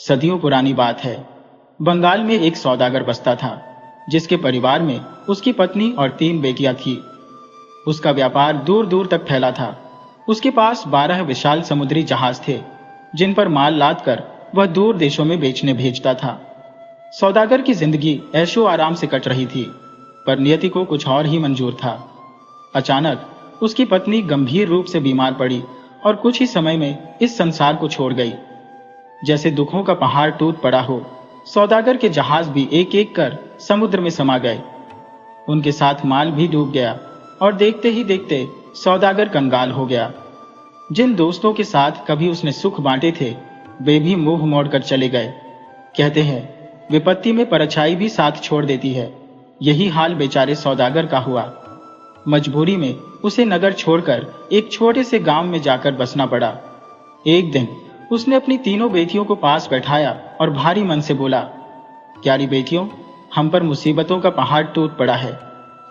सदियों पुरानी बात है। बंगाल में एक सौदागर बसता था, जिसके परिवार में उसकी पत्नी और 3 बेटियां थीं। उसका व्यापार दूर दूर तक फैला था। उसके पास 12 विशाल समुद्री जहाज थे, जिन पर माल लाद कर वह दूर देशों में बेचने भेजता था। सौदागर की जिंदगी ऐशो आराम से कट रही थी, पर नियति को कुछ और ही मंजूर था। अचानक उसकी पत्नी गंभीर रूप से बीमार पड़ी और कुछ ही समय में इस संसार को छोड़ गई। जैसे दुखों का पहाड़ टूट पड़ा हो, सौदागर के जहाज भी एक एक कर समुद्र में समा गए। उनके साथ माल भी डूब गया और देखते ही देखते सौदागर कंगाल हो गया। जिन दोस्तों के साथ कभी उसने सुख बांटे थे, वे भी मुंह मोड़कर चले गए। कहते हैं, विपत्ति में परछाई भी साथ छोड़ देती है। यही हाल बेचारे सौदागर का हुआ। मजबूरी में उसे नगर छोड़कर एक छोटे से गांव में जाकर बसना पड़ा। एक दिन उसने अपनी तीनों बेटियों को पास बैठाया और भारी मन से बोला, प्यारी बेटियों, हम पर मुसीबतों का पहाड़ टूट पड़ा है।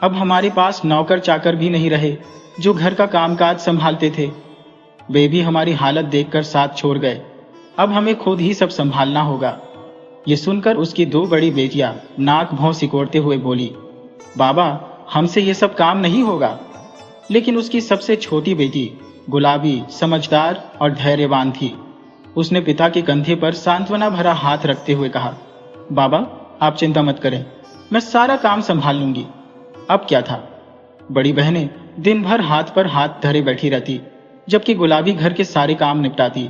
अब हमारे पास नौकर चाकर भी नहीं रहे जो घर का कामकाज संभालते थे। वे भी हमारी हालत देखकर साथ छोड़ गए। अब हमें खुद ही सब संभालना होगा। ये सुनकर उसकी 2 बड़ी बेटियां नाक भौं सिकोड़ते हुए बोली, बाबा, हमसे ये सब काम नहीं होगा। लेकिन उसकी सबसे छोटी बेटी गुलाबी समझदार और धैर्यवान थी। उसने पिता के कंधे पर सांत्वना भरा हाथ रखते हुए कहा, बाबा, आप चिंता मत करें, मैं सारा काम संभाल लूंगी। अब क्या था, बड़ी बहनें दिन भर हाथ पर हाथ धरे बैठी रहती, जबकि गुलाबी घर के सारे काम निपटाती,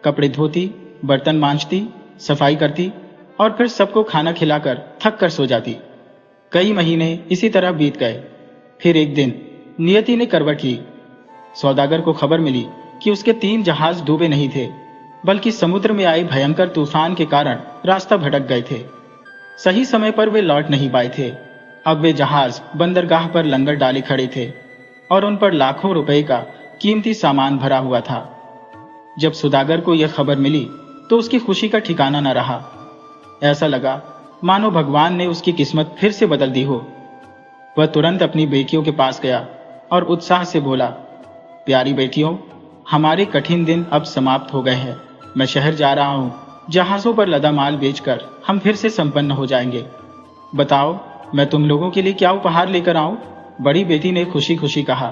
कपड़े धोती, बर्तन मांजती, सफाई करती और फिर सबको खाना खिलाकर थक कर सो जाती। कई महीने इसी तरह बीत गए। फिर एक दिन नियति ने करवट ली। सौदागर को खबर मिली कि उसके 3 जहाज डूबे नहीं थे, बल्कि समुद्र में आए भयंकर तूफान के कारण रास्ता भटक गए थे। सही समय पर वे लौट नहीं पाए थे। अब वे जहाज बंदरगाह पर लंगर डाले खड़े थे और उन पर लाखों रुपए का कीमती सामान भरा हुआ था। जब सौदागर को यह खबर मिली तो उसकी खुशी का ठिकाना न रहा। ऐसा लगा मानो भगवान ने उसकी किस्मत फिर से बदल दी हो। वह तुरंत अपनी बेटियों के पास गया और उत्साह से बोला, प्यारी बेटियों, हमारे कठिन दिन अब समाप्त हो गए हैं। मैं शहर जा रहा हूँ। जहाजों पर लदा माल बेचकर हम फिर से संपन्न हो जाएंगे। बताओ, मैं तुम लोगों के लिए क्या उपहार लेकर आऊं? बड़ी बेटी ने खुशी खुशी कहा,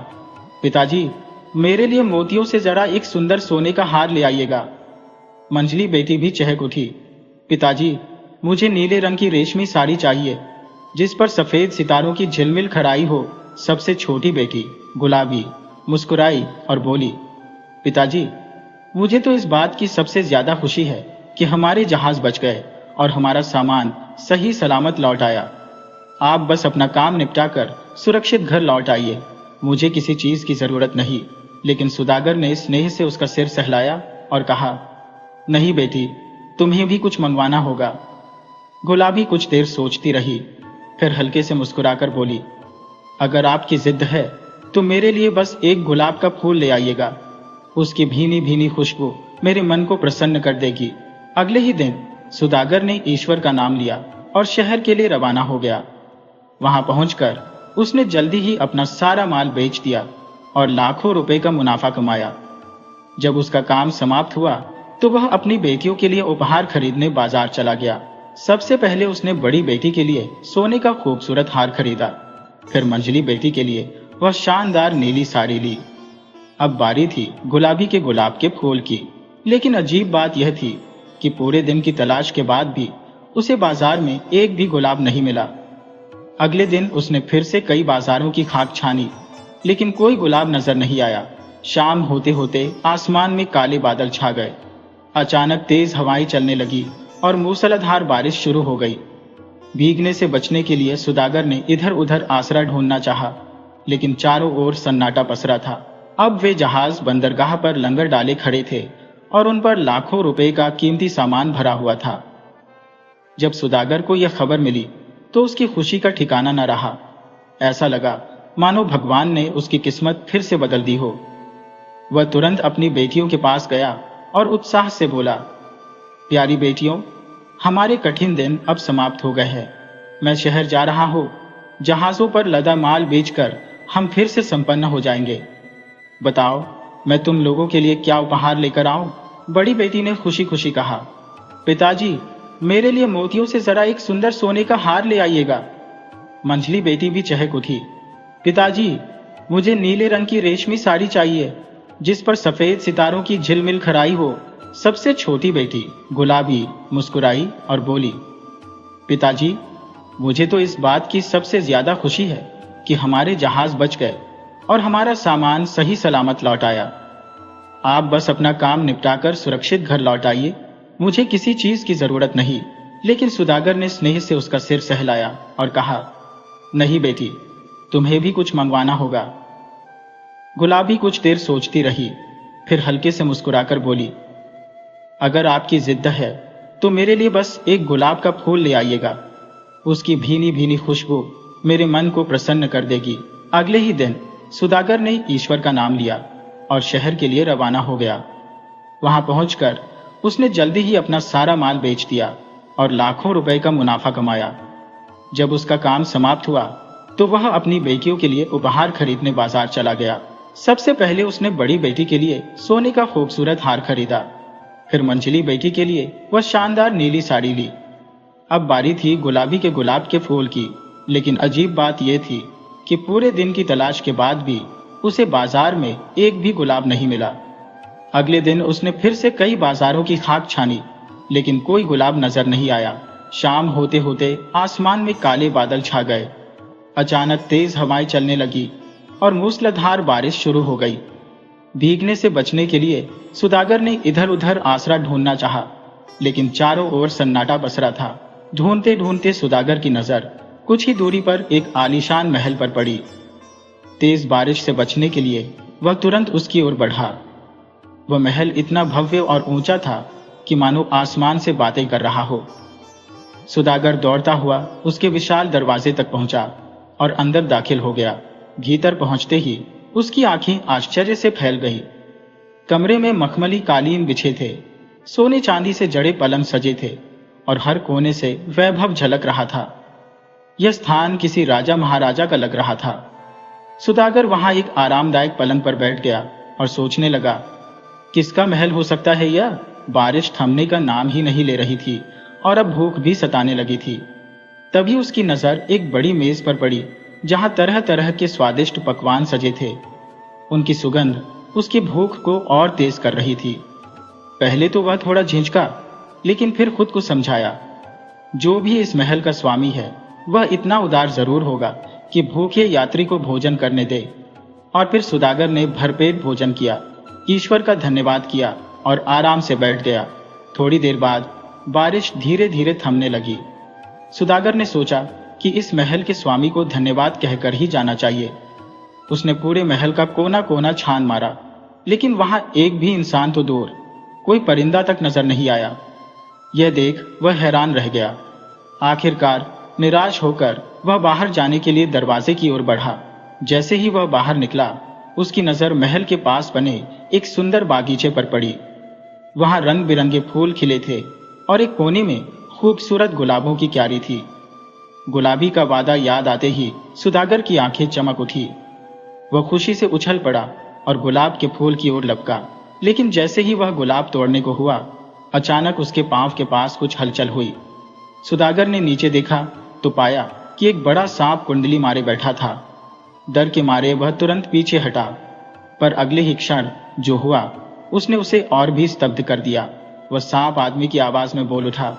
पिताजी, मेरे लिए मोतियों से जड़ा एक सुंदर सोने का हार ले आइएगा। मंझली बेटी भी चहक उठी, पिताजी, मुझे नीले रंग की रेशमी साड़ी चाहिए, जिस पर सफेद सितारों की झिलमिल खड़ाई हो। सबसे छोटी बेटी गुलाबी मुस्कुराई और बोली, पिताजी, मुझे तो इस बात की सबसे ज्यादा खुशी है कि हमारे जहाज बच गए और हमारा सामान सही सलामत लौट आया। आप बस अपना काम निपटा कर सुरक्षित घर लौट आइए। मुझे किसी चीज की जरूरत नहीं। लेकिन सौदागर ने स्नेह से उसका सिर सहलाया और कहा, नहीं बेटी, तुम्हें भी कुछ मंगवाना होगा। गुलाबी कुछ देर सोचती रही, फिर हल्के से मुस्कुराकर बोली, अगर आपकी जिद है तो मेरे लिए बस एक गुलाब का फूल ले आइएगा। उसकी भीनी भीनी खुशबू मेरे मन को प्रसन्न कर देगी। अगले ही दिन सौदागर ने ईश्वर का नाम लिया और शहर के लिए रवाना हो गया। वहां पहुंचकर उसने जल्दी ही अपना सारा माल बेच दिया और लाखों रुपए का मुनाफा कमाया। जब उसका काम समाप्त हुआ तो वह अपनी बेटियों के लिए उपहार खरीदने बाजार चला गया। सबसे पहले उसने बड़ी बेटी के लिए सोने का खूबसूरत हार खरीदा। फिर मंझली बेटी के लिए वह शानदार नीली साड़ी ली। अब बारी थी गुलाबी के गुलाब के फूल की। लेकिन अजीब बात यह थी कि पूरे दिन की तलाश के बाद भी उसे बाजार में एक भी गुलाब नहीं मिला। अगले दिन उसने फिर से कई बाजारों की खाक छानी, लेकिन कोई गुलाब नजर नहीं आया। शाम होते होते आसमान में काले बादल छा गए। अचानक तेज हवाएं चलने लगी और मूसलाधार बारिश शुरू हो गई। भीगने से बचने के लिए सौदागर ने इधर उधर आसरा ढूंढना चाहा, लेकिन चारों ओर सन्नाटा पसरा था। अब वे जहाज बंदरगाह पर लंगर डाले खड़े थे और उन पर लाखों रुपए का कीमती सामान भरा हुआ था। जब सौदागर को यह खबर मिली तो उसकी खुशी का ठिकाना न रहा। ऐसा लगा मानो भगवान ने उसकी किस्मत फिर से बदल दी हो। वह तुरंत अपनी बेटियों के पास गया और उत्साह से बोला, प्यारी बेटियों, हमारे कठिन दिन अब समाप्त हो गए हैं। मैं शहर जा रहा हूँ। जहाजों पर लदा माल बेचकर हम फिर से संपन्न हो जाएंगे। बताओ, मैं तुम लोगों के लिए क्या उपहार लेकर आऊं? बड़ी बेटी ने खुशी खुशी कहा, पिताजी, मेरे लिए मोतियों से जरा एक सुंदर सोने का हार ले आइएगा। मंझली बेटी भी चहक उठी। पिताजी, मुझे नीले रंग की रेशमी साड़ी चाहिए जिस पर सफेद सितारों की झिलमिल खराई हो। सबसे छोटी बेटी गुलाबी मुस्कुराई और बोली, पिताजी, मुझे तो इस बात की सबसे ज्यादा खुशी है कि हमारे जहाज बच गए और हमारा सामान सही सलामत लौट आया। आप बस अपना काम निपटाकर सुरक्षित घर लौट आइए, मुझे किसी चीज की जरूरत नहीं। लेकिन सुदागर ने स्नेह से उसका सिर सहलाया और कहा, नहीं बेटी, तुम्हें भी कुछ मंगवाना होगा। गुलाबी कुछ देर सोचती रही, फिर हल्के से मुस्कुराकर बोली, अगर आपकी जिद्द है तो मेरे लिए बस एक गुलाब का फूल ले आइएगा। उसकी भीनी भीनी खुशबू मेरे मन को प्रसन्न कर देगी। अगले ही दिन सुदागर ने ईश्वर का नाम लिया और शहर के लिए रवाना हो गया। वहां पहुंचकर उसने जल्दी ही अपना सारा माल बेच दिया और लाखों रुपए का मुनाफा कमाया। जब उसका काम समाप्त हुआ तो वह अपनी बेटियों के लिए उपहार खरीदने बाजार चला गया। सबसे पहले उसने बड़ी बेटी के लिए सोने का खूबसूरत हार खरीदा, फिर मंझली बेटी के लिए वह शानदार नीली साड़ी ली। अब बारी थी गुलाबी के गुलाब के फूल की, लेकिन अजीब बात यह थी कि पूरे दिन की तलाश के बाद भी उसे बाजार में एक भी गुलाब नहीं मिला। अगले दिन उसने फिर से कई बाजारों की खाक छानी, लेकिन कोई गुलाब नजर नहीं आया। शाम होते होते आसमान में काले बादल छा गए। अचानक तेज हवाएं चलने लगी और मूसलाधार बारिश शुरू हो गई। भीगने से बचने के लिए सुदागर ने इधर उधर आसरा ढूंढना चाहा, लेकिन चारों ओर सन्नाटा पसरा था। ढूंढते ढूंढते सुदागर की नजर कुछ ही दूरी पर एक आलीशान महल पर पड़ी। तेज बारिश से बचने के लिए वह तुरंत उसकी ओर बढ़ा। वह महल इतना भव्य और ऊंचा था कि मानो आसमान से बातें कर रहा हो। सुदागर दौड़ता हुआ उसके विशाल दरवाजे तक पहुंचा और अंदर दाखिल हो गया। भीतर पहुंचते ही उसकी आंखें आश्चर्य से फैल गई। कमरे में मखमली कालीन बिछे थे, सोने चांदी से जड़े पलंग सजे थे और हर कोने से वैभव झलक रहा था। यह स्थान किसी राजा महाराजा का लग रहा था। सुदागर वहां एक आरामदायक पलंग पर बैठ गया और सोचने लगा, किसका महल हो सकता है यह? बारिश थमने का नाम ही नहीं ले रही थी और अब भूख भी सताने लगी थी। तभी उसकी नजर एक बड़ी मेज पर पड़ी जहां तरह तरह के स्वादिष्ट पकवान सजे थे। उनकी सुगंध उसकी भूख को और तेज कर रही थी। पहले तो वह थोड़ा झिझका, लेकिन फिर खुद को समझाया, जो भी इस महल का स्वामी है वह इतना उदार जरूर होगा कि भूखे यात्री को भोजन करने दे। और फिर सुदागर ने भरपेट भोजन किया, ईश्वर का धन्यवाद किया और आराम से बैठ गया। थोड़ी देर बाद बारिश धीरे धीरे थमने लगी। सुदागर ने सोचा कि इस महल के स्वामी को धन्यवाद कहकर ही जाना चाहिए। उसने पूरे महल का कोना कोना छान मारा, लेकिन वहां एक भी इंसान तो दूर, कोई परिंदा तक नजर नहीं आया। यह देख वह हैरान रह गया। आखिरकार निराश होकर वह बाहर जाने के लिए दरवाजे की ओर बढ़ा। जैसे ही वह बाहर निकला, उसकी नजर महल के पास बने एक सुंदर बागीचे पर पड़ी। वहां रंग बिरंगे फूल खिले थे और एक कोने में खूबसूरत गुलाबों की क्यारी थी। गुलाबी का वादा याद आते ही सुदागर की आंखें चमक उठी। वह खुशी से उछल पड़ा और गुलाब के फूल की ओर लपका। लेकिन जैसे ही वह गुलाब तोड़ने को हुआ, अचानक उसके पांव के पास कुछ हलचल हुई। सुदागर ने नीचे देखा तो पाया कि एक बड़ा सांप कुंडली मारे बैठा था। डर के मारे वह तुरंत पीछे हटा, पर अगले ही क्षण जो हुआ उसने उसे और भी स्तब्ध कर दिया। वह सांप आदमी की आवाज में बोल उठा,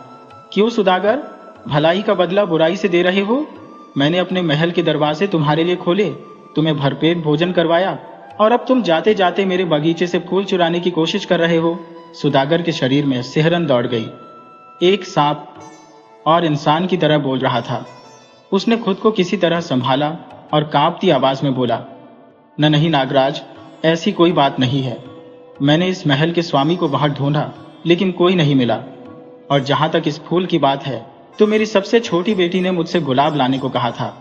क्यों सुदागर, भलाई का बदला बुराई से दे रहे हो? मैंने अपने महल के दरवाजे तुम्हारे लिए खोले, तुम्हें भरपेट भोजन करवाया और अब तुम जाते जाते मेरे बगीचे से फूल चुराने की कोशिश कर रहे हो। सुदागर के शरीर में सिहरन दौड़ गई। एक सांप और इंसान की तरह बोल रहा था। उसने खुद को किसी तरह संभाला और कांपती आवाज में बोला, नहीं नागराज, ऐसी कोई बात नहीं है। मैंने इस महल के स्वामी को बाहर ढूंढा, लेकिन कोई नहीं मिला। और जहां तक इस फूल की बात है, तो मेरी सबसे छोटी बेटी ने मुझसे गुलाब लाने को कहा था।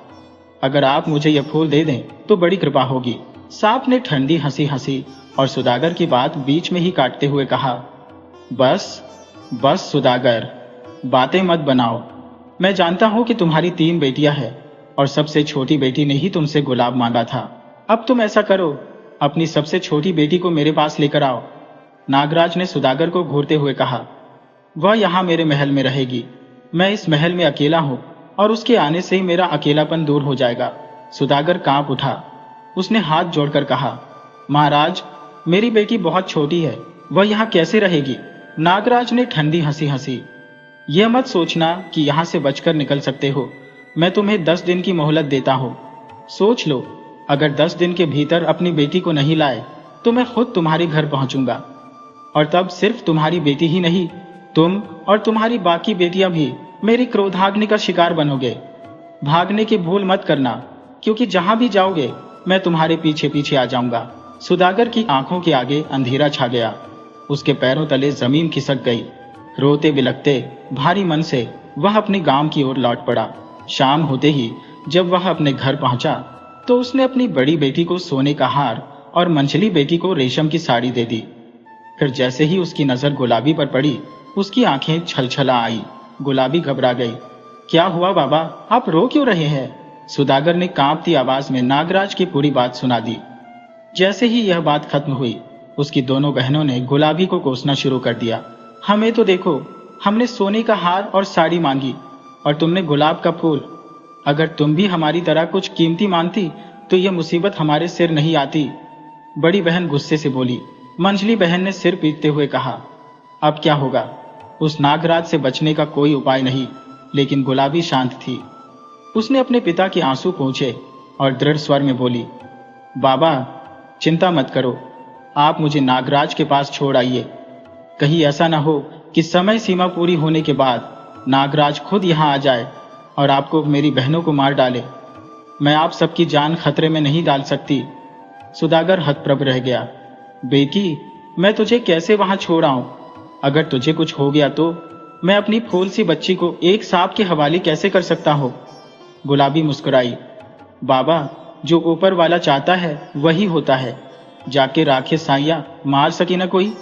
अगर आप मुझे यह फूल दे दें तो बड़ी कृपा होगी। सांप ने ठंडी हंसी हंसी और सुदागर की बात बीच में ही काटते हुए कहा, बस सुदागर, बातें मत बनाओ। मैं जानता हूं कि तुम्हारी 3 बेटियां हैं और सबसे छोटी बेटी ने ही तुमसे गुलाब मांगा था। अब तुम ऐसा करो, अपनी सबसे छोटी बेटी को मेरे पास लेकर आओ। नागराज ने सुदागर को घूरते हुए कहा। वह यहाँ मेरे महल में रहेगी। मैं इस महल में अकेला हूँ और उसके आने से ही मेरा अकेलापन दूर हो जाएगा। सुदागर कांप उठा। उसने हाथ जोड़कर कहा, महाराज, मेरी बेटी बहुत छोटी है, वह यहाँ कैसे रहेगी? नागराज ने ठंडी हंसी हंसी। यह मत सोचना कि यहाँ से बचकर निकल सकते हो। मैं तुम्हें 10 दिन की मोहलत देता हूँ। सोच लो, अगर 10 दिन के भीतर अपनी बेटी को नहीं लाए तो मैं खुद तुम्हारे घर पहुंचूंगा। और तब सिर्फ तुम्हारी बेटी ही नहीं, तुम और तुम्हारी बाकी बेटियां भी मेरी क्रोधाग्नि का शिकार बनोगे। भागने की भूल मत करना, क्योंकि जहां भी जाओगे मैं तुम्हारे पीछे पीछे आ जाऊंगा। सुदागर की आंखों के आगे अंधेरा छा गया। उसके पैरों तले जमीन खिसक गई। रोते बिलखते भारी मन से वह अपने गांव की ओर लौट पड़ा। शाम होते ही जब वह अपने घर पहुंचा तो उसने अपनी बड़ी बेटी को सोने का हार और मंझली बेटी को रेशम की साड़ी दे दी। फिर जैसे ही उसकी नजर गुलाबी पर पड़ी, उसकी आंखें छलछला आई। गुलाबी घबरा गई। क्या हुआ बाबा, आप रो क्यों रहे हैं? सुदागर ने कांपती आवाज में नागराज की पूरी बात सुना दी। जैसे ही यह बात खत्म हुई, उसकी दोनों बहनों ने गुलाबी को कोसना शुरू कर दिया। हमें तो देखो, हमने सोने का हार और साड़ी मांगी और तुमने गुलाब का फूल। अगर तुम भी हमारी तरह कुछ कीमती मांगती तो यह मुसीबत हमारे सिर नहीं आती। बड़ी बहन गुस्से से बोली। मंझली बहन ने सिर पीटते हुए कहा, अब क्या होगा? उस नागराज से बचने का कोई उपाय नहीं। लेकिन गुलाबी शांत थी। उसने अपने पिता के आंसू पोंछे और दृढ़ स्वर में बोली, बाबा, चिंता मत करो, आप मुझे नागराज के पास छोड़ आइए। कहीं ऐसा ना हो कि समय सीमा पूरी होने के बाद नागराज खुद यहाँ आ जाए और आपको मेरी बहनों को मार डाले। मैं आप सबकी जान खतरे में नहीं डाल सकती। सुदागर हतप्रभ रह गया। बेटी, मैं तुझे कैसे वहां छोड़ आऊं? अगर तुझे कुछ हो गया तो मैं अपनी फूल सी बच्ची को एक सांप के हवाले कैसे कर सकता हूं? गुलाबी मुस्कुराई। बाबा, जो ऊपर वाला चाहता है वही होता है। जाके राखे साइया, मार सकी ना कोई।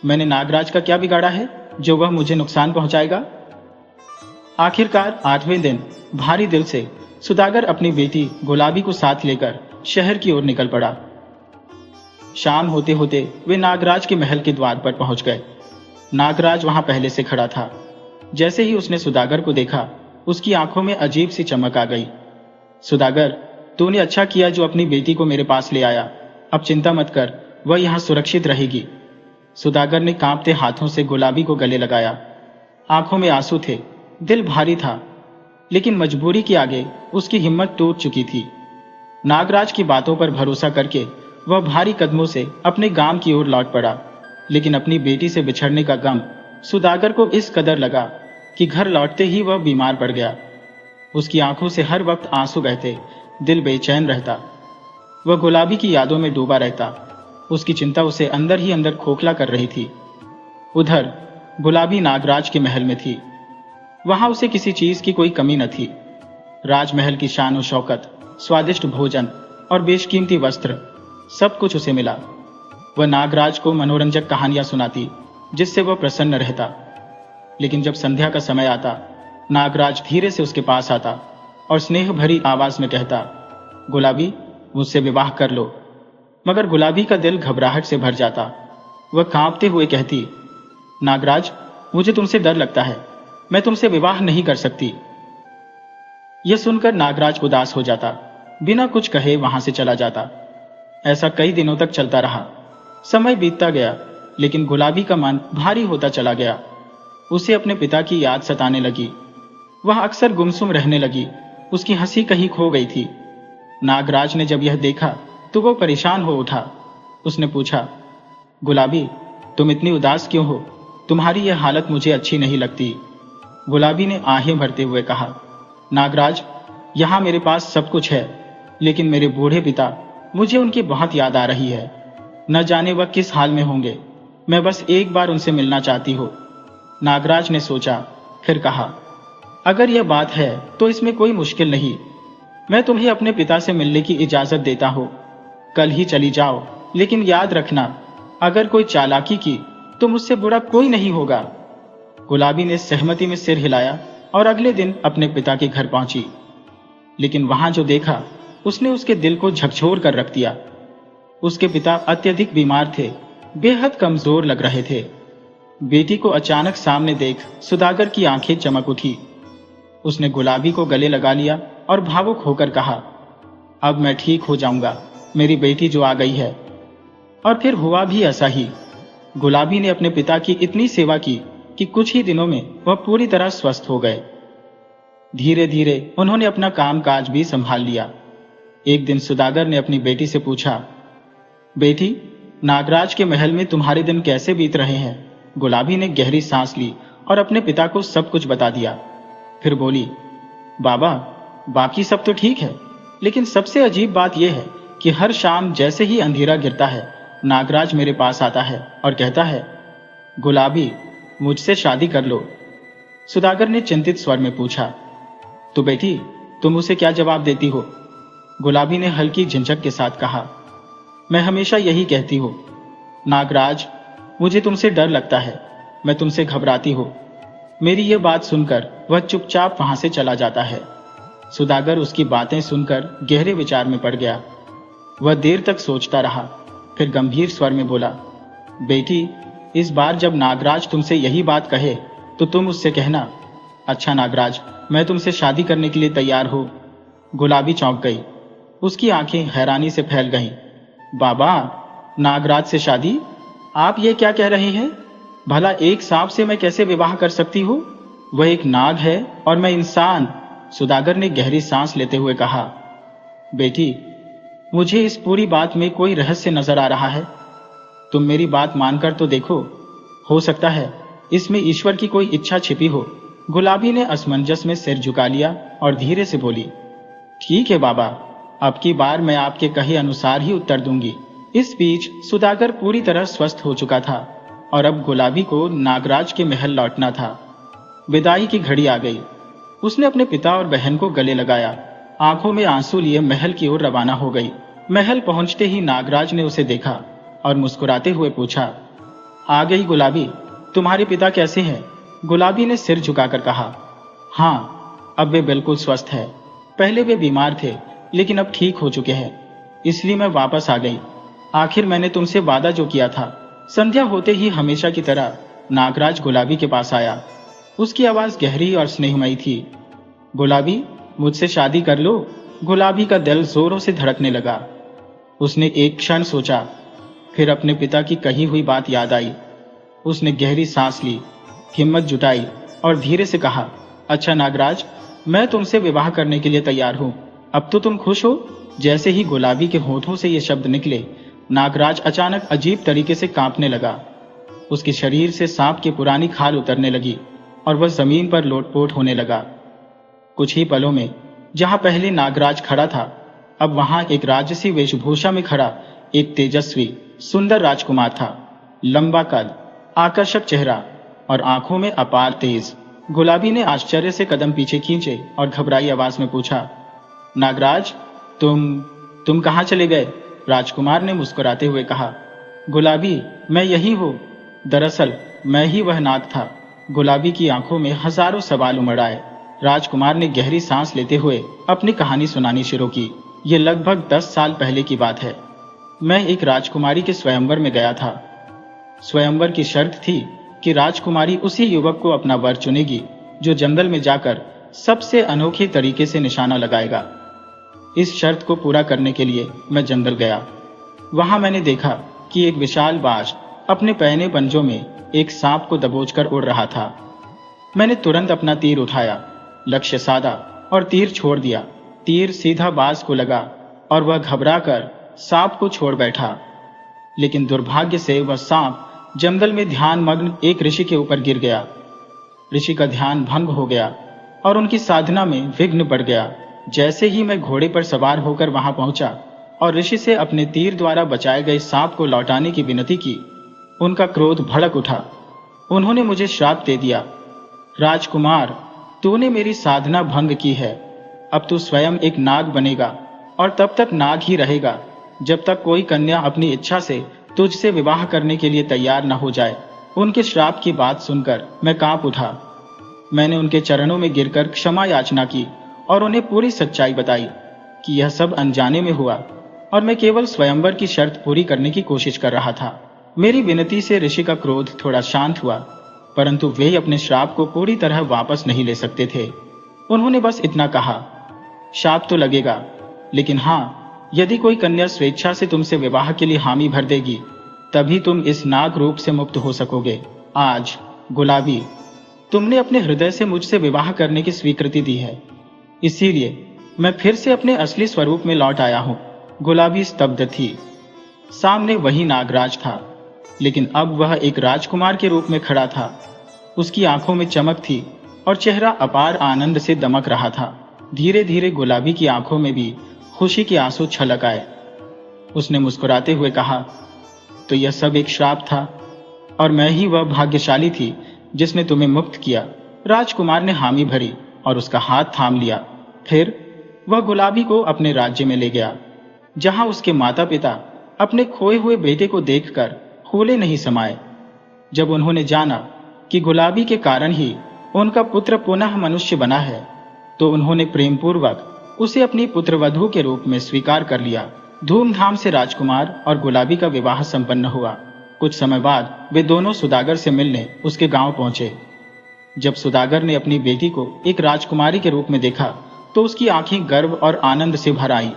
मैंने नागराज का क्या बिगाड़ा है जो वह मुझे नुकसान पहुंचाएगा? आखिरकार 8वें दिन भारी दिल से सुदागर अपनी बेटी गुलाबी को साथ लेकर शहर की ओर निकल पड़ा। शाम होते होते वे नागराज के महल के द्वार पर पहुंच गए। नागराज वहां पहले से खड़ा था। जैसे ही उसने सुदागर को देखा, उसकी आंखों में अजीब सी चमक आ गई। सुदागर, तूने अच्छा किया जो अपनी बेटी को मेरे पास ले आया। अब चिंता मत कर, वह यहाँ सुरक्षित रहेगी। सुदागर ने कांपते हाथों से गुलाबी को गले लगाया। आंखों में आंसू थे, दिल भारी था, लेकिन मजबूरी के आगे उसकी हिम्मत टूट चुकी थी। नागराज की बातों पर भरोसा करके वह भारी कदमों से अपने गांव की ओर लौट पड़ा। लेकिन अपनी बेटी से बिछड़ने का गम सुदागर को इस कदर लगा कि घर लौटते ही वह बीमार पड़ गया। उसकी आंखों से हर वक्त आंसू बहते, दिल बेचैन रहता। वह गुलाबी की यादों में डूबा रहता। उसकी चिंता उसे अंदर ही अंदर खोखला कर रही थी। उधर गुलाबी नागराज के महल में थी। वहां उसे किसी चीज की कोई कमी न थी। राजमहल की शान और शौकत, स्वादिष्ट भोजन और बेशकीमती वस्त्र, सब कुछ उसे मिला। वह नागराज को मनोरंजक कहानियां सुनाती, जिससे वह प्रसन्न रहता। लेकिन जब संध्या का समय आता, नागराज धीरे से उसके पास आता और स्नेह भरी आवाज में कहता, गुलाबी, मुझसे विवाह कर लो। मगर गुलाबी का दिल घबराहट से भर जाता। वह कांपते हुए कहती, नागराज, मुझे तुमसे डर लगता है, मैं तुमसे विवाह नहीं कर सकती। यह सुनकर नागराज उदास हो जाता, बिना कुछ कहे वहां से चला जाता। ऐसा कई दिनों तक चलता रहा। समय बीतता गया, लेकिन गुलाबी का मन भारी होता चला गया। उसे अपने पिता की याद सताने लगी। वह अक्सर गुमसुम रहने लगी। उसकी हंसी कहीं खो गई थी। नागराज ने जब यह देखा तो वो परेशान हो उठा। उसने पूछा, गुलाबी, तुम इतनी उदास क्यों हो? तुम्हारी यह हालत मुझे अच्छी नहीं लगती। गुलाबी ने आहें भरते हुए कहा, नागराज, यहाँ मेरे पास सब कुछ है, लेकिन मेरे बूढ़े पिता, मुझे उनकी बहुत याद आ रही है। न जाने वह किस हाल में होंगे। मैं बस एक बार उनसे मिलना चाहती हूँ। नागराज ने सोचा, फिर कहा, अगर यह बात है तो इसमें कोई मुश्किल नहीं। मैं तुम्हें अपने पिता से मिलने की इजाजत देता हूँ। कल ही चली जाओ, लेकिन याद रखना, अगर कोई चालाकी की तो मुझसे बुरा कोई नहीं होगा। गुलाबी ने सहमति में सिर हिलाया और अगले दिन अपने पिता के घर पहुंची। लेकिन वहां जो देखा, उसने उसके दिल को झकझोर कर रख दिया। उसके पिता अत्यधिक बीमार थे, बेहद कमजोर लग रहे थे। बेटी को अचानक सामने देख सुदागर की आंखें चमक उठी। उसने गुलाबी को गले लगा लिया और भावुक होकर कहा, अब मैं ठीक हो जाऊंगा, मेरी बेटी जो आ गई है। और फिर हुआ भी ऐसा ही। गुलाबी ने अपने पिता की इतनी सेवा की कि कुछ ही दिनों में वह पूरी तरह स्वस्थ हो गए। धीरे धीरे उन्होंने अपना कामकाज भी संभाल लिया। एक दिन सुदागर ने अपनी बेटी से पूछा, बेटी, नागराज के महल में तुम्हारे दिन कैसे बीत रहे हैं? गुलाबी ने गहरी सांस ली और अपने पिता को सब कुछ बता दिया। फिर बोली, बाबा, बाकी सब तो ठीक है, लेकिन सबसे अजीब बात यह है कि हर शाम जैसे ही अंधेरा गिरता है, नागराज मेरे पास आता है और कहता है, गुलाबी, मुझसे शादी कर लो। सुदागर ने चिंतित स्वर में पूछा, तो बेटी, तुम उसे क्या जवाब देती हो? गुलाबी ने हल्की झिझक के साथ कहा, मैं हमेशा यही कहती हूँ, नागराज, मुझे तुमसे डर लगता है, मैं तुमसे घबराती हूँ। मेरी ये बात सुनकर वह चुपचाप वहां से चला जाता है। सुदागर उसकी बातें सुनकर गहरे विचार में पड़ गया। वह देर तक सोचता रहा, फिर गंभीर स्वर में बोला, बेटी, इस बार जब नागराज तुमसे यही बात कहे तो तुम उससे कहना, अच्छा नागराज, मैं तुमसे शादी करने के लिए तैयार हूं। गुलाबी चौंक गई। उसकी आंखें हैरानी से फैल गईं। बाबा, नागराज से शादी? आप ये क्या कह रहे हैं? भला एक सांप से मैं कैसे विवाह कर सकती हूँ? वह एक नाग है और मैं इंसान। सुदागर ने गहरी सांस लेते हुए कहा, बेटी, मुझे इस पूरी बात में कोई रहस्य नजर आ रहा है। तुम मेरी बात मानकर तो देखो, हो सकता है इसमें ईश्वर की कोई इच्छा छिपी हो। गुलाबी ने असमंजस में सिर झुका लिया और धीरे से बोली, ठीक है बाबा, अब की बार मैं आपके कहे अनुसार ही उत्तर दूंगी। इस बीच सुदागर पूरी तरह स्वस्थ हो चुका था और अब गुलाबी को नागराज के महल लौटना था। विदाई की घड़ी आ गई। उसने अपने पिता और बहन को गले लगाया, आंखों में आंसू लिए महल की ओर रवाना हो गई। महल पहुंचते ही नागराज ने उसे देखा और मुस्कुराते हुए पूछा, आ गई गुलाबी, तुम्हारे पिता कैसे हैं? गुलाबी ने सिर झुकाकर कहा, हाँ, अब वे बिल्कुल स्वस्थ है। पहले वे बीमार थे, लेकिन अब ठीक हो चुके हैं, इसलिए मैं वापस आ गई। आखिर मैंने तुमसे वादा जो किया था। संध्या होते ही हमेशा की तरह नागराज गुलाबी के पास आया। उसकी आवाज गहरी और स्नेहमयी थी। गुलाबी, मुझसे शादी कर लो। गुलाबी का दिल जोरों से धड़कने लगा। उसने एक क्षण सोचा, फिर अपने पिता की कही हुई बात याद आई। उसने गहरी सांस ली, हिम्मत जुटाई और धीरे से कहा, अच्छा नागराज, मैं तुमसे विवाह करने के लिए तैयार हूं। अब तो तुम खुश हो? जैसे ही गुलाबी के होठों से ये शब्द निकले, नागराज अचानक अजीब तरीके से कांपने लगा। उसके शरीर से सांप की पुरानी खाल उतरने लगी और वह जमीन पर लोटपोट होने लगा। कुछ ही पलों में जहां पहले नागराज खड़ा था, अब वहां एक राजसी वेशभूषा में खड़ा एक तेजस्वी सुंदर राजकुमार था। लंबा कद, आकर्षक चेहरा और आंखों में अपार तेज। गुलाबी ने आश्चर्य से कदम पीछे खींचे और घबराई आवाज में पूछा, नागराज, तुम कहां चले गए? राजकुमार ने मुस्कुराते हुए कहा, गुलाबी, मैं यही हूं। दरअसल मैं ही वह नाग था। गुलाबी की आंखों में हजारों सवाल उमड़ आए। राजकुमार ने गहरी सांस लेते हुए अपनी कहानी सुनानी शुरू की। यह लगभग 10 साल पहले की बात है। मैं एक राजकुमारी के स्वयंवर में गया था। स्वयंवर की शर्त थी कि राजकुमारी उसी युवक को अपना वर चुनेगी जो जंगल में जाकर सबसे अनोखे तरीके से निशाना लगाएगा। इस शर्त को पूरा करने के लिए मैं जंगल गया। वहां मैंने देखा कि एक विशाल बाज अपने पैने पंजों में एक सांप को दबोचकर उड़ रहा था। मैंने तुरंत अपना तीर उठाया, लक्ष्य साधा और तीर छोड़ दिया। तीर सीधा बाज को लगा और वह घबराकर सांप को छोड़ बैठा। लेकिन दुर्भाग्य से वह सांप जंगल में ध्यान मग्न एक ऋषि के ऊपर गिर गया। ऋषि का ध्यान भंग हो गया और उनकी साधना में विघ्न पड़ गया। जैसे ही मैं घोड़े पर सवार होकर वहां पहुंचा और ऋषि से अपने तीर द्वारा बचाए गए सांप को लौटाने की विनती की, उनका क्रोध भड़क उठा। उन्होंने मुझे श्राप दे दिया, राजकुमार, तूने मेरी साधना भंग की है। अब तू स्वयं एक नाग बनेगा और तब तक नाग ही रहेगा जब तक कोई कन्या अपनी इच्छा से तुझसे विवाह करने के लिए तैयार न हो जाए। उनके श्राप की बात सुनकर मैं कांप उठा। मैंने उनके चरणों में गिरकर क्षमा याचना की और उन्हें पूरी सच्चाई बताई कि यह सब अनजाने में हुआ और मैं केवल स्वयंवर की शर्त पूरी करने की कोशिश कर रहा था। मेरी विनती से ऋषि का क्रोध थोड़ा शांत हुआ, परंतु वे अपने श्राप को पूरी तरह वापस नहीं ले सकते थे। उन्होंने बस इतना कहा, शाप तो लगेगा, लेकिन हाँ, यदि कोई कन्या स्वेच्छा से तुमसे विवाह के लिए हामी भर देगी, तभी तुम इस नाग रूप से मुक्त हो सकोगे। आज गुलाबी, तुमने अपने हृदय से मुझसे विवाह करने की स्वीकृति दी है, इसीलिए मैं फिर से अपने असली स्वरूप में लौट आया हूं। गुलाबी स्तब्ध थी। सामने वही नागराज था, लेकिन अब वह एक राजकुमार के रूप में खड़ा था। उसकी आंखों में चमक थी और चेहरा अपार आनंद से दमक रहा था। धीरे धीरे गुलाबी की आंखों में भी खुशी के आंसू छलक आए। उसने मुस्कुराते हुए कहा, तो यह सब एक श्राप था और मैं ही वह भाग्यशाली थी जिसने तुम्हें मुक्त किया। राजकुमार ने हामी भरी और उसका हाथ थाम लिया। फिर वह गुलाबी को अपने राज्य में ले गया, जहां उसके माता पिता अपने खोए हुए बेटे को देखकर फूले नहीं समाये। जब उन्होंने जाना कि गुलाबी के कारण ही उनका पुत्र पुनः मनुष्य बना है, तो उन्होंने प्रेमपूर्वक उसे अपनी पुत्रवधू के रूप में स्वीकार कर लिया। धूमधाम से राजकुमार और गुलाबी का विवाह संपन्न हुआ। कुछ समय बाद वे दोनों सुदागर से मिलने उसके गांव पहुंचे। जब सुदागर ने अपनी बेटी को एक राजकुमारी के रूप में देखा, तो उसकी आंखें गर्व और आनंद से भर आईं।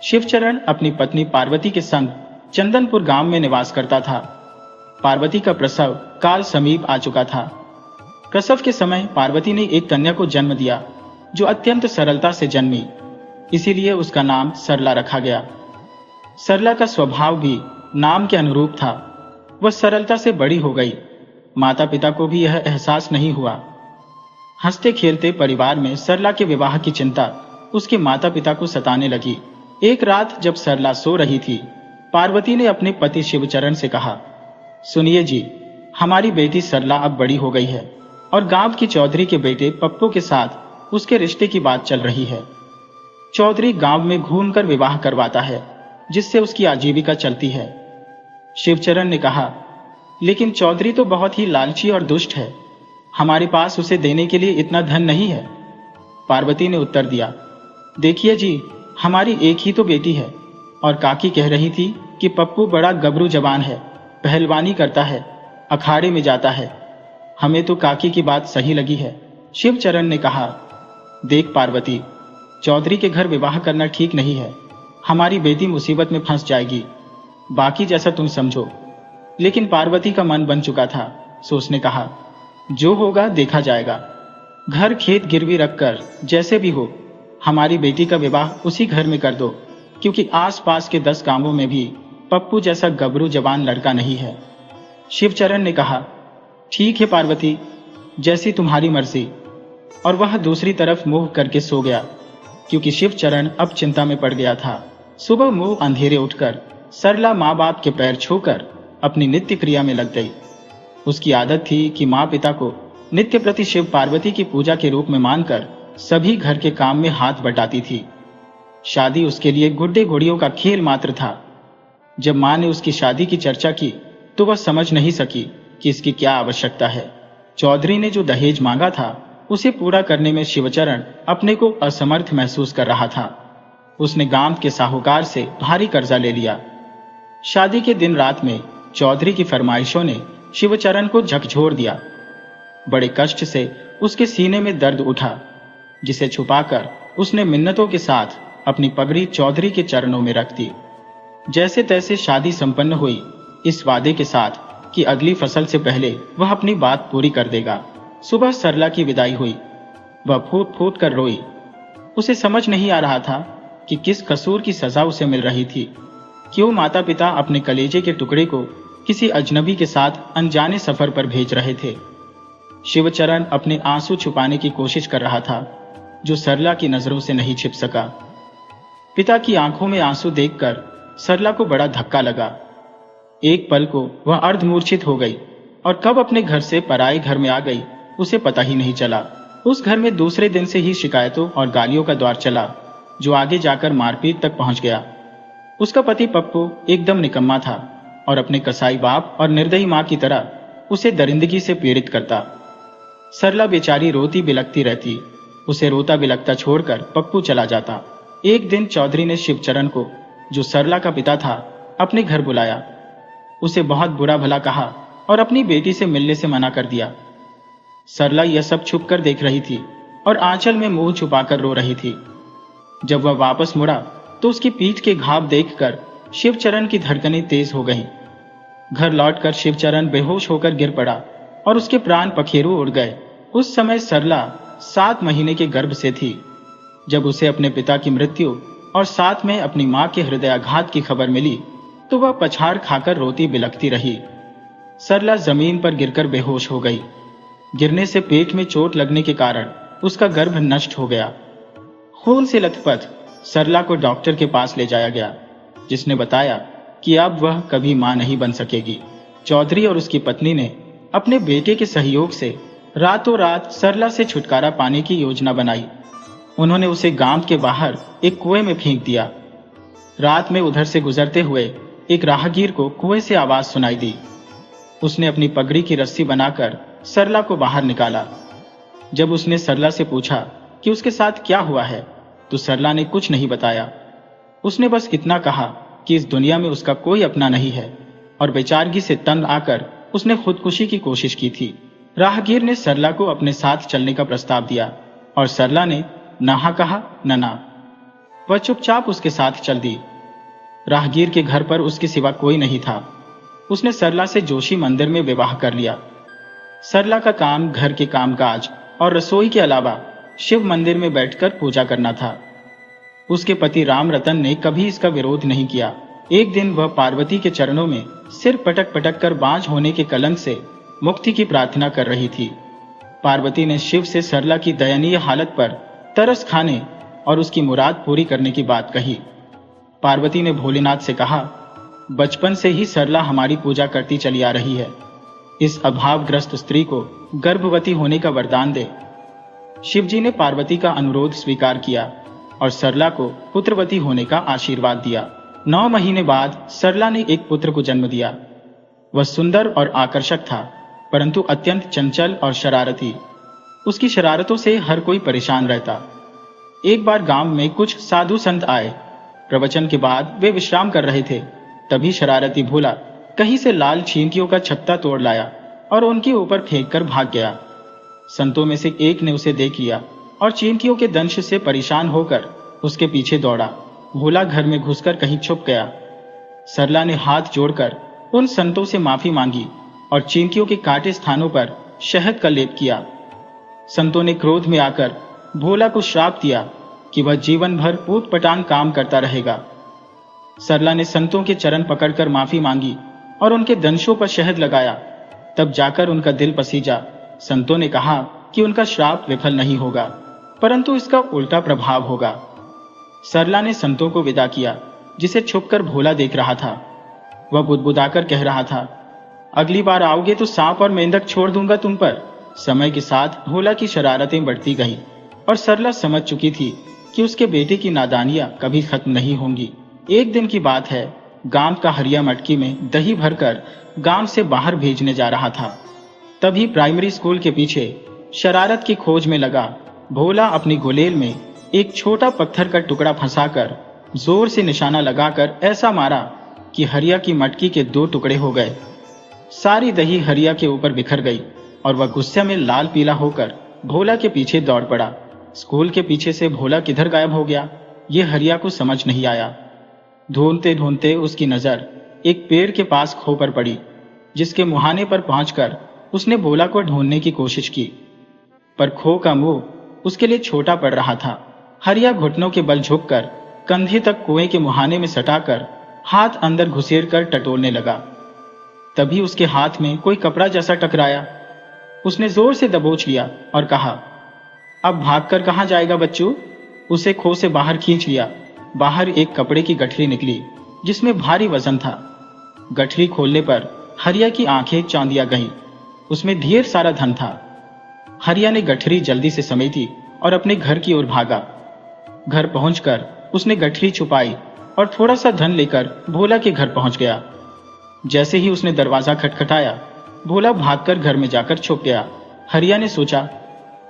शिवचरण अपनी पत्नी पार्वती के संग चंदनपुर गांव में निवास करता था। पार्वती का प्रसव काल समीप आ चुका था। प्रसव के समय पार्वती ने एक कन्या को जन्म दिया, जो अत्यंत सरलता से जन्मी, इसीलिए उसका नाम सरला रखा गया। सरला का स्वभाव भी नाम के अनुरूप था। वह सरलता से बड़ी हो गई। माता पिता को भी यह एहसास नहीं हुआ। हंसते खेलते परिवार में सरला के विवाह की चिंता उसके माता पिता को सताने लगी। एक रात जब सरला सो रही थी, पार्वती ने अपने पति शिवचरण से कहा, सुनिए जी, हमारी बेटी सरला अब बड़ी हो गई है और गांव की चौधरी के बेटे पप्पू के साथ उसके रिश्ते की बात चल रही है। चौधरी गांव में घूमकर विवाह करवाता है, जिससे उसकी आजीविका चलती है। शिवचरण ने कहा, लेकिन चौधरी तो बहुत ही लालची और दुष्ट है, हमारे पास उसे देने के लिए इतना धन नहीं है। पार्वती ने उत्तर दिया, देखिए जी, हमारी एक ही तो बेटी है और काकी कह रही थी कि पप्पू बड़ा गबरू जवान है, पहलवानी करता है, अखाड़े में जाता है। हमें तो काकी की बात सही लगी है। शिवचरण ने कहा, देख पार्वती, चौधरी के घर विवाह करना ठीक नहीं है, हमारी बेटी मुसीबत में फंस जाएगी। बाकी जैसा तुम समझो। लेकिन पार्वती का मन बन चुका था, सो उसने कहा, जो होगा देखा जाएगा। घर खेत गिरवी रखकर जैसे भी हो हमारी बेटी का विवाह उसी घर में कर दो, क्योंकि आसपास के 10 गांवों में भी पप्पू जैसा गबरू जवान लड़का नहीं है। शिवचरण ने कहा, ठीक है पार्वती, जैसी तुम्हारी मर्जी। और वह दूसरी तरफ मुंह करके सो गया, क्योंकि शिवचरण अब चिंता में पड़ गया था। सुबह मुंह अंधेरे उठकर सरला माँ बाप के पैर छूकर अपनी नित्य क्रिया में लग गई। उसकी आदत थी कि माँ पिता को नित्य प्रति शिव पार्वती की पूजा के रूप में मानकर सभी घर के काम में हाथ बटाती थी। शादी उसके लिए गुड्डे गुड़ियों का खेल मात्र था। जब माँ ने उसकी शादी की चर्चा की, तो वह समझ नहीं सकी कि इसकी क्या आवश्यकता है। चौधरी ने जो दहेज मांगा था, उसे पूरा करने में शिवचरण अपने को असमर्थ महसूस कर रहा था। उसने गांव के साहूकार से भारी कर्जा ले लिया। शादी के दिन रात में चौधरी की फरमाइशों ने शिवचरण को झकझोर दिया। बड़े कष्ट से उसके सीने में दर्द उठा, जिसे छुपाकर उसने मिन्नतों के साथ अपनी पगड़ी चौधरी के चरणों में रख दी। जैसे तैसे शादी संपन्न हुई, इस वादे के साथ कि अगली फसल से पहले वह अपनी बात पूरी कर देगा। सुबह सरला की विदाई हुई। वह फूट फूट कर रोई। उसे समझ नहीं आ रहा था कि किस कसूर की सजा उसे मिल रही थी। क्यों माता पिता अपने कलेजे के टुकड़े को किसी अजनबी के साथ अनजाने सफर पर भेज रहे थे। शिवचरण अपने आंसू छुपाने की कोशिश कर रहा था, जो सरला की नजरों से नहीं छिप सका। पिता की आंखों में आंसू देखकर सरला को बड़ा धक्का लगा। एक पल को वह अर्धमूर्छित हो गई और कब अपने घर से पराए घर में आ गई, उसे पता ही नहीं चला। उस घर में दूसरे दिन से ही शिकायतों और गालियों का दौर चला, जो आगे जाकर मारपीट तक पहुंच गया। उसका पति पप्पू एकदम निकम्मा था और अपने कसाई बाप और निर्दयी मां की तरह उसे दरिंदगी से पीड़ित करता। सरला बेचारी रोती बिलखती रहती। उसे रोता बिलखता छोड़कर पप्पू चला जाता। एक दिन चौधरी ने शिवचरण को, जो सरला का पिता था, अपने घर बुलाया। उसे बहुत बुरा भला कहा और अपनी बेटी से मिलने से मना कर दिया। सरला यह सब छुप कर देख रही थी और आंचल में मुंह छुपाकर रो रही थी। जब वह वापस मुड़ा तो उसकी पीठ के घाव देखकर शिवचरण की धड़कनें तेज हो गईं। घर लौटकर शिवचरण बेहोश होकर गिर पड़ा और उसके प्राण पखेरु उड़ गए। उस समय सरला 7 महीने के गर्भ से थी। जब उसे अपने पिता की मृत्यु और साथ में अपनी मां के हृदयाघात की खबर मिली तो वह पछाड़ खाकर रोती बिलखती रही। सरला जमीन पर गिरकर बेहोश हो गई। गिरने से पेट में चोट लगने के कारण उसका गर्भ नष्ट हो गया। खून से लथपथ सरला को डॉक्टर के पास ले जाया गया, जिसने बताया कि अब वह कभी मां नहीं बन सकेगी। चौधरी और उसकी पत्नी ने अपने बेटे के सहयोग से रातों रात सरला से छुटकारा पाने की योजना बनाई। उन्होंने उसे गांव के बाहर एक कुएं में फेंक दिया। रात में उधर से गुजरते हुए एक राहगीर को कुएं से आवाज सुनाई दी। उसने अपनी पगड़ी की रस्सी बनाकर सरला को बाहर निकाला। जब उसने सरला से पूछा कि उसके साथ क्या हुआ है, तो सरला ने कुछ नहीं बताया। उसने बस इतना कहा कि इस दुनिया में उसका कोई अपना नहीं है और बेचारगी से तंग आकर उसने खुदकुशी की कोशिश की थी। राहगीर ने सरला को अपने साथ चलने का प्रस्ताव दिया और सरला ने ना कहा न ना। वह चुपचाप उसके साथ चल दी। राहगीर के घर पर उसके सिवा कोई नहीं था। उसने सरला से जोशी मंदिर में विवाह कर लिया। सरला का काम घर के कामकाज और रसोई के अलावा शिव मंदिर में बैठकर पूजा करना था। उसके पति राम रतन ने कभी इसका विरोध नहीं किया। एक दिन वह पार्वती के चरणों में सिर पटक पटक कर बांझ होने के कलंक से मुक्ति की प्रार्थना कर रही थी। पार्वती ने शिव से सरला की दयनीय हालत पर तरस खाने और उसकी मुराद पूरी करने की बात कही। पार्वती ने भोलेनाथ से कहा, बचपन से ही सरला हमारी पूजा करती चली आ रही है। इस अभावग्रस्त स्त्री को गर्भवती होने का वरदान दे। शिवजी ने पार्वती का अनुरोध स्वीकार किया और सरला को पुत्रवती होने का आशीर्वाद दिया। 9 महीने बाद सरला ने एक पुत्र को जन्म दिया। वह सुंदर और आकर्षक था, परंतु अत्यंत चंचल और शरारती। उसकी शरारतों से हर कोई परेशान रहता। एक बार गांव में कुछ साधु संत आए। प्रवचन के बाद वे विश्राम कर रहे थे। तभी शरारती भोला कहीं से लाल चींटियों का छत्ता तोड़ लाया और उनके ऊपर फेंक कर भाग गया। संतों में से एक ने उसे देख लिया और चींटियों के दंश से परेशान होकर उसके पीछे दौड़ा। भोला घर में घुसकर कहीं छुप गया। सरला ने हाथ जोड़कर उन संतों से माफी मांगी और चींटियों के काटे स्थानों पर शहद का लेप किया। संतों ने क्रोध में आकर भोला को श्राप दिया कि वह जीवन भर ऊट पटांग काम करता रहेगा। सरला ने संतों के चरण पकड़कर माफी मांगी और उनके दंशों पर शहद लगाया। तब जाकर उनका दिल पसीजा। संतों ने कहा कि उनका श्राप विफल नहीं होगा, परंतु इसका उल्टा प्रभाव होगा। सरला ने संतों को विदा किया, जिसे छुपकर भोला देख रहा था। वह बुदबुदाकर कह रहा था, अगली बार आओगे तो सांप और मेंढक छोड़ दूंगा तुम पर। समय के साथ भोला की शरारतें बढ़ती गईं और सरला समझ चुकी थी कि उसके बेटे की नादानियां कभी खत्म नहीं होंगी। एक दिन की बात है, गांव का हरिया मटकी में दही भरकर गांव से बाहर भेजने जा रहा था। तभी प्राइमरी स्कूल के पीछे शरारत की खोज में लगा भोला अपनी गुलेल में एक छोटा पत्थर का टुकड़ा फंसाकर जोर से निशाना लगाकर ऐसा मारा कि हरिया की मटकी के 2 टुकड़े हो गए। सारी दही हरिया के ऊपर बिखर गई और वह गुस्से में लाल पीला होकर भोला के पीछे दौड़ पड़ा। स्कूल के पीछे से भोला किधर गायब हो गया, ये हरिया को समझ नहीं आया। ढूंढते ढूंढते उसकी नजर एक पेड़ के पास खो पर पड़ी, जिसके मुहाने पर पहुंचकर उसने भोला को ढूंढने की कोशिश की, पर खो का मुंह उसके लिए छोटा पड़ रहा था। हरिया घुटनों के बल झुककर कंधे तक कुएं के मुहाने में सटाकर हाथ अंदर घुसेर कर टटोलने लगा। तभी उसके हाथ में कोई कपड़ा जैसा टकराया। उसने जोर से दबोच लिया और कहा, अब भागकर कहां जाएगा बच्चू। उसे खो से बाहर खींच लिया। बाहर एक कपड़े की गठरी निकली, जिसमें भारी वजन था। गठरी खोलने पर हरिया की आंखें चौंधिया गईं। उसमें ढेर सारा धन था। हरिया ने गठरी जल्दी से समेटी और अपने घर की ओर भागा। घर पहुंचकर उसने गठरी छुपाई और थोड़ा सा धन लेकर भोला के घर पहुंच गया। जैसे ही उसने दरवाजा खटखटाया, भोला भागकर घर में जाकर छुप गया। हरिया ने सोचा,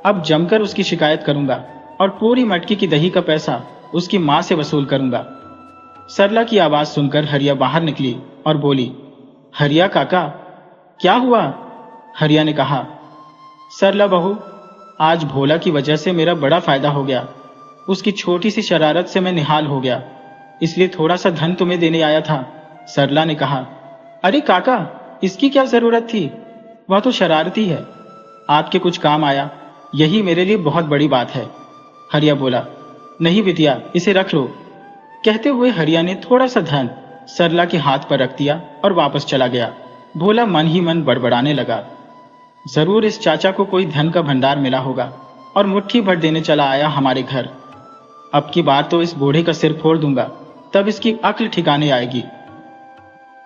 अब जमकर उसकी शिकायत करूंगा और पूरी मटकी की दही का पैसा उसकी माँ से वसूल करूंगा। सरला की आवाज सुनकर हरिया बाहर निकली और बोली, हरिया काका, क्या हुआ? हरिया ने कहा, सरला बहू, आज भोला की वजह से मेरा बड़ा फायदा हो गया। उसकी छोटी सी शरारत से मैं निहाल हो गया, इसलिए थोड़ा सा धन तुम्हें देने आया था। सरला ने कहा, अरे काका, इसकी क्या जरूरत थी? वह तो शरारती है, आपके कुछ काम आया, यही मेरे लिए बहुत बड़ी बात है। हरिया बोला, नहीं बिटिया, इसे रख लो। कहते हुए हरिया ने थोड़ा सा धन सरला के हाथ पर रख दिया और वापस चला गया। भोला मन ही मन बड़बड़ाने लगा, जरूर इस चाचा को कोई धन का भंडार मिला होगा और मुट्ठी भर देने चला आया हमारे घर। अब की बार तो इस बूढ़े का सिर फोड़ दूंगा, तब इसकी अक्ल ठिकाने आएगी।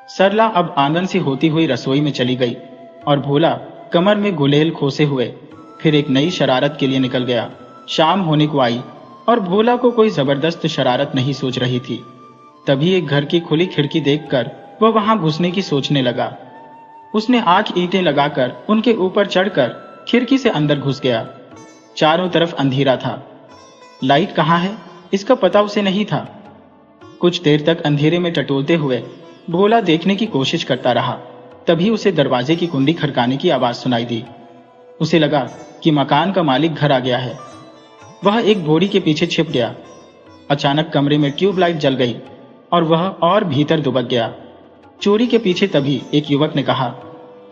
सरला अब आंगन से होती हुई रसोई में चली गई और भोला कमर में गुलेल खोसे हुए फिर एक नई शरारत के लिए निकल गया। शाम होने को आई और भोला को कोई जबरदस्त शरारत नहीं सोच रही थी। तभी एक घर की खुली खिड़की देखकर वह वहां घुसने की सोचने लगा। उसने 8 ईंटें लगाकर उनके ऊपर चढ़कर खिड़की से अंदर घुस गया। चारों तरफ अंधेरा था, लाइट कहाँ है इसका पता उसे नहीं था। कुछ देर तक अंधेरे में टटोलते हुए भोला देखने की कोशिश करता रहा। तभी उसे दरवाजे की कुंडी खड़काने की आवाज सुनाई दी। उसे लगा कि मकान का मालिक घर आ गया है। वह एक बोरी के पीछे छिप गया। अचानक कमरे में ट्यूबलाइट जल गई और वह और भीतर दुबक गया। चोरी के पीछे तभी एक युवक ने कहा,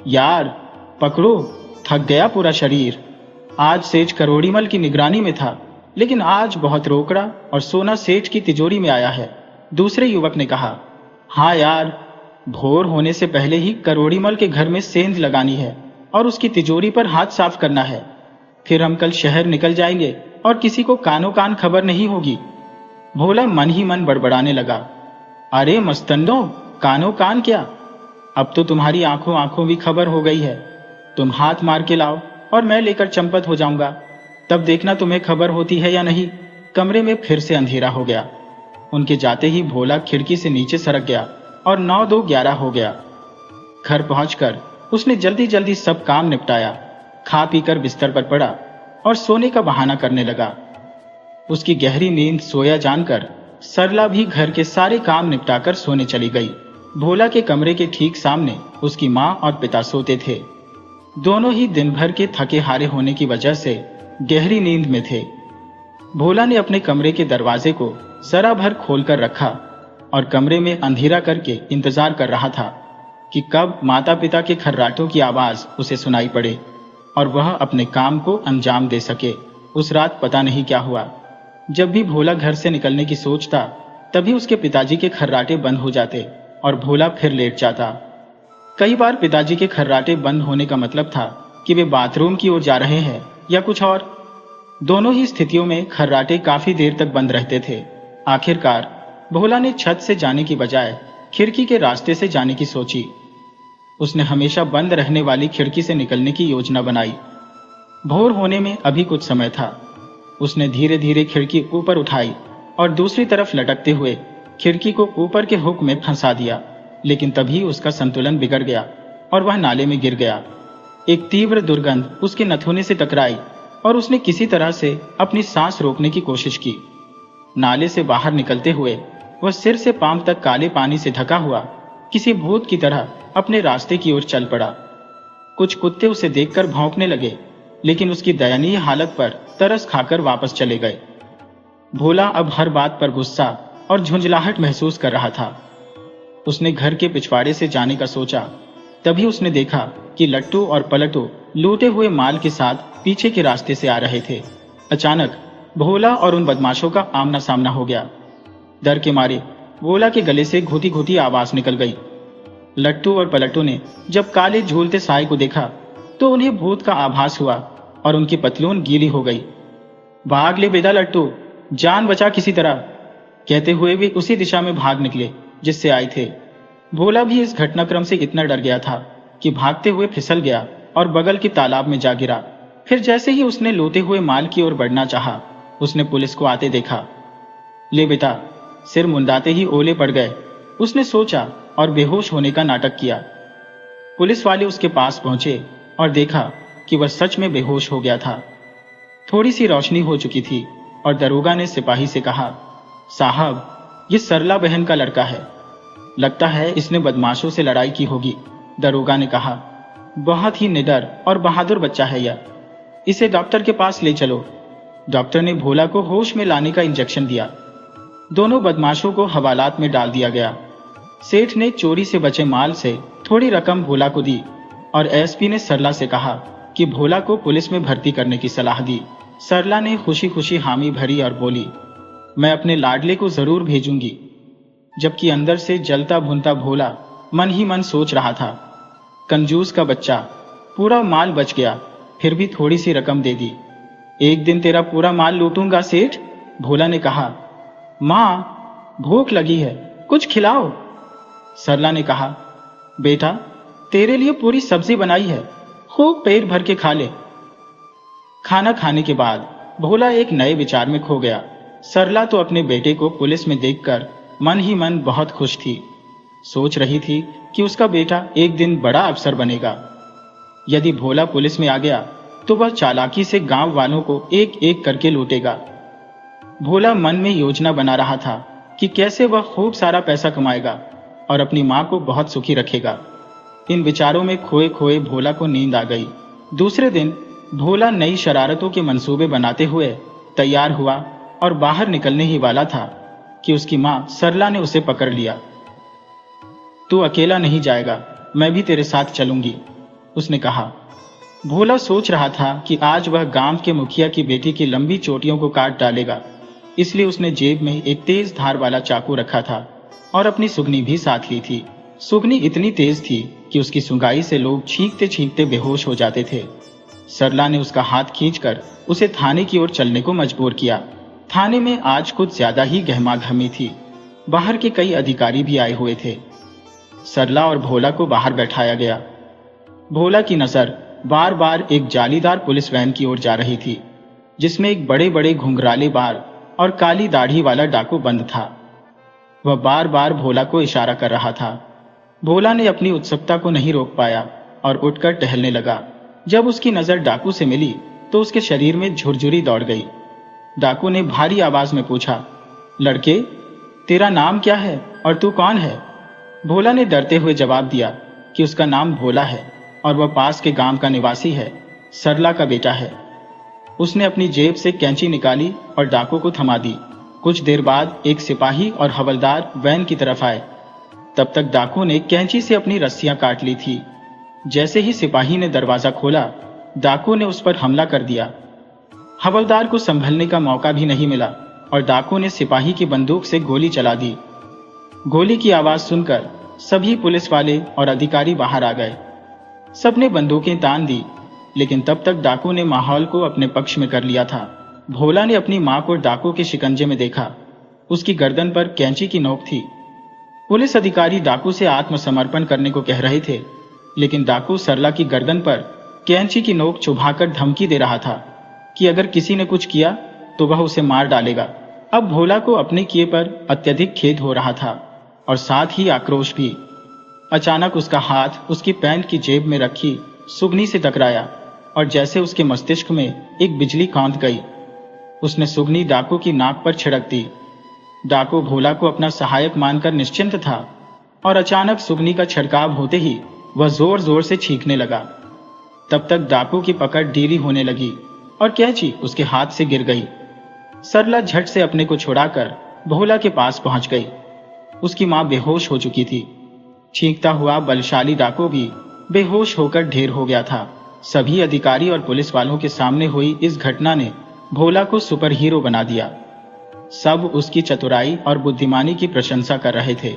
यार पकड़ो, थक गया पूरा शरीर। आज सेठ करोड़ीमल की निगरानी में था, लेकिन आज बहुत रोकड़ा और सोना सेठ की तिजोरी में आया है। दूसरे युवक ने कहा, हाँ यार, भोर होने से पहले ही करोड़ीमल के घर में सेंध लगानी है और उसकी तिजोरी पर हाथ साफ करना है। फिर हम कल शहर निकल जाएंगे और किसी को कानो कान खबर नहीं होगी। भोला मन ही मन बड़बड़ाने लगा, अरे मस्तंडो, कानो कान क्या? अब तो तुम्हारी आंखों आंखों भी खबर हो गई है। तुम हाथ मार के लाओ और मैं लेकर चंपत हो जाऊंगा, तब देखना तुम्हें खबर होती है या नहीं। कमरे में फिर से अंधेरा हो गया। उनके जाते ही भोला खिड़की से नीचे सरक गया और 9-2-11 हो गया। घर पहुंचकर उसने जल्दी जल्दी सब काम निपटाया, खा पीकर बिस्तर पर पड़ा और सोने का बहाना करने लगा। उसकी गहरी नींद सोया जानकर सरला भी घर के सारे काम निपटाकर सोने चली गई। भोला के कमरे के ठीक सामने उसकी माँ और पिता सोते थे। दोनों ही दिन भर के थके हारे होने की वजह से गहरी नींद में थे। भोला ने अपने कमरे के दरवाजे को जरा भर खोलकर रखा और कमरे में अंधेरा करके इंतजार कर रहा था कि कब माता पिता के खर्राटों की आवाज उसे सुनाई पड़े और वह अपने काम को अंजाम दे सके। उस रात पता नहीं क्या हुआ, जब भी भोला घर से निकलने की सोचता तभी उसके पिताजी के खर्राटे बंद हो जाते और भोला फिर लेट जाता। कई बार पिताजी के खर्राटे बंद होने का मतलब था कि वे बाथरूम की ओर जा रहे हैं या कुछ और। दोनों ही स्थितियों में खर्राटे काफी देर तक बंद रहते थे। आखिरकार भोला ने छत से जाने की बजाय खिड़की के रास्ते से जाने की सोची। उसने हमेशा बंद रहने वाली खिड़की से निकलने की योजना बनाई। भोर होने में अभी कुछ समय था। उसने धीरे धीरे खिड़की ऊपर उठाई और दूसरी तरफ लटकते हुए खिड़की को ऊपर के हुक में फंसा दिया, लेकिन तभी उसका संतुलन बिगड़ गया और वह नाले में गिर गया। एक तीव्र दुर्गंध उसके नथुने से टकराई और उसने किसी तरह से अपनी सांस रोकने की कोशिश की। नाले से बाहर निकलते हुए वह सिर से पांव तक काले पानी से ढका हुआ किसी भूत की तरह अपने रास्ते की ओर चल पड़ा। कुछ कुत्ते उसे देखकर भौंकने लगे, लेकिन उसकी दयनीय हालत पर तरस खाकर वापस चले गए। भोला अब हर बात पर गुस्सा और झुंझलाहट महसूस कर रहा था। उसने घर के पिछवाड़े से जाने का सोचा, तभी उसने देखा कि लट्टू और पलटू लूटे हुए माल के साथ पीछे के रास्ते से आ रहे थे। अचानक भोला और उन बदमाशों का आमना सामना हो गया। डर के मारे भोला के गले से घुटी घुटी आवाज निकल गई। लट्टू और पलटू ने जब काले झूलते साए को देखा तो उन्हें भूत का आभास हुआ और उनकी पतलून गीली हो गई। भाग ले बेटा लट्टू, जान बचा किसी तरह, कहते हुए वे उसी दिशा में भाग निकले जिससे आए थे। भोला भी इस घटनाक्रम से इतना डर गया था कि भागते हुए फिसल गया और बगल के तालाब में जा गिरा। फिर जैसे ही उसने लूटे हुए माल की ओर बढ़ना चाहा, उसने पुलिस को आते देखा। ले बेटा, सिर मुंडाते ही ओले पड़ गए, उसने सोचा और बेहोश होने का नाटक किया। पुलिस वाले उसके पास पहुंचे और देखा कि वह सच में बेहोश हो गया था। थोड़ी सी रोशनी हो चुकी थी और दरोगा ने सिपाही से कहा, साहब, ये सरला बहन का लड़का है। लगता है इसने बदमाशों से लड़ाई की होगी। दरोगा ने कहा, बहुत ही निडर और बहादुर बच्चा है यह। इसे डॉक्टर के पास ले चलो। डॉक्टर ने भोला को होश में लाने का इंजेक्शन दिया। दोनों बदमाशों को हवालात में डाल दिया गया। सेठ ने चोरी से बचे माल से थोड़ी रकम भोला को दी और एसपी ने सरला से कहा कि भोला को पुलिस में भर्ती करने की सलाह दी। सरला ने खुशी खुशी हामी भरी और बोली, मैं अपने लाडले को जरूर भेजूंगी। जबकि अंदर से जलता भुनता भोला मन ही मन सोच रहा था, कंजूस का बच्चा, पूरा माल बच गया, फिर भी थोड़ी सी रकम दे दी। एक दिन तेरा पूरा माल लूटूंगा सेठ। भोला ने कहा, माँ, भूख लगी है, कुछ खिलाओ। सरला ने कहा, बेटा, तेरे लिए पूरी सब्जी बनाई है, खूब पेट भर के खा ले। खाना खाने के बाद भोला एक नए विचार में खो गया। सरला तो अपने बेटे को पुलिस में देखकर मन ही मन बहुत खुश थी। सोच रही थी कि उसका बेटा एक दिन बड़ा अफसर बनेगा। यदि भोला पुलिस में आ गया तो वह चालाकी से गांव वालों को एक एक करके लूटेगा। भोला मन में योजना बना रहा था कि कैसे वह खूब सारा पैसा कमाएगा और अपनी मां को बहुत सुखी रखेगा। इन विचारों में खोए खोए भोला को नींद आ गई। दूसरे दिन भोला नई शरारतों के मंसूबे बनाते हुए तैयार हुआ और बाहर निकलने ही वाला था कि उसकी मां सरला ने उसे पकड़ लिया। तू अकेला नहीं जाएगा, मैं भी तेरे साथ चलूंगी, उसने कहा। भोला सोच रहा था कि आज वह गांव के मुखिया की बेटी की लंबी चोटियों को काट डालेगा, इसलिए उसने जेब में एक तेज धार वाला चाकू रखा था और अपनी सुगनी भी साथ ली थी। सुगनी इतनी तेज थी कि उसकी सुंगाई से लोग छींकते छींकते बेहोश हो जाते थे। सरला ने उसका हाथ खींचकर उसे थाने की ओर चलने को मजबूर किया। थाने में आज कुछ ज्यादा ही गहमागहमी थी। बाहर के कई अधिकारी भी आए हुए थे। सरला और भोला को बाहर बैठाया गया। भोला की नजर बार बार एक जालीदार पुलिस वैन की ओर जा रही थी, जिसमें एक बड़े बड़े घुंघराले बाल और काली दाढ़ी वाला डाकू बंद था। वह बार बार भोला को इशारा कर रहा था। भोला ने अपनी उत्सुकता को नहीं रोक पाया और उठकर टहलने लगा। जब उसकी नजर डाकू से मिली तो उसके शरीर में झुरझुरी दौड़ गई। डाकू ने भारी आवाज में पूछा, लड़के, तेरा नाम क्या है और तू कौन है? भोला ने डरते हुए जवाब दिया कि उसका नाम भोला है और वह पास के गांव का निवासी है, सरला का बेटा है। उसने अपनी जेब से कैंची निकाली और डाकू को थमा दी। कुछ देर बाद एक सिपाही और हवलदार वैन की तरफ आए। तब तक डाकू ने कैंची से अपनी रस्सियां काट ली थी। जैसे ही सिपाही ने दरवाजा खोला, डाकू ने उस पर हमला कर दिया। हवलदार को संभलने का मौका भी नहीं मिला और डाकू ने सिपाही की बंदूक से गोली चला दी। गोली की आवाज सुनकर सभी पुलिस वाले और अधिकारी बाहर आ गए। सबने बंदूकें तान दी, लेकिन तब तक डाकू ने माहौल को अपने पक्ष में कर लिया था। भोला ने अपनी मां को डाकू के शिकंजे में देखा। उसकी गर्दन पर कैंची की नोक थी। पुलिस अधिकारी डाकू से आत्मसमर्पण करने को कह रहे थे, लेकिन डाकू सरला की गर्दन पर कैंची की नोक चुभाकर धमकी दे रहा था कि अगर किसी ने कुछ किया तो वह उसे मार डालेगा। अब भोला को अपने किए पर अत्यधिक खेद हो रहा था और साथ ही आक्रोश भी। अचानक उसका हाथ उसकी पैंट की जेब में रखी सुगनी से टकराया और जैसे उसके मस्तिष्क में एक बिजली कौंध गई। उसने सुगनी डाकू की नाक पर छिड़क दी। डाकू भोला को अपना सहायक मानकर निश्चिंत था और अचानक सुगनी का छिड़काव होते ही वह जोर जोर से छींकने लगा। तब तक डाकू की पकड़ ढीली होने लगी और कैंची उसके हाथ से गिर गई। सरला झट से अपने को छुड़ाकर भोला के पास पहुंच गई। उसकी मां बेहोश हो चुकी थी। छींकता हुआ बलशाली डाकू भी बेहोश होकर ढेर हो गया था। सभी अधिकारी और पुलिस वालों के सामने हुई इस घटना ने भोला को सुपर हीरो बना दिया। सब उसकी चतुराई और बुद्धिमानी की प्रशंसा कर रहे थे।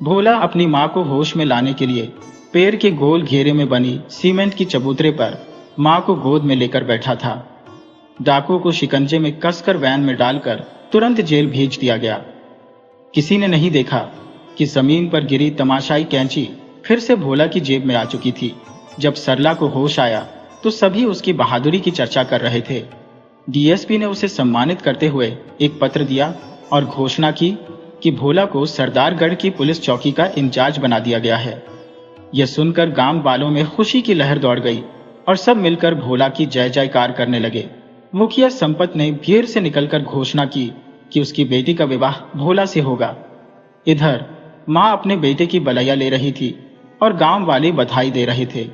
भोला अपनी मां को होश में लाने के लिए पेड़ के गोल घेरे में बनी सीमेंट की चबूतरे पर मां को गोद में लेकर बैठा था। डाकू को शिकंजे में कसकर वैन में डालकर तुरंत जेल भेज दिया गया। किसी ने नहीं देखा कि जमीन पर गिरी तमाशाई कैंची फिर से भोला की जेब में आ चुकी थी। जब सरला को होश आया तो सभी उसकी बहादुरी की चर्चा कर रहे थे। डीएसपी ने उसे सम्मानित करते हुए एक पत्र दिया और घोषणा की कि भोला को सरदारगढ़ की पुलिस चौकी का इंचार्ज बना दिया गया है। यह सुनकर गांव वालों में खुशी की लहर दौड़ गई और सब मिलकर भोला की जय जयकार करने लगे। मुखिया संपत ने भीड़ से निकलकर घोषणा की कि उसकी बेटी का विवाह भोला से होगा। इधर माँ अपने बेटे की बलैया ले रही थी और गांव वाले बधाई दे रहे थे।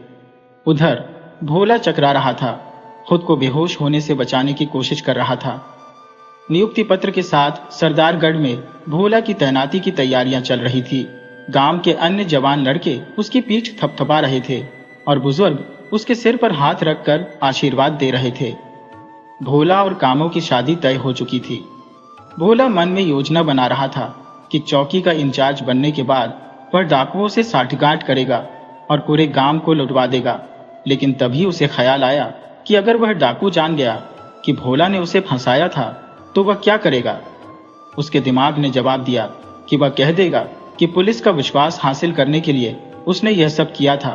उधर भोला चकरा रहा था, खुद को बेहोश होने से बचाने की कोशिश कर रहा था। नियुक्ति पत्र के साथ सरदारगढ़ में भोला की तैनाती की तैयारियां चल रही थी। गांव के अन्य जवान लड़के उसकी पीठ थपथपा रहे थे और बुजुर्ग उसके सिर पर हाथ रखकर आशीर्वाद दे रहे थे। भोला और कामों की शादी तय हो चुकी थी। भोला मन में योजना बना रहा था कि चौकी का इंचार्ज बनने के बाद वह डाकुओं से साठगांठ करेगा और पूरे गांव को लुटवा देगा। लेकिन तभी उसे ख्याल आया कि अगर वह डाकू जान गया कि भोला ने उसे फंसाया था तो वह क्या करेगा। उसके दिमाग ने जवाब दिया कि वह कह देगा कि पुलिस का विश्वास हासिल करने के लिए उसने यह सब किया था,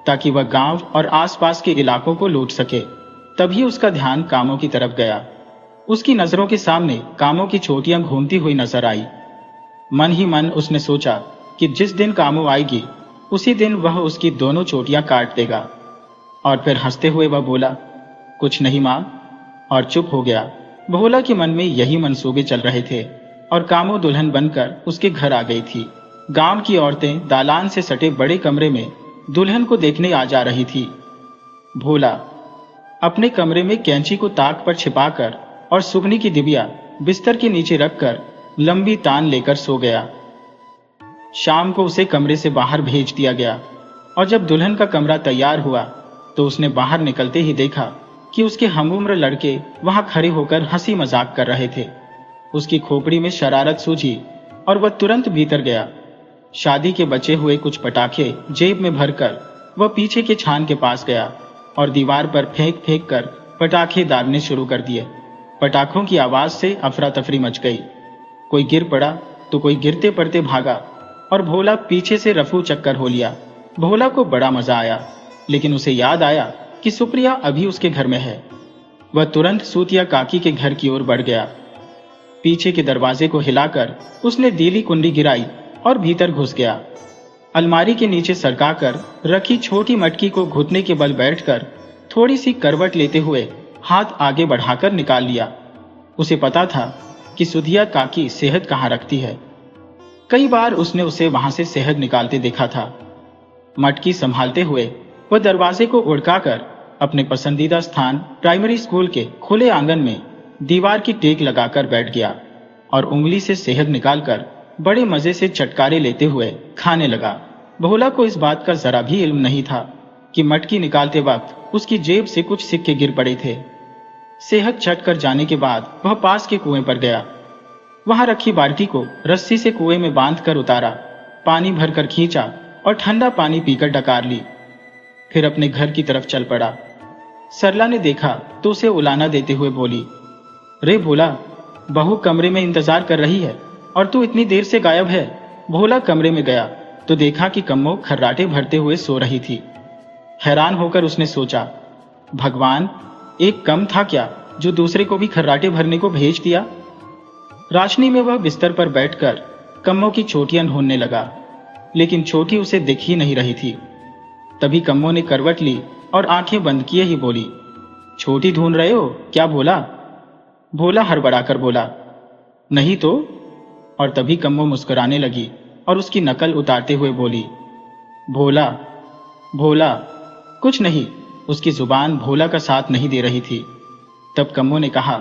ताकि वह गांव और आसपास के इलाकों को लूट सके। तभी उसका ध्यान कामों की तरफ गया। उसकी नजरों के सामने कामों की चोटियां घूमती हुई नजर आई। मन ही मन उसने सोचा कि जिस दिन कामों आएगी उसी दिन वह उसकी दोनों चोटियां काट देगा। और फिर हंसते हुए वह बोला, कुछ नहीं मां, और चुप हो गया। भोला के मन में यही मंसूबे चल रहे थे और कामों दुल्हन बनकर उसके घर आ गई थी। गांव की औरतें दालान से सटे बड़े कमरे में दुल्हन को देखने आ जा रही थी। भोला अपने कमरे में कैंची को ताक पर छिपाकर और सुगनी की डिबिया बिस्तर के नीचे रखकर लंबी तान लेकर सो गया। शाम को उसे कमरे से बाहर भेज दिया गया और जब दुल्हन का कमरा तैयार हुआ तो उसने बाहर निकलते ही देखा कि उसके हमउम्र लड़के वहां खड़े होकर हंसी मजाक कर रहे थे। उसकी खोपड़ी में शरारत सूझी और वह तुरंत भीतर गया। शादी के बचे हुए कुछ पटाखे जेब में भरकर वह पीछे के छान के पास गया और दीवार पर फेंक फेंक कर पटाखे दागने शुरू कर दिए। पटाखों की आवाज से अफरा तफरी मच गई। कोई गिर पड़ा तो कोई गिरते पड़ते भागा और भोला पीछे से रफू चक्कर हो लिया। भोला को बड़ा मजा आया, लेकिन उसे याद आया कि सुप्रिया अभी उसके घर में है। वह तुरंत सूतिया काकी के घर की ओर बढ़ गया। पीछे के दरवाजे को हिलाकर उसने दीली कुंडी गिराई और भीतर घुस गया। अलमारी के नीचे सरकाकर रखी छोटी मटकी को घुटने के बल बैठकर थोड़ी सी करवट लेते हुए हाथ आगे बढ़ाकर निकाल लिया। उसे पता था कि सुधिया काकी सेहत कहाँ रखती है। कई बार उसने उसे वहां से सेहत निकालते देखा था। मटकी संभालते हुए वह दरवाजे को उड़काकर अपने पसंदीदा स्थान प्राइमरी स्कूल के खुले आंगन में दीवार की टेक लगाकर बैठ गया और उंगली से सेहत निकालकर बड़े मजे से चटकारे लेते हुए खाने लगा। भोला को इस बात का जरा भी इल्म नहीं था कि मटकी निकालते वक्त उसकी जेब से कुछ सिक्के गिर पड़े थे। सेहत चट कर जाने के बाद वह पास के कुएं पर गया। वहां रखी बाल्टी को रस्सी से कुएं में बांधकर उतारा, पानी भरकर खींचा और ठंडा पानी पीकर डकार ली। फिर अपने घर की तरफ चल पड़ा। सरला ने देखा तो उसे उलाना देते हुए बोली, रे भोला, बहू कमरे में इंतजार कर रही है और तू इतनी देर से गायब है। भोला कमरे में गया तो देखा कि कम्मो खर्राटे भरते हुए सो रही थी। हैरान होकर उसने सोचा, भगवान, एक कम था क्या जो दूसरे को भी खर्राटे भरने को भेज दिया। राशनी में वह बिस्तर पर बैठकर कम्मो की चोटियां ढूंढने लगा, लेकिन छोटी उसे दिख ही नहीं रही थी। तभी कम्मो ने करवट ली और आंखें बंद किए ही बोली, छोटी ढूंढ रहे हो क्या भोला? भोला हड़बड़ाकर बोला, नहीं तो। और तभी कम्मो मुस्कुराने लगी और उसकी नकल उतारते हुए बोली, भोला भोला। कुछ नहीं, उसकी जुबान भोला का साथ नहीं दे रही थी। तब कम्मो ने कहा,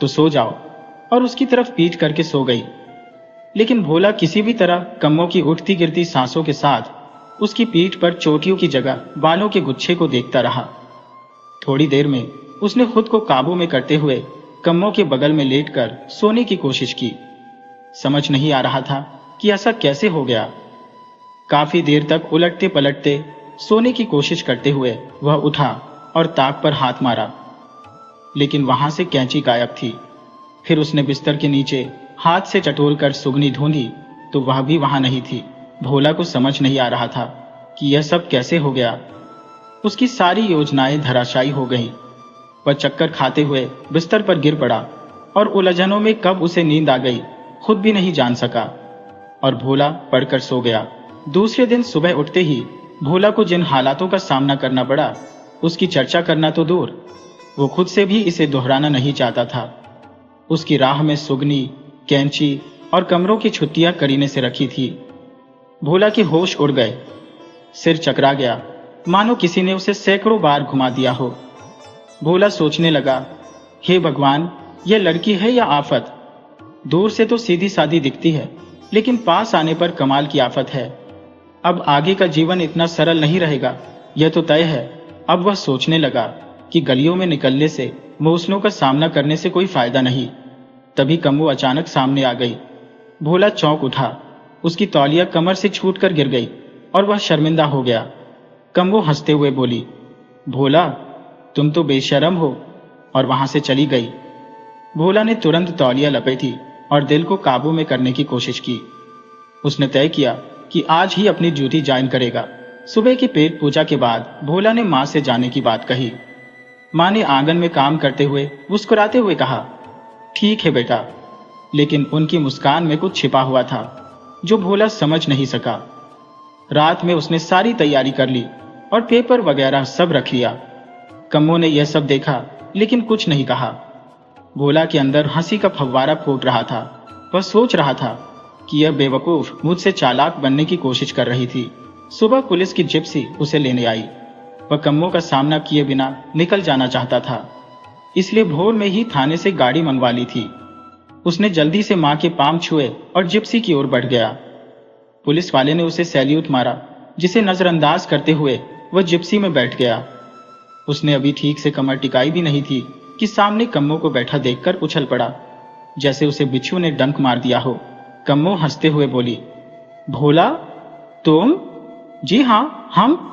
तो सो जाओ, और उसकी तरफ पीठ करके सो गई। लेकिन भोला किसी भी तरह कम्मो की उठती गिरती सांसों के साथ उसकी पीठ पर चोटियों की जगह बालों के गुच्छे को देखता रहा। थोड़ी देर में उसने खुद को काबू में करते हुए कम्मो के बगल में लेटकर सोने की कोशिश की। समझ नहीं आ रहा था कि ऐसा कैसे हो गया। काफी देर तक उलटते पलटते सोने की कोशिश करते हुए वह उठा और ताक पर हाथ मारा, लेकिन वहां से कैंची गायब थी। फिर उसने बिस्तर के नीचे हाथ से टटोलकर सुगनी ढूंढी तो वह भी वहां नहीं थी। भोला को समझ नहीं आ रहा था कि यह सब कैसे हो गया। उसकी सारी योजनाएं धराशायी हो गईं। वह चक्कर खाते हुए बिस्तर पर गिर पड़ा और उलझनों में कब उसे नींद आ गई खुद भी नहीं जान सका, और भोला पड़कर सो गया। दूसरे दिन सुबह उठते ही भोला को जिन हालातों का सामना करना पड़ा उसकी चर्चा करना तो दूर, वो खुद से भी इसे दोहराना नहीं चाहता था। उसकी राह में सुगनी, कैंची और कमरों की छुट्टियां करीने से रखी थी। भोला के होश उड़ गए, सिर चकरा गया, मानो किसी ने उसे सैकड़ों बार घुमा दिया हो। भोला सोचने लगा, हे भगवान, यह लड़की है या आफत? दूर से तो सीधी सादी दिखती है, लेकिन पास आने पर कमाल की आफत है। अब आगे का जीवन इतना सरल नहीं रहेगा, यह तो तय है। अब वह सोचने लगा कि गलियों में निकलने से, मौसलों का सामना करने से कोई फायदा नहीं। तभी कम्मो अचानक सामने आ गई। भोला चौंक उठा, उसकी तौलिया कमर से छूटकर गिर गई और वह शर्मिंदा हो गया। कम्मो हंसते हुए बोली, भोला, तुम तो बेशर्म हो, और वहां से चली गई। भोला ने तुरंत तौलिया लपेटी और दिल को काबू में करने की कोशिश की। उसने तय किया कि आज ही अपनी ड्यूटी ज्वाइन करेगा। सुबह की पेट पूजा के बाद भोला ने मां से जाने की बात कही। मां ने आंगन में काम करते हुए मुस्कुराते हुए कहा, ठीक है बेटा। लेकिन उनकी मुस्कान में कुछ छिपा हुआ था जो भोला समझ नहीं सका। रात में उसने सारी तैयारी कर ली और पेपर वगैरह सब रख लिया। कम्मो ने यह सब देखा लेकिन कुछ नहीं कहा। भोला के अंदर हंसी का फव्वारा फूट रहा था। वह सोच रहा था कि यह बेवकूफ मुझसे चालाक बनने की कोशिश कर रही थी। सुबह पुलिस की जिप्सी उसे लेने आई। वह कम्मो का सामना किए बिना निकल जाना चाहता था, इसलिए भोर में ही थाने से गाड़ी मंगवा ली थी। उसने जल्दी से मां के पांव छुए और जिप्सी की ओर बढ़ गया। पुलिस वाले ने उसे सैल्यूट मारा, जिसे नजरअंदाज करते हुए वह जिप्सी में बैठ गया। उसने अभी ठीक से कमर टिकाई भी नहीं थी कि सामने कम्मो को बैठा देखकर उछल पड़ा, जैसे उसे बिच्छू ने डंक मार दिया हो। कम्मो हंसते हुए बोली, भोला, तुम? जी हां, हम।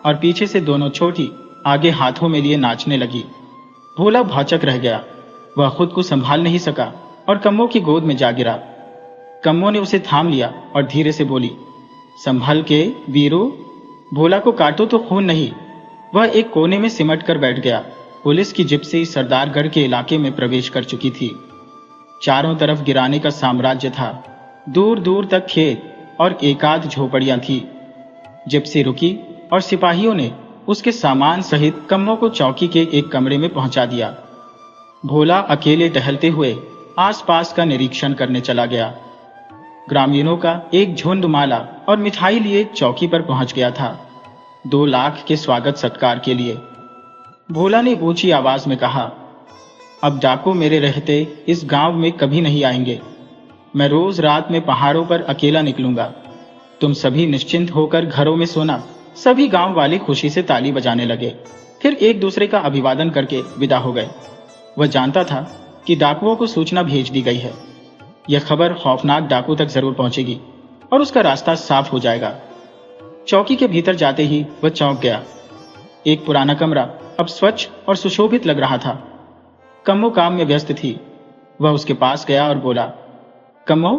और पीछे से दोनों छोटी आगे हाथों में लिए नाचने लगी। भोला भौचक रह गया। वह खुद को संभाल नहीं सका और कम्मो की गोद में जा गिरा। कम्मो ने उसे थाम लिया और धीरे से बोली, संभल के वीरू, भोला को काटो तो खून नहीं। वह एक कोने में सिमट कर बैठ गया। पुलिस की जिप्सी सरदारगढ़ के इलाके में प्रवेश कर चुकी थी। चारों तरफ गिराने का साम्राज्य था। दूर दूर तक खेत और एकाध झोपड़ियां थी। जिप्सी रुकी और सिपाहियों ने उसके सामान सहित कम्मो को चौकी के एक कमरे में पहुंचा दिया। भोला अकेले टहलते हुए आसपास का निरीक्षण करने चला गया। ग्रामीणों का एक झुंड माला और मिठाई लिए चौकी पर पहुंच गया था, 2 लाख के स्वागत सत्कार के लिए। भोला ने ऊंची आवाज में कहा, अब डाकू मेरे रहते इस गांव में कभी नहीं आएंगे। मैं रोज रात में पहाड़ों पर अकेला निकलूंगा। तुम सभी निश्चिंत होकर घरों में सोना। सभी गांव वाले खुशी से ताली बजाने लगे, फिर एक दूसरे का अभिवादन करके विदा हो गए। वह जानता था कि डाकुओं को सूचना भेज दी गई है। यह खबर खौफनाक डाकू तक जरूर पहुंचेगी और उसका रास्ता साफ हो जाएगा। चौकी के भीतर जाते ही वह चौंक गया। एक पुराना कमरा अब स्वच्छ और सुशोभित लग रहा था। कम्मो काम में व्यस्त थी। वह उसके पास गया और बोला, कम्मो,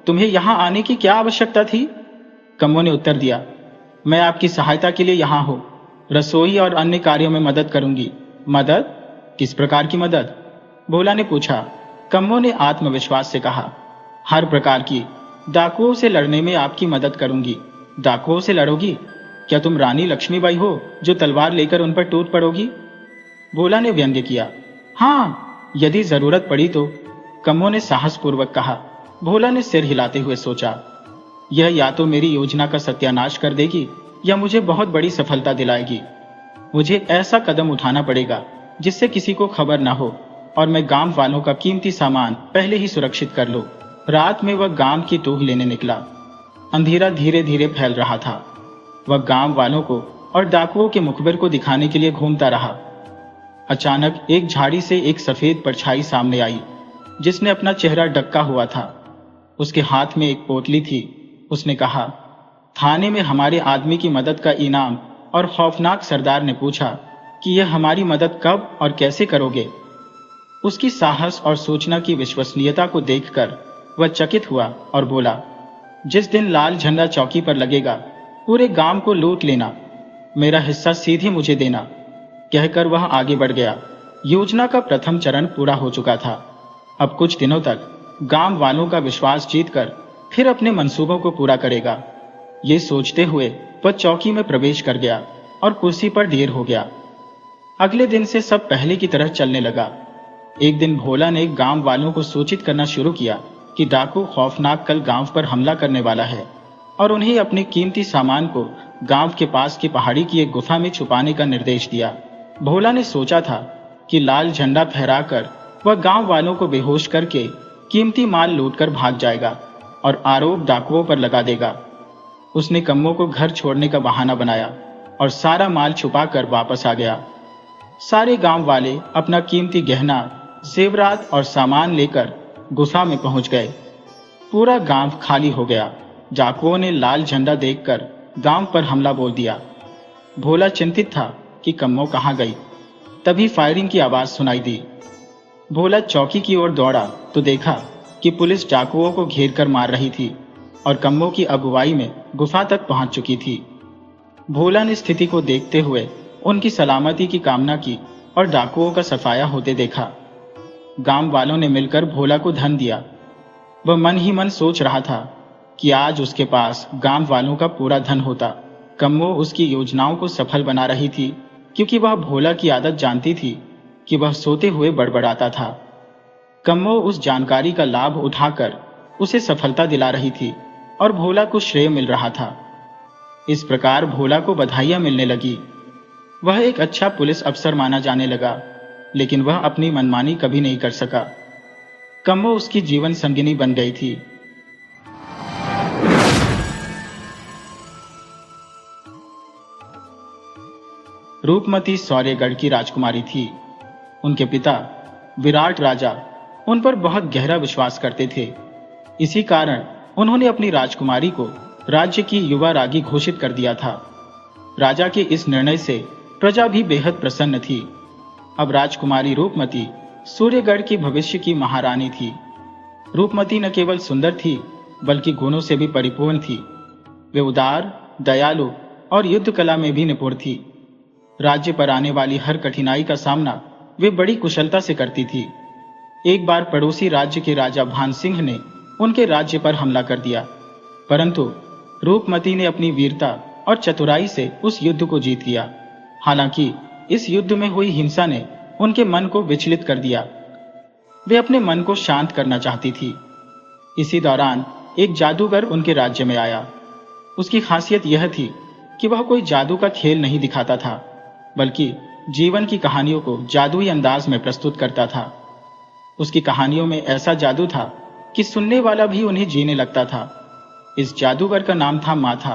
तुम्हें यहां आने की क्या आवश्यकता थी? कम्मो ने उत्तर दिया, मैं आपकी सहायता के लिए यहां हूं। रसोई और अन्य कार्यों में मदद करूंगी। मदद? किस प्रकार की मदद? भोला ने पूछा। कम्मो ने आत्मविश्वास से कहा, हर प्रकार की। डाकुओं से लड़ने में आपकी मदद करूंगी। डाकुओं से लड़ोगी? क्या तुम रानी लक्ष्मीबाई हो जो तलवार लेकर उन पर टूट पड़ोगी? भोला ने व्यंग्य किया। हाँ, यदि जरूरत पड़ी तो, कम्मो ने साहसपूर्वक कहा। भोला ने सिर हिलाते हुए सोचा, यह या तो मेरी योजना का सत्यानाश कर देगी या मुझे बहुत बड़ी सफलता दिलाएगी। मुझे ऐसा कदम उठाना पड़ेगा जिससे किसी को खबर न हो और मैं गांव वालों का कीमती सामान पहले ही सुरक्षित कर लूं। रात में वह गांव की टूह लेने निकला। अंधेरा धीरे धीरे फैल रहा था। वह गांव वालों को और डाकुओं के मुखबिर को दिखाने के लिए घूमता रहा। अचानक एक झाड़ी से एक सफेद परछाई सामने आई, जिसने अपना चेहरा ढका हुआ था। उसके हाथ में एक पोटली थी। उसने कहा, थाने में हमारे आदमी की मदद का इनाम। और खौफनाक सरदार ने पूछा कि यह हमारी मदद कब और कैसे करोगे? उसकी साहस और सूचना की विश्वसनीयता को देखकर वह चकित हुआ और बोला, जिस दिन लाल झंडा चौकी पर लगेगा पूरे गांव को लूट लेना। मेरा हिस्सा सीधे मुझे देना। कहकर वह आगे बढ़ गया। योजना का प्रथम चरण पूरा हो चुका था। अब कुछ दिनों तक गांव वालों का विश्वास जीतकर फिर अपने मंसूबों को पूरा करेगा। ये सोचते हुए वह चौकी में प्रवेश कर गया और कुर्सी पर ढेर हो गया। अगले दिन से सब पहले की तरह चलने लगा। एक दिन भोला ने गांव वालों को सूचित करना शुरू किया कि डाकू खौफनाक कल गांव पर हमला करने वाला है और उन्हें अपने कीमती सामान को गांव के पास की पहाड़ी की एक गुफा में छुपाने का निर्देश दिया। भोला ने सोचा था कि लाल झंडा फहराकर वह गांव वालों को बेहोश करके कीमती माल लूटकर भाग जाएगा और आरोप डाकुओं पर लगा देगा। उसने कम्मो को घर छोड़ने का बहाना बनाया और सारा माल छुपाकर वापस आ गया। सारे गांव वाले अपना कीमती गहना, जेवरात और सामान लेकर गुफा में पहुंच गए। पूरा गांव खाली हो गया। डाकुओं ने लाल झंडा देखकर गांव पर हमला बोल दिया। भोला चिंतित था कि कम्मो कहाँ गई। तभी फायरिंग की आवाज सुनाई दी। भोला चौकी की ओर दौड़ा तो देखा कि पुलिस डाकुओं को घेर कर मार रही थी और कम्मो की अगुवाई में गुफा तक पहुंच चुकी थी। भोला ने स्थिति को देखते हुए उनकी सलामती की कामना की और डाकुओं का सफाया होते देखा। गांव वालों ने मिलकर भोला को धन दिया। वह मन ही मन सोच रहा था कि आज उसके पास गांव वालों का पूरा धन होता। कम्मो उसकी योजनाओं को सफल बना रही थी क्योंकि वह भोला की आदत जानती थी कि वह सोते हुए बड़बड़ाता था। कम्मो उस जानकारी का लाभ उठाकर उसे सफलता दिला रही थी और भोला को श्रेय मिल रहा था। इस प्रकार भोला को बधाइयां मिलने लगी। वह एक अच्छा पुलिस अफसर माना जाने लगा, लेकिन वह अपनी मनमानी कभी नहीं कर सका। कम्मो उसकी जीवन संगिनी बन गई थी। रूपमती सौर्यगढ़ की राजकुमारी थी। उनके पिता विराट राजा उन पर बहुत गहरा विश्वास करते थे। इसी कारण उन्होंने अपनी राजकुमारी को राज्य की युवा रागी घोषित कर दिया था। राजा के इस निर्णय से प्रजा भी बेहद प्रसन्न थी। अब राजकुमारी रूपमती सूर्यगढ़ की भविष्य की महारानी थी। रूपमती न केवल सुंदर थी बल्कि गुणों से भी परिपूर्ण थी। वे उदार, दयालु और युद्ध कला में भी निपुण थी। राज्य पर आने वाली हर कठिनाई का सामना वे बड़ी कुशलता से करती थी। एक बार पड़ोसी राज्य के राजा भान सिंह ने उनके राज्य पर हमला कर दिया, परंतु रूपमती ने अपनी वीरता और चतुराई से उस युद्ध को जीत लिया। हालांकि इस युद्ध में हुई हिंसा ने उनके मन को विचलित कर दिया। वे अपने मन को शांत करना चाहती थी। इसी दौरान एक जादूगर उनके राज्य में आया। उसकी खासियत यह थी कि वह कोई जादू का खेल नहीं दिखाता था, बल्कि जीवन की कहानियों को जादुई अंदाज में प्रस्तुत करता था। उसकी कहानियों में ऐसा जादू था कि सुनने वाला भी उन्हें जीने लगता था। इस जादूगर का नाम था माथा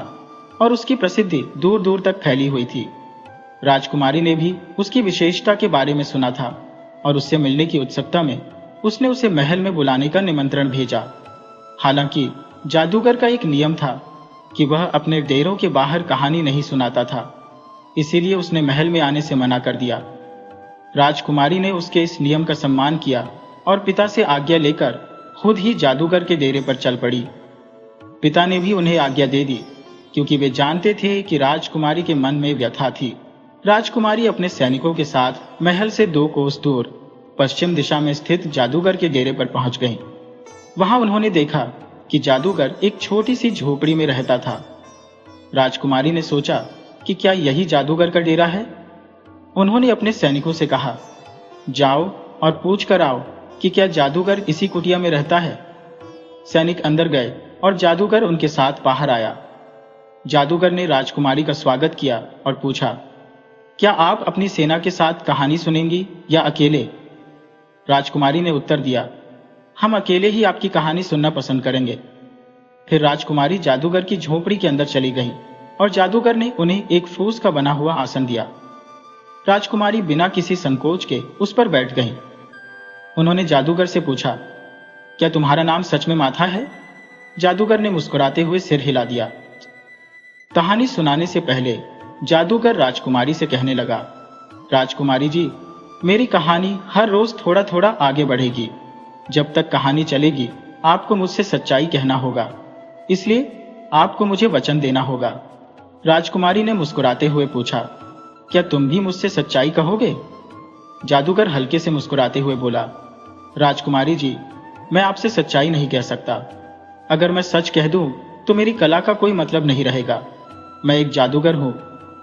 और उसकी प्रसिद्धि दूर दूर तक फैली हुई थी। राजकुमारी ने भी उसकी विशेषता के बारे में सुना था और उससे मिलने की उत्सुकता में उसने उसे महल में बुलाने का निमंत्रण भेजा। हालांकि जादूगर का एक नियम था कि वह अपने डेरों के बाहर कहानी नहीं सुनाता था, इसीलिए उसने महल में आने से मना कर दिया। राजकुमारी ने उसके इस नियम का सम्मान किया और पिता से आज्ञा लेकर खुद ही जादूगर के डेरे पर चल पड़ी। पिता ने भी उन्हें आज्ञा दे दी क्योंकि वे जानते थे कि राजकुमारी के मन में व्यथा थी। राजकुमारी अपने सैनिकों के साथ महल से 2 कोस दूर पश्चिम दिशा में स्थित जादूगर के डेरे पर पहुंच गईं। वहां उन्होंने देखा कि जादूगर एक छोटी सी झोपड़ी में रहता था। राजकुमारी ने सोचा कि क्या यही जादूगर का डेरा है। उन्होंने अपने सैनिकों से कहा, जाओ और पूछ कर आओ कि क्या जादूगर इसी कुटिया में रहता है। सैनिक अंदर गए और जादूगर उनके साथ बाहर आया। जादूगर ने राजकुमारी का स्वागत किया और पूछा, क्या आप अपनी सेना के साथ कहानी सुनेंगी या अकेले? राजकुमारी ने उत्तर दिया, हम अकेले ही आपकी कहानी सुनना पसंद करेंगे। फिर राजकुमारी जादूगर की झोपड़ी के अंदर चली गई और जादूगर ने उन्हें एक फूस का बना हुआ आसन दिया। राजकुमारी बिना किसी संकोच के उस पर बैठ गईं। उन्होंने जादूगर से पूछा, क्या तुम्हारा नाम सच में माथा है? जादूगर ने मुस्कुराते हुए सिर हिला दिया। कहानी सुनाने से पहले जादूगर राजकुमारी से कहने लगा, राजकुमारी जी, मेरी कहानी हर रोज थोड़ा थोड़ा आगे बढ़ेगी। जब तक कहानी चलेगी आपको मुझसे सच्चाई कहना होगा, इसलिए आपको मुझे वचन देना होगा। राजकुमारी ने मुस्कुराते हुए पूछा, क्या तुम भी मुझसे सच्चाई कहोगे? जादूगर हल्के से मुस्कुराते हुए बोला, राजकुमारी जी, मैं आपसे सच्चाई नहीं कह सकता। अगर मैं सच कह दूं तो मेरी कला का कोई मतलब नहीं रहेगा। मैं एक जादूगर हूं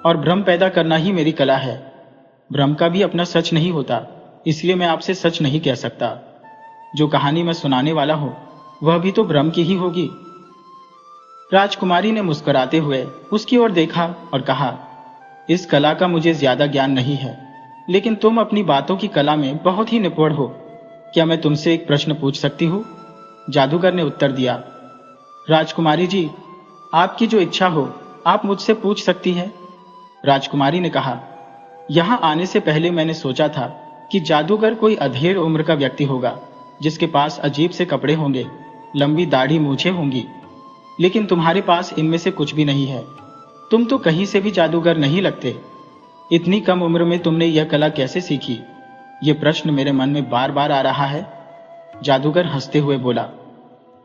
और भ्रम पैदा करना ही मेरी कला है। भ्रम का भी अपना सच नहीं होता, इसलिए मैं आपसे सच नहीं कह सकता। जो कहानी मैं सुनाने वाला हूं वह भी तो भ्रम की ही होगी। राजकुमारी ने मुस्कुराते हुए उसकी ओर देखा और कहा, इस कला का मुझे ज्यादा ज्ञान नहीं है, लेकिन तुम अपनी बातों की कला में बहुत ही निपुण हो। क्या मैं तुमसे एक प्रश्न पूछ सकती हूँ? जादूगर ने उत्तर दिया। राजकुमारी जी, आपकी जो इच्छा हो आप मुझसे पूछ सकती हैं। राजकुमारी ने कहा, यहां आने से पहले मैंने सोचा था कि जादूगर कोई अधेड़ उम्र का व्यक्ति होगा, जिसके पास अजीब से कपड़े होंगे, लंबी दाढ़ी मूछें होंगी, लेकिन तुम्हारे पास इनमें से कुछ भी नहीं है। तुम तो कहीं से भी जादूगर नहीं लगते। इतनी कम उम्र में तुमने यह कला कैसे सीखी? यह प्रश्न मेरे मन में बार बार आ रहा है। जादूगर हंसते हुए बोला,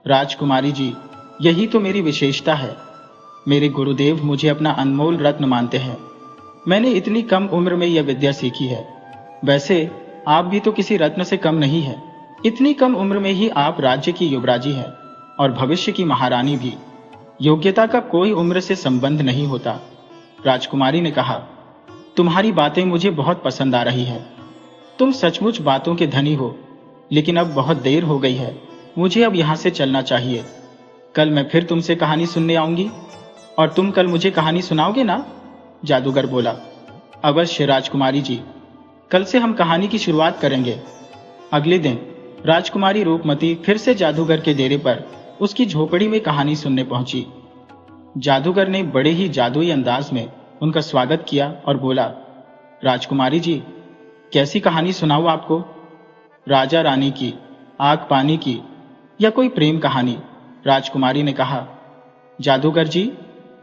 राजकुमारी जी, यही तो मेरी विशेषता है। मेरे गुरुदेव मुझे अपना अनमोल रत्न मानते हैं। मैंने इतनी कम उम्र में यह विद्या सीखी है। वैसे आप भी तो किसी रत्न से कम नहीं है। इतनी कम उम्र में ही आप राज्य की युवराजी हैं और भविष्य की महारानी भी। योग्यता का कोई उम्र से संबंध नहीं होता। राजकुमारी ने कहा, तुम्हारी बातें मुझे बहुत पसंद आ रही है। तुम सचमुच बातों के धनी हो, लेकिन अब बहुत देर हो गई है। मुझे अब यहां से चलना चाहिए। कल मैं फिर तुमसे कहानी सुनने आऊंगी और तुम कल मुझे कहानी सुनाओगे ना? जादूगर बोला, अवश्य राजकुमारी जी, कल से हम कहानी की शुरुआत करेंगे। अगले दिन राजकुमारी रूपमती फिर से जादूगर के डेरे पर उसकी झोपड़ी में कहानी सुनने पहुंची। जादूगर ने बड़े ही जादुई अंदाज में उनका स्वागत किया और बोला, राजकुमारी जी, कैसी कहानी सुनाऊं आपको? राजा रानी की, आग पानी की, या कोई प्रेम कहानी? राजकुमारी ने कहा। जादूगर जी,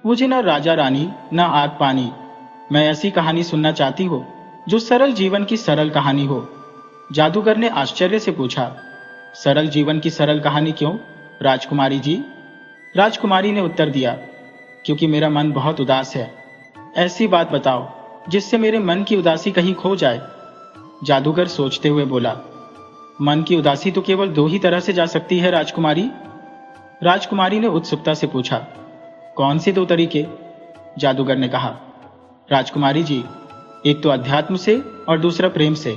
मुझे न राजा रानी न आग पानी, मैं ऐसी कहानी सुनना चाहती हूँ जो सरल जीवन की सरल कहानी हो। जादूगर ने आश्चर्य से पूछा, सरल जीवन की सरल कहानी क्यों राजकुमारी जी? राजकुमारी ने उत्तर दिया, क्योंकि मेरा मन बहुत उदास है। ऐसी बात बताओ जिससे मेरे मन की उदासी कहीं खो जाए। जादूगर सोचते हुए बोला, मन की उदासी तो केवल दो ही तरह से जा सकती है राजकुमारी। राजकुमारी ने उत्सुकता से पूछा, कौन से दो तरीके? जादूगर ने कहा, राजकुमारी जी, एक तो अध्यात्म से और दूसरा प्रेम से।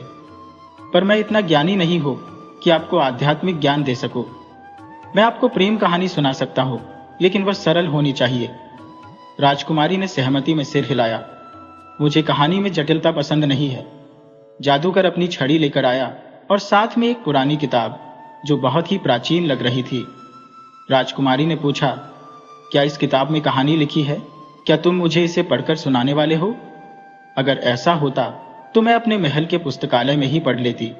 पर मैं इतना ज्ञानी नहीं हूं कि आपको आध्यात्मिक ज्ञान दे सकूं। मैं आपको प्रेम कहानी सुना सकता हूं, लेकिन वह सरल होनी चाहिए। राजकुमारी ने सहमति में सिर हिलाया। मुझे कहानी में जटिलता पसंद नहीं है। जादूगर अपनी छड़ी लेकर आया और साथ में एक पुरानी किताब जो बहुत ही प्राचीन लग रही थी। राजकुमारी ने पूछा, क्या इस किताब में कहानी लिखी है? क्या तुम मुझे इसे पढ़कर सुनाने वाले हो? अगर ऐसा होता तो मैं अपने महल के पुस्तकालय में ही पढ़ लेती।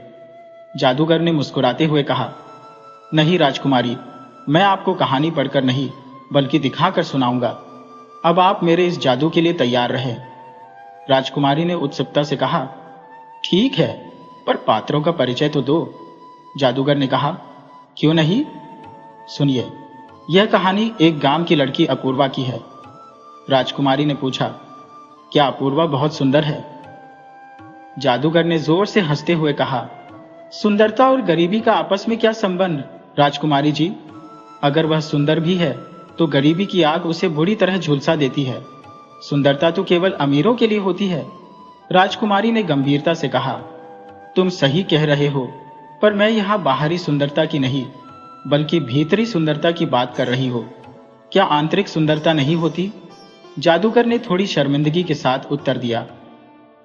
जादूगर ने मुस्कुराते हुए कहा, नहीं राजकुमारी, मैं आपको कहानी पढ़कर नहीं बल्कि दिखाकर सुनाऊंगा। अब आप मेरे इस जादू के लिए तैयार रहें। राजकुमारी ने उत्सुकता से कहा, ठीक है, पर पात्रों का परिचय तो दो। जादूगर ने कहा, क्यों नहीं? सुनिए, यह कहानी एक गांव की लड़की अपूर्वा की है। राजकुमारी ने पूछा, क्या अपूर्वा बहुत सुंदर है? जादूगर ने जोर से हंसते हुए कहा, सुंदरता और गरीबी का आपस में क्या संबंध राजकुमारी जी? अगर वह सुंदर भी है तो गरीबी की आग उसे बुरी तरह झुलसा देती है। सुंदरता तो केवल अमीरों के लिए होती है। राजकुमारी ने गंभीरता से कहा, तुम सही कह रहे हो, पर मैं यहां बाहरी सुंदरता की नहीं बल्कि भीतरी सुंदरता की बात कर रही हो। क्या आंतरिक सुंदरता नहीं होती? जादूगर ने थोड़ी शर्मिंदगी के साथ उत्तर दिया,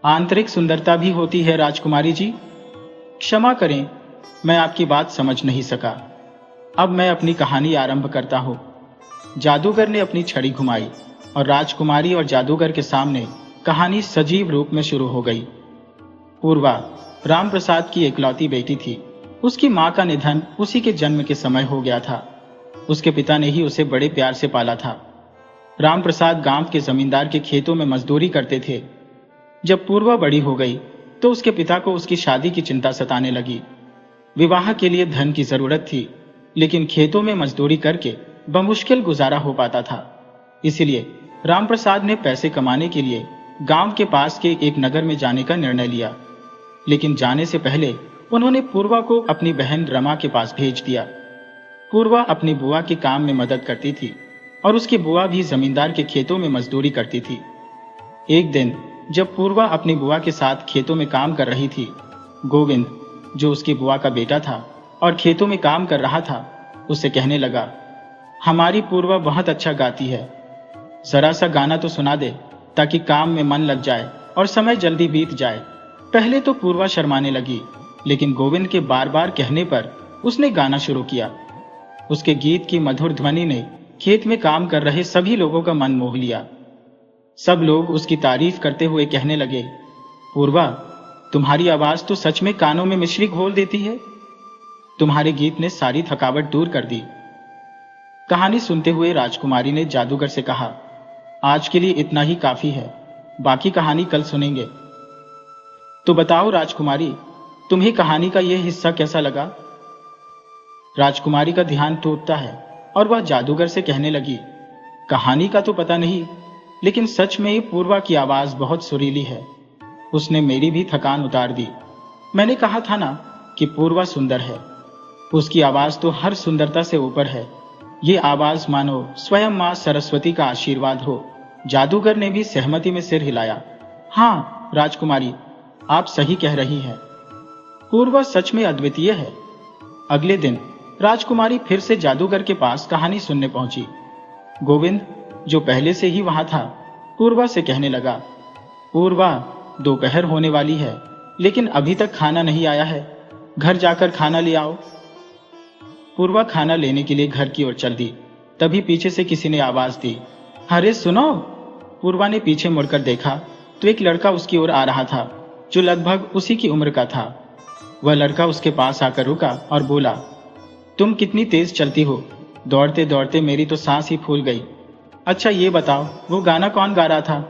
आंतरिक सुंदरता भी होती है राजकुमारी जी। क्षमा करें, मैं आपकी बात समझ नहीं सका। अब मैं अपनी कहानी आरंभ करता हूं। जादूगर ने अपनी छड़ी घुमाई और राजकुमारी और जादूगर के सामने कहानी सजीव रूप में शुरू हो गई। पूर्वा रामप्रसाद की इकलौती बेटी थी। उसकी मां का निधन उसी के जन्म के समय हो गया था। उसके पिता ने ही उसे बड़े प्यार से पाला था। रामप्रसाद गांव के जमींदार के खेतों में मजदूरी करते थे। जब पूर्वा बड़ी हो गई तो उसके पिता को उसकी शादी की चिंता सताने लगी। विवाह के लिए धन की जरूरत थी, लेकिन खेतों में मजदूरी करके बमुश्किल गुजारा हो पाता था। इसलिए रामप्रसाद ने पैसे कमाने के लिए गांव के पास के एक नगर में जाने का निर्णय लिया। लेकिन जाने से पहले उन्होंने पूर्वा को अपनी बहन रमा के पास भेज दिया। पूर्वा अपनी बुआ के काम में मदद करती थी और उसकी बुआ भी जमींदार के खेतों में मजदूरी करती थी। एक दिन जब पूर्वा अपनी बुआ के साथ खेतों में काम कर रही थी, गोविंद, जो उसकी बुआ का बेटा था और खेतों में काम कर रहा था, उसे कहने लगा, हमारी पूर्वा बहुत अच्छा गाती है, जरा सा गाना तो सुना दे ताकि काम में मन लग जाए और समय जल्दी बीत जाए। पहले तो पूर्वा शर्माने लगी, लेकिन गोविंद के बार बार कहने पर उसने गाना शुरू किया। उसके गीत की मधुर ध्वनि ने खेत में काम कर रहे सभी लोगों का मन मोह लिया। सब लोग उसकी तारीफ करते हुए कहने लगे, पूर्वा, तुम्हारी आवाज तो सच में कानों में मिश्री घोल देती है। तुम्हारे गीत ने सारी थकावट दूर कर दी। कहानी सुनते हुए राजकुमारी ने जादूगर से कहा, आज के लिए इतना ही काफी है, बाकी कहानी कल सुनेंगे। तो बताओ राजकुमारी, तुम्हें कहानी का यह हिस्सा कैसा लगा? राजकुमारी का ध्यान टूटता है और वह जादूगर से कहने लगी, कहानी का तो पता नहीं, लेकिन सच में ही पूर्वा की आवाज बहुत सुरीली है। उसने मेरी भी थकान उतार दी। मैंने कहा था ना कि पूर्वा सुंदर है। उसकी आवाज तो हर सुंदरता से ऊपर है। ये आवाज मानो स्वयं मां सरस्वती का आशीर्वाद हो। जादूगर ने भी सहमति में सिर हिलाया। हाँ राजकुमारी, आप सही कह रही हैं। पूर्वा सच में अद्वितीय है। अगले दिन राजकुमारी फिर से जादूगर के पास कहानी सुनने पहुंची। गोविंद, जो पहले से ही वहां था, पूर्वा से कहने लगा, पूर्वा, दोपहर होने वाली है, लेकिन अभी तक खाना नहीं आया है। घर जाकर खाना ले आओ। पूर्वा खाना लेने के लिए घर की ओर चल दी। तभी पीछे से किसी ने आवाज दी, अरे सुनो। पूर्वा ने पीछे मुड़कर देखा तो एक लड़का उसकी ओर आ रहा था, जो लगभग उसी की उम्र का था। वह लड़का उसके पास आकर रुका और बोला, तुम कितनी तेज चलती हो, दौड़ते दौड़ते मेरी तो सांस ही फूल गई। अच्छा ये बताओ, वो गाना कौन गा रहा था?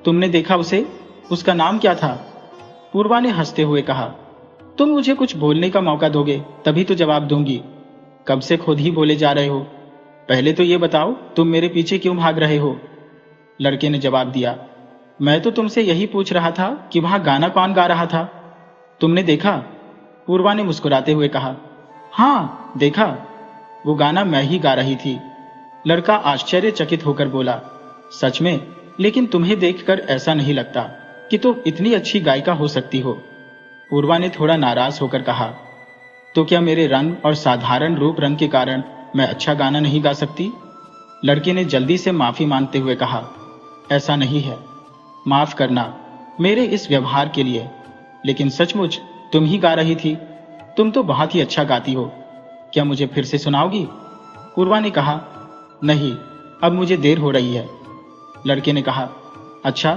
तुमने देखा उसे? उसका नाम क्या था? पूर्वा ने हंसते हुए कहा, तुम मुझे कुछ बोलने का मौका दोगे तभी तो जवाब दूंगी। कब से खुद ही बोले जा रहे हो? पहले तो ये बताओ, तुम मेरे पीछे क्यों भाग रहे हो? लड़के ने जवाब दिया, मैं तो तुमसे यही पूछ रहा था कि वहां गाना कौन गा रहा था। तुमने देखा? पूर्वा ने मुस्कुराते हुए कहा, हाँ देखा, वो गाना मैं ही गा रही थी। लड़का आश्चर्यचकित होकर बोला, सच में? लेकिन तुम्हें देखकर ऐसा नहीं लगता कि तुम इतनी अच्छी गायिका हो सकती हो। पूर्वा ने थोड़ा नाराज होकर कहा, तो क्या मेरे रंग और साधारण रूप रंग के कारण मैं अच्छा गाना नहीं गा सकती? लड़के ने जल्दी से माफी मांगते हुए कहा, ऐसा नहीं है, माफ करना मेरे इस व्यवहार के लिए, लेकिन सचमुच तुम ही गा रही थी। तुम तो बहुत ही अच्छा गाती हो, क्या मुझे फिर से सुनाओगी? पूर्वा ने कहा, नहीं, अब मुझे देर हो रही है। लड़के ने कहा, अच्छा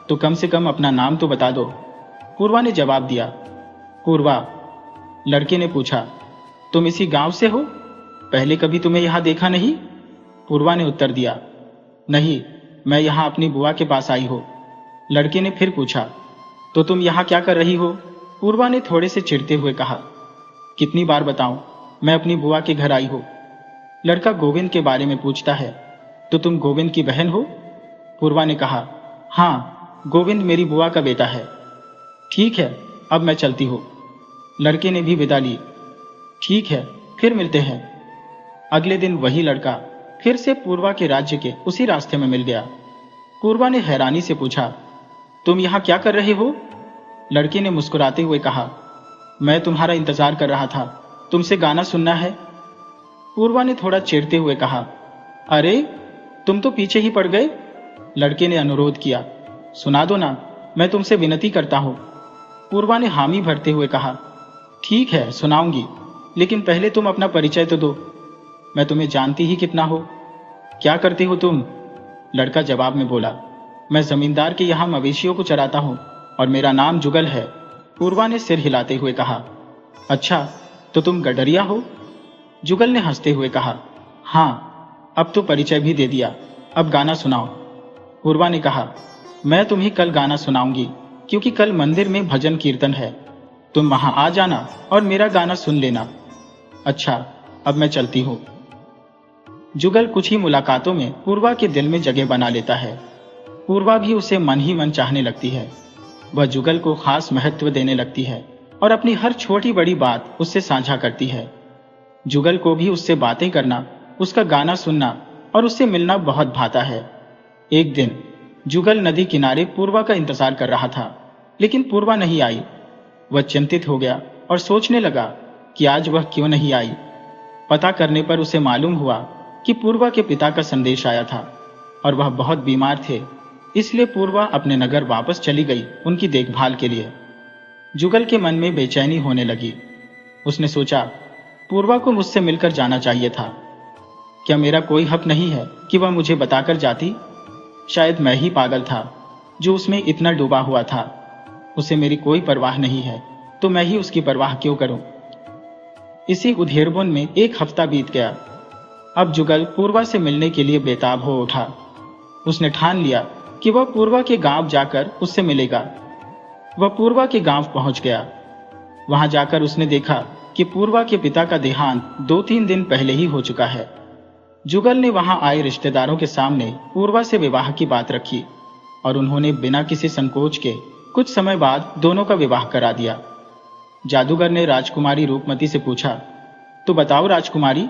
तो कम से कम अपना नाम तो बता दो। पूर्वा ने जवाब दिया, पूर्वा। लड़के ने पूछा, तुम इसी गांव से हो? पहले कभी तुम्हें यहां देखा नहीं? पूर्वा ने उत्तर दिया, नहीं, मैं यहां अपनी बुआ के पास आई हो। लड़के ने फिर पूछा, तो तुम यहां क्या कर रही हो? पूर्वा ने थोड़े से चिढ़ते हुए कहा, कितनी बार बताऊं, मैं अपनी बुआ के घर आई हो। लड़का गोविंद के बारे में पूछता है, तो तुम गोविंद की बहन हो? पूर्वा ने कहा, हाँ, गोविंद मेरी बुआ का बेटा है। ठीक है, अब मैं चलती हूं। लड़के ने भी विदा ली। ठीक है, फिर मिलते हैं। अगले दिन वही लड़का फिर से पूर्वा के राज्य के उसी रास्ते में मिल गया। पूर्वा ने हैरानी से पूछा, तुम यहां क्या कर रहे हो? लड़के ने मुस्कुराते हुए कहा, मैं तुम्हारा इंतजार कर रहा था, तुमसे गाना सुनना है। पूर्वा ने थोड़ा चिढ़ते हुए कहा, अरे तुम तो पीछे ही पड़ गए। लड़के ने अनुरोध किया, सुना दो ना, मैं तुमसे विनती करता हूं। पूर्वा ने हामी भरते हुए कहा, ठीक है सुनाऊंगी, लेकिन पहले तुम अपना परिचय तो दो। मैं तुम्हें जानती ही कितना हो। क्या करते हो तुम? लड़का जवाब में बोला, मैं जमींदार के यहाँ मवेशियों को चराता हूँ और मेरा नाम जुगल है। पूर्वा ने सिर हिलाते हुए कहा, अच्छा तो तुम गडरिया हो? जुगल ने हंसते हुए कहा, हाँ, अब तो परिचय भी दे दिया, अब गाना सुनाओ। पूर्वा ने कहा, मैं तुम्हें कल गाना सुनाऊंगी, क्योंकि कल मंदिर में भजन कीर्तन है। तुम वहां आ जाना और मेरा गाना सुन लेना। अच्छा, अब मैं चलती हूं। जुगल कुछ ही मुलाकातों में पूर्वा के दिल में जगह बना लेता है। पूर्वा भी उसे मन ही मन चाहने लगती है। वह जुगल को खास महत्व देने लगती है और अपनी हर छोटी बड़ी बात उससे साझा करती है। जुगल को भी उससे बातें करना, उसका गाना सुनना और उससे मिलना बहुत भाता है। एक दिन जुगल नदी किनारे पूर्वा का इंतजार कर रहा था, लेकिन पूर्वा नहीं आई। वह चिंतित हो गया और सोचने लगा कि आज वह क्यों नहीं आई। पता करने पर उसे मालूम हुआ कि पूर्वा के पिता का संदेश आया था और वह बहुत बीमार थे, इसलिए पूर्वा अपने नगर वापस चली गई उनकी देखभाल के लिए। जुगल के मन में बेचैनी होने लगी। उसने सोचा, पूर्वा को मुझसे मिलकर जाना चाहिए था। क्या मेरा कोई हक नहीं है कि वह मुझे बताकर जाती? शायद मैं ही पागल था जो उसमें इतना डूबा हुआ था। उसे मेरी कोई परवाह नहीं है, तो मैं ही उसकी परवाह क्यों करूं? इसी उधेड़बुन में एक हफ्ता बीत गया। अब जुगल पूर्वा से मिलने के लिए बेताब हो उठा। उसने ठान लिया कि वह पूर्वा के गांव जाकर उससे मिलेगा। वह पूर्वा के गांव पहुंच गया। वहां जाकर उसने देखा कि पूर्वा के पिता का देहांत 2-3 दिन पहले ही हो चुका है। जुगल ने वहां आए रिश्तेदारों के सामने पूर्वा से विवाह की बात रखी और उन्होंने बिना किसी संकोच के कुछ समय बाद दोनों का विवाह करा दिया। जादूगर ने राजकुमारी रूपमती से पूछा, तो बताओ राजकुमारी,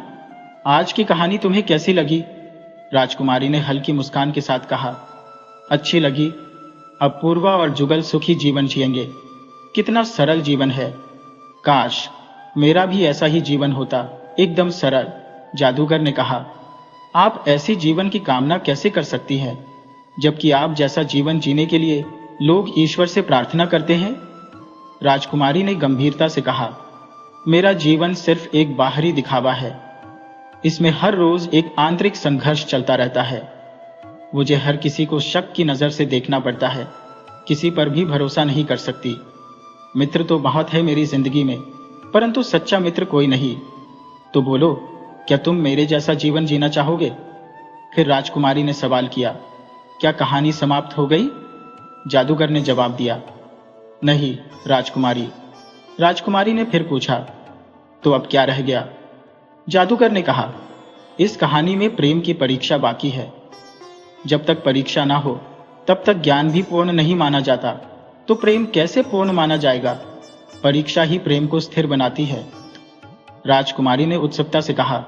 आज की कहानी तुम्हें कैसी लगी? राजकुमारी ने हल्की मुस्कान के साथ कहा, अच्छी लगी। अब पूर्वा और जुगल सुखी जीवन जिएंगे। कितना सरल जीवन है। काश मेरा भी ऐसा ही जीवन होता, एकदम सरल। जादूगर ने कहा, आप ऐसी जीवन की कामना कैसे कर सकती हैं, जबकि आप जैसा जीवन जीने के लिए लोग ईश्वर से प्रार्थना करते हैं? राजकुमारी ने गंभीरता से कहा, मेरा जीवन सिर्फ एक बाहरी दिखावा है। इसमें हर रोज एक आंतरिक संघर्ष चलता रहता है। मुझे हर किसी को शक की नजर से देखना पड़ता है, किसी पर भी भरोसा नहीं कर सकती। मित्र तो बहुत है मेरी जिंदगी में, परंतु सच्चा मित्र कोई नहीं। तो बोलो, क्या तुम मेरे जैसा जीवन जीना चाहोगे? फिर राजकुमारी ने सवाल किया, क्या कहानी समाप्त हो गई? जादूगर ने जवाब दिया, नहीं राजकुमारी। राजकुमारी ने फिर पूछा, तो अब क्या रह गया? जादूगर ने कहा, इस कहानी में प्रेम की परीक्षा बाकी है। जब तक परीक्षा ना हो तब तक ज्ञान भी पूर्ण नहीं माना जाता, तो प्रेम कैसे पूर्ण माना जाएगा? परीक्षा ही प्रेम को स्थिर बनाती है। राजकुमारी ने उत्सुकता से कहा,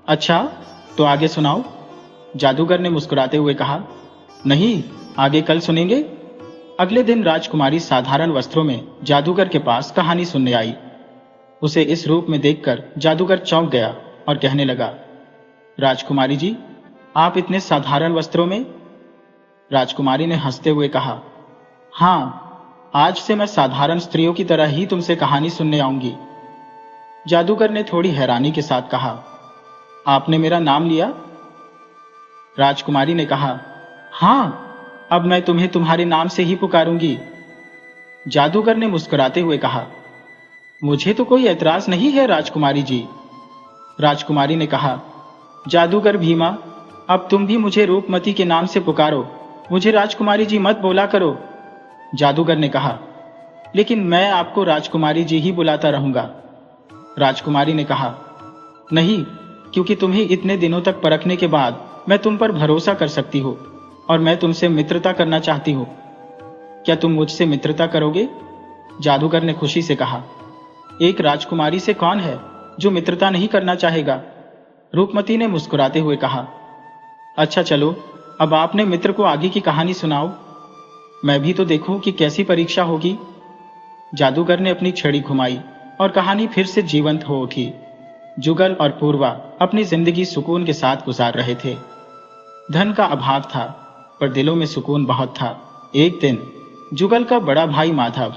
अच्छा तो आगे सुनाओ। जादूगर ने मुस्कुराते हुए कहा, नहीं, आगे कल सुनेंगे। अगले दिन राजकुमारी साधारण वस्त्रों में जादूगर के पास कहानी सुनने आई। उसे इस रूप में देखकर जादूगर चौंक गया और कहने लगा, राजकुमारी जी, आप इतने साधारण वस्त्रों में? राजकुमारी ने हंसते हुए कहा, हाँ, आज से मैं साधारण स्त्रियों की तरह ही तुमसे कहानी सुनने आऊंगी। जादूगर ने थोड़ी हैरानी के साथ कहा, आपने मेरा नाम लिया? राजकुमारी ने कहा, हाँ, अब मैं तुम्हें तुम्हारे नाम से ही पुकारूंगी। जादूगर ने मुस्कुराते हुए कहा, मुझे तो कोई ऐतराज नहीं है राजकुमारी जी। राजकुमारी ने कहा, जादूगर भीमा, अब तुम भी मुझे रूपमती के नाम से पुकारो, मुझे राजकुमारी जी मत बोला करो। जादूगर ने कहा, लेकिन मैं आपको राजकुमारी जी ही बुलाता रहूंगा। राजकुमारी ने कहा, नहीं, क्योंकि तुम्हें इतने दिनों तक परखने के बाद मैं तुम पर भरोसा कर सकती हूँ और मैं तुमसे मित्रता करना चाहती हूँ। क्या तुम मुझसे मित्रता करोगे? जादूगर ने खुशी से कहा, एक राजकुमारी से कौन है जो मित्रता नहीं करना चाहेगा? रूपमती ने मुस्कुराते हुए कहा, अच्छा चलो, अब आपने मित्र को आगे की कहानी सुनाओ, मैं भी तो देखूं कि कैसी परीक्षा होगी। जादूगर ने अपनी छड़ी घुमाई और कहानी फिर से जीवंत हो उठी। जुगल और पूर्वा अपनी जिंदगी सुकून के साथ गुजार रहे थे। धन का अभाव था, पर दिलों में सुकून बहुत था। एक दिन जुगल का बड़ा भाई माधव,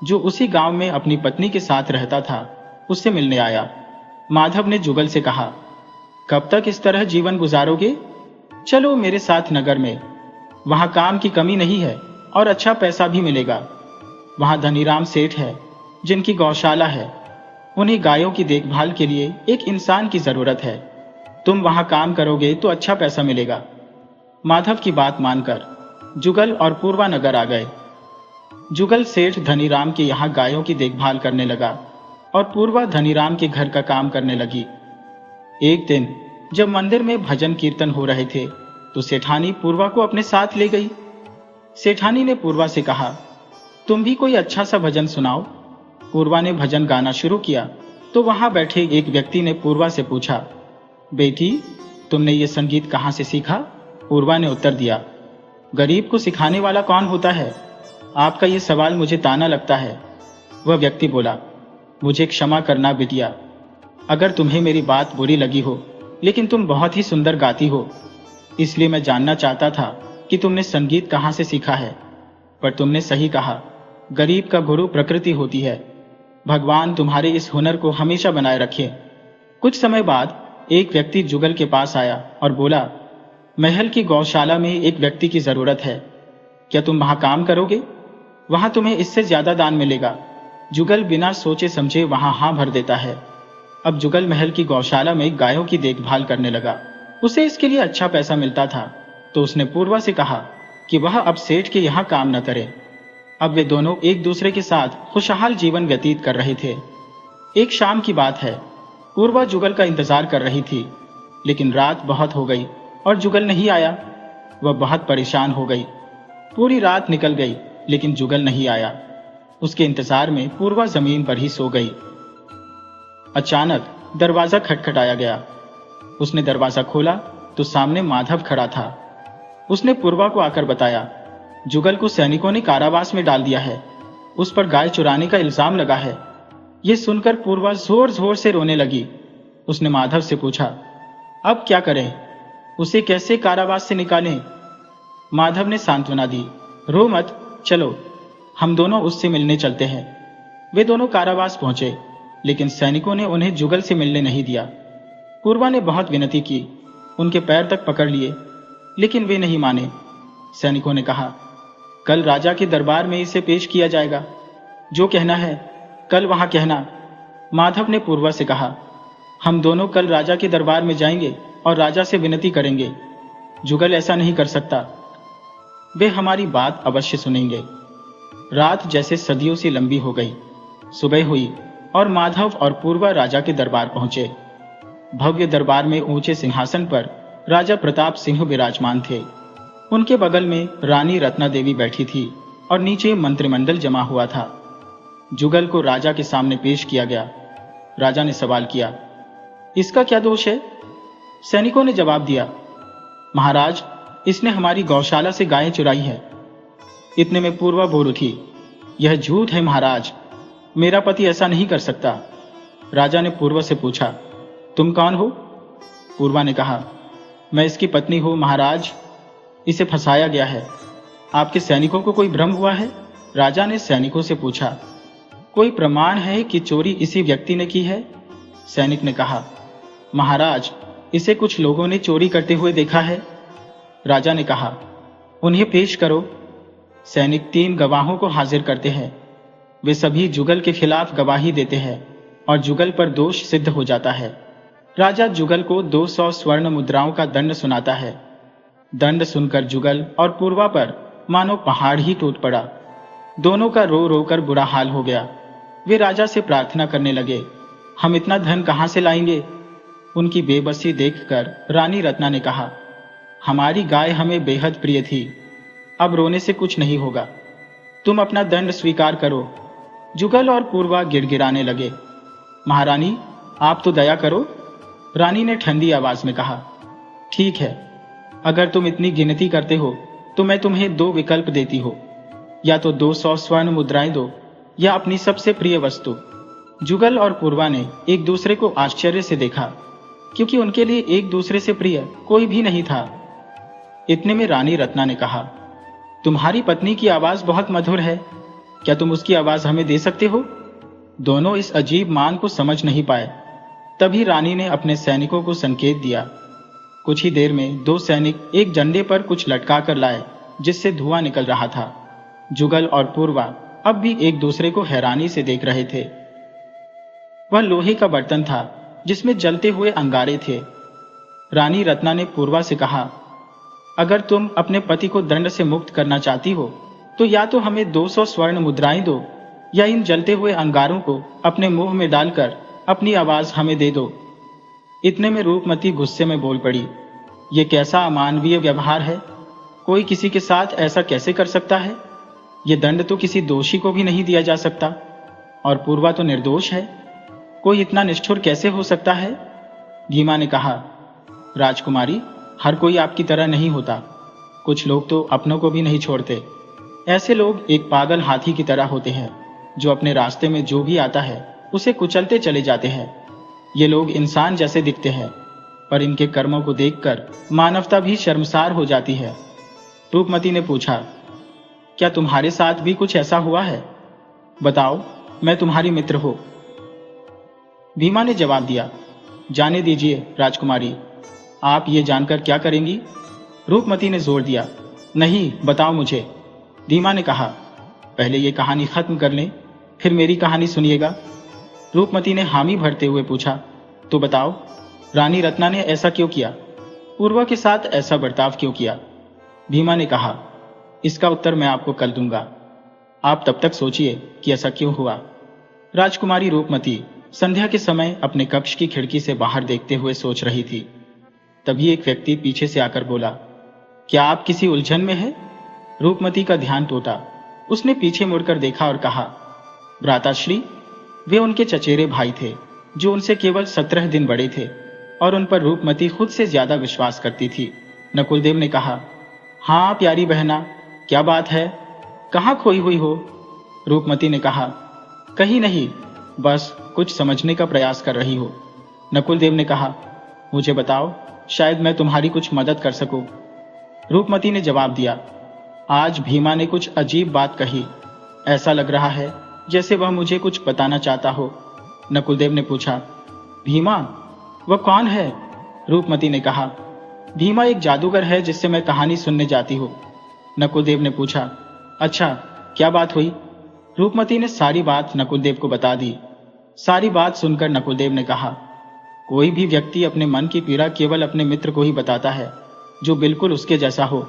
जो उसी गांव में अपनी पत्नी के साथ रहता था, उससे मिलने आया। माधव ने जुगल से कहा, कब तक इस तरह जीवन गुजारोगे? चलो मेरे साथ नगर में, वहां काम की कमी नहीं है और अच्छा पैसा भी मिलेगा। वहां धनीराम सेठ है, जिनकी गौशाला है। उन्हें गायों की देखभाल के लिए एक इंसान की जरूरत है। तुम वहां काम करोगे तो अच्छा पैसा मिलेगा। माधव की बात मानकर जुगल और पूर्वा नगर आ गए। जुगल सेठ धनीराम के यहाँ गायों की देखभाल करने लगा और पूर्वा धनीराम के घर का काम करने लगी। एक दिन जब मंदिर में भजन कीर्तन हो रहे थे, तो सेठानी पूर्वा को अपने साथ ले गई। सेठानी ने पूर्वा से कहा, तुम भी कोई अच्छा सा भजन सुनाओ। पूर्वा ने भजन गाना शुरू किया तो वहां बैठे एक व्यक्ति ने पूर्वा से पूछा, बेटी, तुमने ये संगीत कहां से सीखा? पूर्वा ने उत्तर दिया, गरीब को सिखाने वाला कौन होता है? आपका ये सवाल मुझे ताना लगता है। वह व्यक्ति बोला, मुझे क्षमा करना बिटिया, अगर तुम्हें मेरी बात बुरी लगी हो, लेकिन तुम बहुत ही सुंदर गाती हो, इसलिए मैं जानना चाहता था कि तुमने संगीत कहाँ से सीखा है। पर तुमने सही कहा, गरीब का गुरु प्रकृति होती है। भगवान तुम्हारे इस हुनर को हमेशा बनाए रखे। कुछ समय बाद एक व्यक्ति जुगल के पास आया और बोला, महल की गौशाला में एक व्यक्ति की जरूरत है, क्या तुम वहां काम करोगे? वहां तुम्हें इससे ज्यादा दान मिलेगा। जुगल बिना सोचे समझे वहां हाँ भर देता है। अब जुगल महल की गौशाला में गायों की देखभाल करने लगा। उसे इसके लिए अच्छा पैसा मिलता था, तो उसने पूर्वा से कहा कि वह अब सेठ के यहाँ काम न करे। अब वे दोनों एक दूसरे के साथ खुशहाल जीवन व्यतीत कर रहे थे। एक शाम की बात है, पूर्वा जुगल का इंतजार कर रही थी, लेकिन रात बहुत हो गई और जुगल नहीं आया। वह बहुत परेशान हो गई। पूरी रात निकल गई, लेकिन जुगल नहीं आया। उसके इंतजार में पूर्वा जमीन पर ही सो गई। अचानक दरवाजा खटखटाया गया। उसने दरवाजा खोला तो सामने माधव खड़ा था। उसने पूर्वा को आकर बताया, जुगल को सैनिकों ने कारावास में डाल दिया है, उस पर गाय चुराने का इल्जाम लगा है। यह सुनकर पूर्वा जोर जोर से रोने लगी। उसने माधव से पूछा, अब क्या करें, उसे कैसे कारावास से निकालें? माधव ने सांत्वना दी, रो मत, चलो हम दोनों उससे मिलने चलते हैं। वे दोनों कारावास पहुंचे, लेकिन सैनिकों ने उन्हें जुगल से मिलने नहीं दिया। पूर्वा ने बहुत विनती की, उनके पैर तक पकड़ लिए, लेकिन वे नहीं माने। सैनिकों ने कहा, कल राजा के दरबार में इसे पेश किया जाएगा, जो कहना है कल वहां कहना। माधव ने पूर्वा से कहा, हम दोनों कल राजा के दरबार में जाएंगे और राजा से विनती करेंगे। जुगल ऐसा नहीं कर सकता, वे हमारी बात अवश्य सुनेंगे। रात जैसे सदियों से लंबी हो गई। सुबह हुई और माधव और पूर्वा राजा के दरबार पहुंचे। भव्य दरबार में ऊंचे सिंहासन पर राजा प्रताप सिंह विराजमान थे। उनके बगल में रानी रत्ना देवी बैठी थी और नीचे मंत्रिमंडल जमा हुआ था। जुगल को राजा के सामने पेश किया गया। राजा ने सवाल किया, इसका क्या दोष है? सैनिकों ने जवाब दिया, महाराज, इसने हमारी गौशाला से गायें चुराई है। इतने में पूर्वा बोल उठी, यह झूठ है महाराज, मेरा पति ऐसा नहीं कर सकता। राजा ने पूर्वा से पूछा, तुम कौन हो? पूर्वा ने कहा, मैं इसकी पत्नी हूं महाराज, इसे फंसाया गया है। आपके सैनिकों को कोई भ्रम हुआ है? राजा ने सैनिकों से पूछा, कोई प्रमाण है कि चोरी इसी व्यक्ति ने की है? सैनिक ने कहा, महाराज, इसे कुछ लोगों ने चोरी करते हुए देखा है। राजा ने कहा, उन्हें पेश करो। सैनिक 3 गवाहों को हाजिर करते हैं। वे सभी जुगल के खिलाफ गवाही देते हैं और जुगल पर दोष सिद्ध हो जाता है। राजा जुगल को 200 स्वर्ण मुद्राओं का दंड सुनाता है। दंड सुनकर जुगल और पूर्वा पर मानो पहाड़ ही टूट पड़ा। दोनों का रो रो कर बुरा हाल हो गया। वे राजा से प्रार्थना करने लगे, हम इतना धन कहां से लाएंगे? उनकी बेबसी देखकर रानी रत्ना ने कहा, हमारी गाय हमें बेहद प्रिय थी, अब रोने से कुछ नहीं होगा, तुम अपना दंड स्वीकार करो। जुगल और पूर्वा गिड़गिड़ाने लगे, महारानी आप तो दया करो। रानी ने ठंडी आवाज में कहा, ठीक है, अगर तुम इतनी गिनती करते हो तो मैं तुम्हें 2 विकल्प देती हो, या तो 200 स्वर्ण मुद्राएं दो या अपनी सबसे प्रिय वस्तु। जुगल और पूर्वा ने एक दूसरे को आश्चर्य से देखा, क्योंकि उनके लिए एक दूसरे से प्रिय कोई भी नहीं था। इतने में रानी रत्ना ने कहा, तुम्हारी पत्नी की आवाज बहुत मधुर है, क्या तुम उसकी आवाज हमें दे सकते हो? दोनों इस अजीब मांग को समझ नहीं पाए। तभी रानी ने अपने सैनिकों को संकेत दिया। कुछ ही देर में 2 सैनिक एक झंडे पर कुछ लटका कर लाए, जिससे धुआं निकल रहा था। जुगल और पूर्वा अब भी एक दूसरे को हैरानी से देख रहे थे। वह लोहे का बर्तन था जिसमें जलते हुए अंगारे थे। रानी रत्ना ने पूर्वा से कहा, अगर तुम अपने पति को दंड से मुक्त करना चाहती हो तो या तो हमें 200 स्वर्ण मुद्राएं दो या इन जलते हुए अंगारों को अपने मुंह में डालकर अपनी आवाज हमें दे दो। इतने में रूपमती गुस्से में बोल पड़ी, ये कैसा अमानवीय व्यवहार है? कोई किसी के साथ ऐसा कैसे कर सकता है? ये दंड तो किसी दोषी को भी नहीं दिया जा सकता, और पूर्वा तो निर्दोष है, कोई इतना निष्ठुर कैसे हो सकता है? गीमा ने कहा, राजकुमारी, हर कोई आपकी तरह नहीं होता। कुछ लोग तो अपनों को भी नहीं छोड़ते। ऐसे लोग एक पागल हाथी की तरह होते हैं जो अपने रास्ते में जो भी आता है उसे कुचलते चले जाते हैं। ये लोग इंसान जैसे दिखते हैं, पर इनके कर्मों को देखकर मानवता भी शर्मसार हो जाती है। रूपमती ने पूछा, क्या तुम्हारे साथ भी कुछ ऐसा हुआ है? बताओ, मैं तुम्हारी मित्र हूं। भीमा ने जवाब दिया, जाने दीजिए राजकुमारी, आप ये जानकर क्या करेंगी? रूपमती ने जोर दिया, नहीं, बताओ मुझे। भीमा ने कहा, पहले ये कहानी खत्म कर लें, फिर मेरी कहानी सुनिएगा। रूपमती ने हामी भरते हुए पूछा, तो बताओ, रानी रत्ना ने ऐसा क्यों किया? पूर्वा के साथ ऐसा बर्ताव क्यों किया? भीमा ने कहा, इसका उत्तर मैं आपको कल दूंगा। आप तब तक सोचिए कि ऐसा क्यों हुआ। राजकुमारी रूपमती संध्या के समय अपने कक्ष की खिड़की से बाहर देखते हुए सोच रही थी। तभी एक व्यक्ति पीछे से आकर बोला, क्या आप किसी उलझन में हैं? रूपमती का ध्यान टूटा। उसने पीछे मुड़कर देखा और कहा, भ्राताश्री। वे उनके चचेरे भाई थे जो उनसे केवल 17 दिन बड़े थे और उन पर रूपमती खुद से ज्यादा विश्वास करती थी। नकुलदेव ने कहा, हाँ प्यारी बहना, क्या बात है, कहाँ खोई हुई हो? रूपमती ने कहा, कहीं नहीं, बस कुछ समझने का प्रयास कर रही हो। नकुलदेव ने कहा, मुझे बताओ, शायद मैं तुम्हारी कुछ मदद कर सकूं। रूपमती ने जवाब दिया, आज भीमा ने कुछ अजीब बात कही। ऐसा लग रहा है जैसे वह मुझे कुछ बताना चाहता हो। नकुलदेव ने पूछा, भीमा? वह कौन है? रूपमती ने कहा, भीमा एक जादूगर है जिससे मैं कहानी सुनने जाती हूँ। नकुलदेव ने पूछा, अच्छा, क्या बात हुई? रूपमती ने सारी बात नकुलदेव को बता दी। सारी बात सुनकर नकुलदेव ने कहा, कोई भी व्यक्ति अपने मन की पीड़ा केवल अपने मित्र को ही बताता है जो बिल्कुल उसके जैसा हो।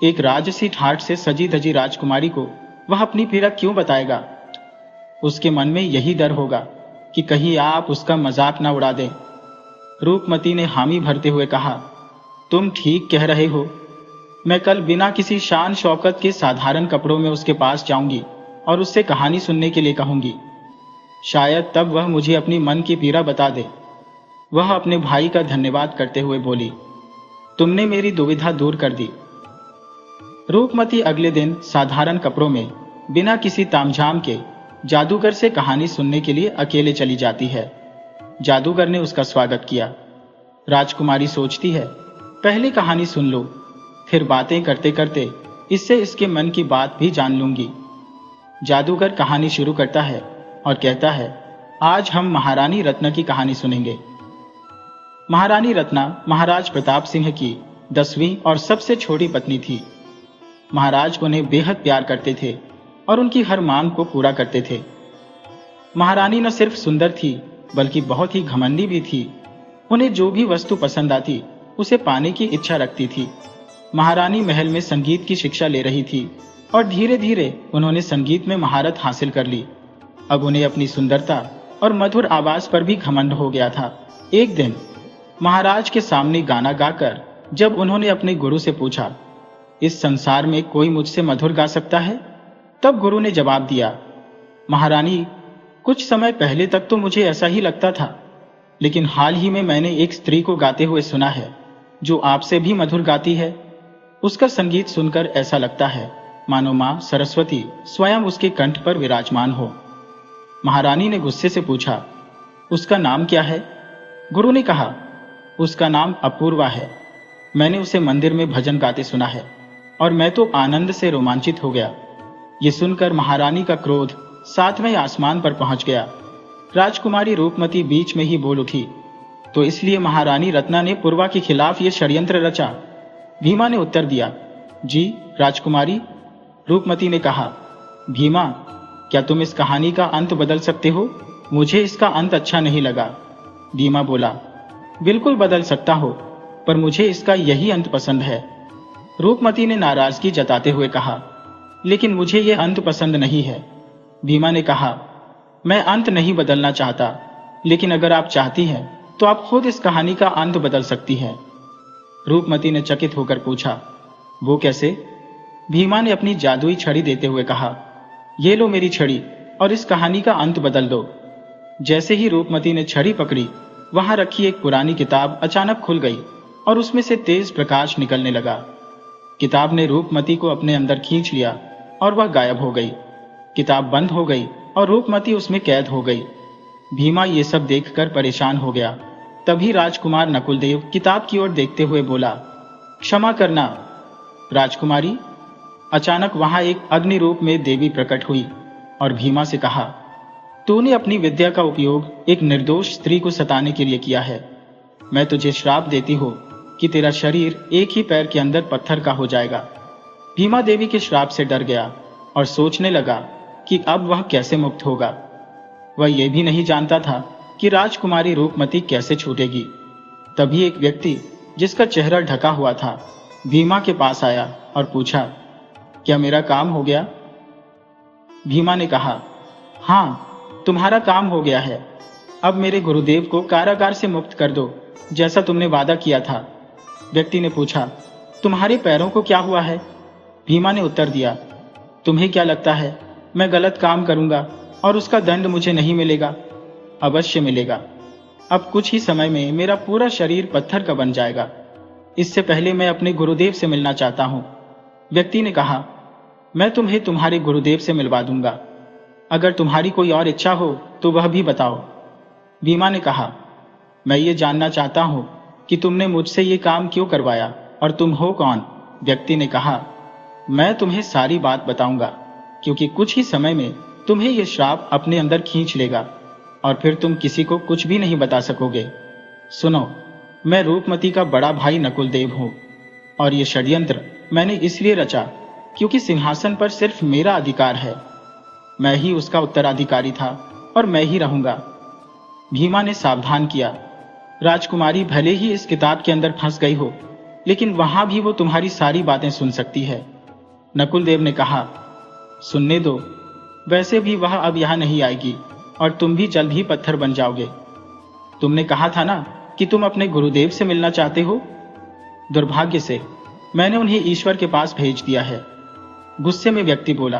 एक राजसी ठाठ से सजी धजी राजकुमारी को वह अपनी पीड़ा क्यों बताएगा? उसके मन में यही डर होगा कि कहीं आप उसका मजाक ना उड़ा दें। रूपमती ने हामी भरते हुए कहा, तुम ठीक कह रहे हो। मैं कल बिना किसी शान शौकत के साधारण कपड़ों में उसके पास जाऊंगी और उससे कहानी सुनने के लिए कहूंगी। शायद तब वह मुझे अपनी मन की पीड़ा बता दे। वह अपने भाई का धन्यवाद करते हुए बोली, तुमने मेरी दुविधा दूर कर दी। रूपमती अगले दिन साधारण कपड़ों में बिना किसी तामझाम के जादूगर से कहानी सुनने के लिए अकेले चली जाती है। जादूगर ने उसका स्वागत किया। राजकुमारी सोचती है, पहले कहानी सुन लो, फिर बातें करते करते इससे इसके मन की बात भी जान लूंगी। जादूगर कहानी शुरू करता है और कहता है, आज हम महारानी रत्ना की कहानी सुनेंगे। महारानी रत्ना महाराज प्रताप सिंह की 10वीं और सबसे छोटी पत्नी थी। महाराज उन्हें बेहद प्यार करते थे और उनकी हर मांग को पूरा करते थे। महारानी न सिर्फ सुंदर थी बल्कि बहुत ही घमंडी भी थी। उन्हें जो भी वस्तु पसंद आती उसे पाने की इच्छा रखती थी। महारानी महल में संगीत की शिक्षा ले रही थी और धीरे धीरे उन्होंने संगीत में महारत हासिल कर ली। अब उन्हें अपनी सुंदरता और मधुर आवाज पर भी घमंड हो गया था। एक दिन महाराज के सामने गाना गाकर जब उन्होंने अपने गुरु से पूछा, इस संसार में कोई मुझसे मधुर गा सकता है? तब गुरु ने जवाब दिया, महारानी, कुछ समय पहले तक तो मुझे ऐसा ही लगता था, लेकिन हाल ही में मैंने एक स्त्री को गाते हुए सुना है जो आपसे भी मधुर गाती है। उसका संगीत सुनकर ऐसा लगता है मानो मां सरस्वती स्वयं उसके कंठ पर विराजमान हो। महारानी ने गुस्से से पूछा, उसका नाम क्या है? गुरु ने कहा, उसका नाम अपूर्वा है। मैंने उसे मंदिर में भजन गाते सुना है और मैं तो आनंद से रोमांचित हो गया। ये सुनकर महारानी का क्रोध 7वें आसमान पर पहुंच गया। राजकुमारी रूपमती बीच में ही बोल उठी, तो इसलिए महारानी रत्ना ने पूर्वा के खिलाफ ये षड्यंत्र रचा? भीमा ने उत्तर दिया, जी राजकुमारी। रूपमती ने कहा, भीमा, क्या तुम इस कहानी का अंत बदल सकते हो? मुझे इसका अंत अच्छा नहीं लगा। भीमा बोला, बिल्कुल बदल सकता हो, पर मुझे इसका यही अंत पसंद है। रूपमती ने नाराजगी जताते हुए कहा, लेकिन मुझे यह अंत पसंद नहीं है। भीमा ने कहा, मैं अंत नहीं बदलना चाहता, लेकिन अगर आप चाहती हैं तो आप खुद इस कहानी का अंत बदल सकती हैं। रूपमती ने चकित होकर पूछा, वो कैसे? भीमा ने अपनी जादुई छड़ी देते हुए कहा, ये लो मेरी छड़ी और इस कहानी का अंत बदल दो। जैसे ही रूपमती ने छड़ी पकड़ी, वहां रखी एक पुरानी किताब अचानक खुल गई और उसमें से तेज प्रकाश निकलने लगा। किताब ने रूपमती को अपने अंदर खींच लिया और वह गायब हो गई। किताब बंद हो गई और रूपमती उसमें कैद हो गई। भीमा ये सब देखकर परेशान हो गया। तभी राजकुमार नकुलदेव किताब की ओर देखते हुए बोला, क्षमा करना राजकुमारी। अचानक वहां एक अग्नि रूप में देवी प्रकट हुई और भीमा से कहा, तूने अपनी विद्या का उपयोग एक निर्दोष स्त्री को सताने के लिए किया है। मैं तुझे श्राप देती हूँ कि तेरा शरीर एक ही पैर के अंदर पत्थर का हो जाएगा। भीमा देवी के श्राप से डर गया और सोचने लगा कि अब वह कैसे मुक्त होगा। वह यह भी नहीं जानता था कि राजकुमारी रूपमती कैसे छूटेगी। तभी एक व्यक्ति जिसका चेहरा ढका हुआ था भीमा के पास आया और पूछा, क्या मेरा काम हो गया? भीमा ने कहा, हाँ, तुम्हारा काम हो गया है। अब मेरे गुरुदेव को कारागार से मुक्त कर दो, जैसा तुमने वादा किया था। व्यक्ति ने पूछा, तुम्हारे पैरों को क्या हुआ है? भीमा ने उत्तर दिया, तुम्हें क्या लगता है मैं गलत काम करूंगा और उसका दंड मुझे नहीं मिलेगा? अवश्य मिलेगा। अब कुछ ही समय में मेरा पूरा शरीर पत्थर का बन जाएगा। इससे पहले मैं अपने गुरुदेव से मिलना चाहता हूं। व्यक्ति ने कहा, मैं तुम्हें तुम्हारे गुरुदेव से मिलवा दूंगा। अगर तुम्हारी कोई और इच्छा हो तो वह भी बताओ। भीमा ने कहा, मैं ये जानना चाहता हूं कि तुमने मुझसे ये काम क्यों करवाया और तुम हो कौन? व्यक्ति ने कहा, मैं तुम्हें सारी बात बताऊंगा, क्योंकि कुछ ही समय में तुम्हें यह श्राप अपने अंदर खींच लेगा और फिर तुम किसी को कुछ भी नहीं बता सकोगे। सुनो, मैं रूपमती का बड़ा भाई नकुलदेव हूं और ये षड्यंत्र मैंने इसलिए रचा क्योंकि सिंहासन पर सिर्फ मेरा अधिकार है। मैं ही उसका उत्तराधिकारी था और मैं ही रहूंगा। भीमा ने सावधान किया, राजकुमारी भले ही इस किताब के अंदर फंस गई हो, लेकिन वहां भी वो तुम्हारी सारी बातें सुन सकती है। नकुलदेव ने कहा, सुनने दो, वैसे भी वह अब यहां नहीं आएगी और तुम भी जल्द ही पत्थर बन जाओगे। तुमने कहा था ना कि तुम अपने गुरुदेव से मिलना चाहते हो। दुर्भाग्य से मैंने उन्हें ईश्वर के पास भेज दिया है। गुस्से में व्यक्ति बोला,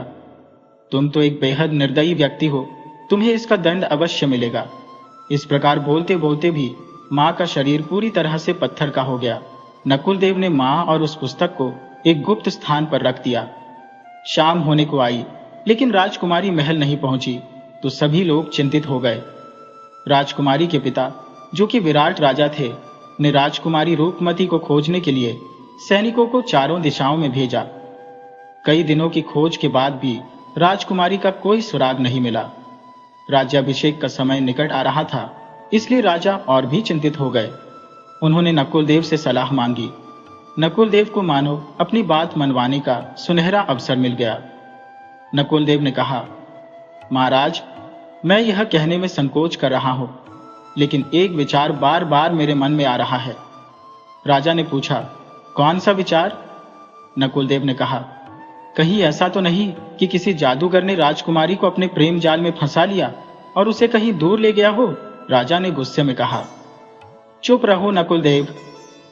तुम तो एक बेहद निर्दयी व्यक्ति हो, तुम्हें इसका दंड अवश्य मिलेगा। इस प्रकार बोलते बोलते भी मां का शरीर पूरी तरह से पत्थर का हो गया। नकुलदेव ने मां और उस पुस्तक को एक गुप्त स्थान पर रख दिया। शाम होने को आई, लेकिन राजकुमारी महल नहीं पहुंची तो सभी लोग चिंतित हो गए। राजकुमारी के पिता, जो कि विराट राजा थे, ने राजकुमारी रूपमती को खोजने के लिए सैनिकों को चारों दिशाओं में भेजा। कई दिनों की खोज के बाद भी राजकुमारी का कोई सुराग नहीं मिला। राज्याभिषेक का समय निकट आ रहा था, इसलिए राजा और भी चिंतित हो गए। उन्होंने नकुलदेव से सलाह मांगी। नकुलदेव को मानो अपनी बात मनवाने का सुनहरा अवसर मिल गया। नकुलदेव ने कहा, महाराज, मैं यह कहने में संकोच कर रहा हूं, लेकिन एक विचार बार बार मेरे मन में आ रहा है। राजा ने पूछा, कौन सा विचार? नकुलदेव ने कहा, कहीं ऐसा तो नहीं कि किसी जादूगर ने राजकुमारी को अपने प्रेम जाल में फंसा लिया और उसे कहीं दूर ले गया हो? राजा ने गुस्से में कहा, चुप रहो नकुलदेव,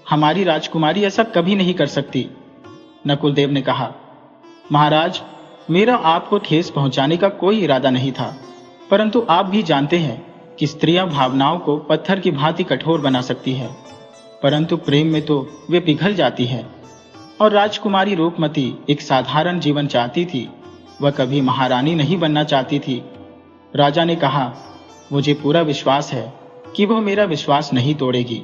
हमारी राजकुमारी ऐसा कभी नहीं कर सकती। नकुलदेव ने कहा, महाराज, मेरा आपको ठेस पहुंचाने का कोई इरादा नहीं था, परंतु आप भी जानते हैं कि स्त्रियां भावनाओं को पत्थर की भांति कठोर बना सकती है, परंतु प्रेम में तो वे पिघल जाती है। और राजकुमारी रूपमती एक साधारण जीवन चाहती थी, वह कभी महारानी नहीं बनना चाहती थी। राजा ने कहा, मुझे पूरा विश्वास है कि वह मेरा विश्वास नहीं तोड़ेगी,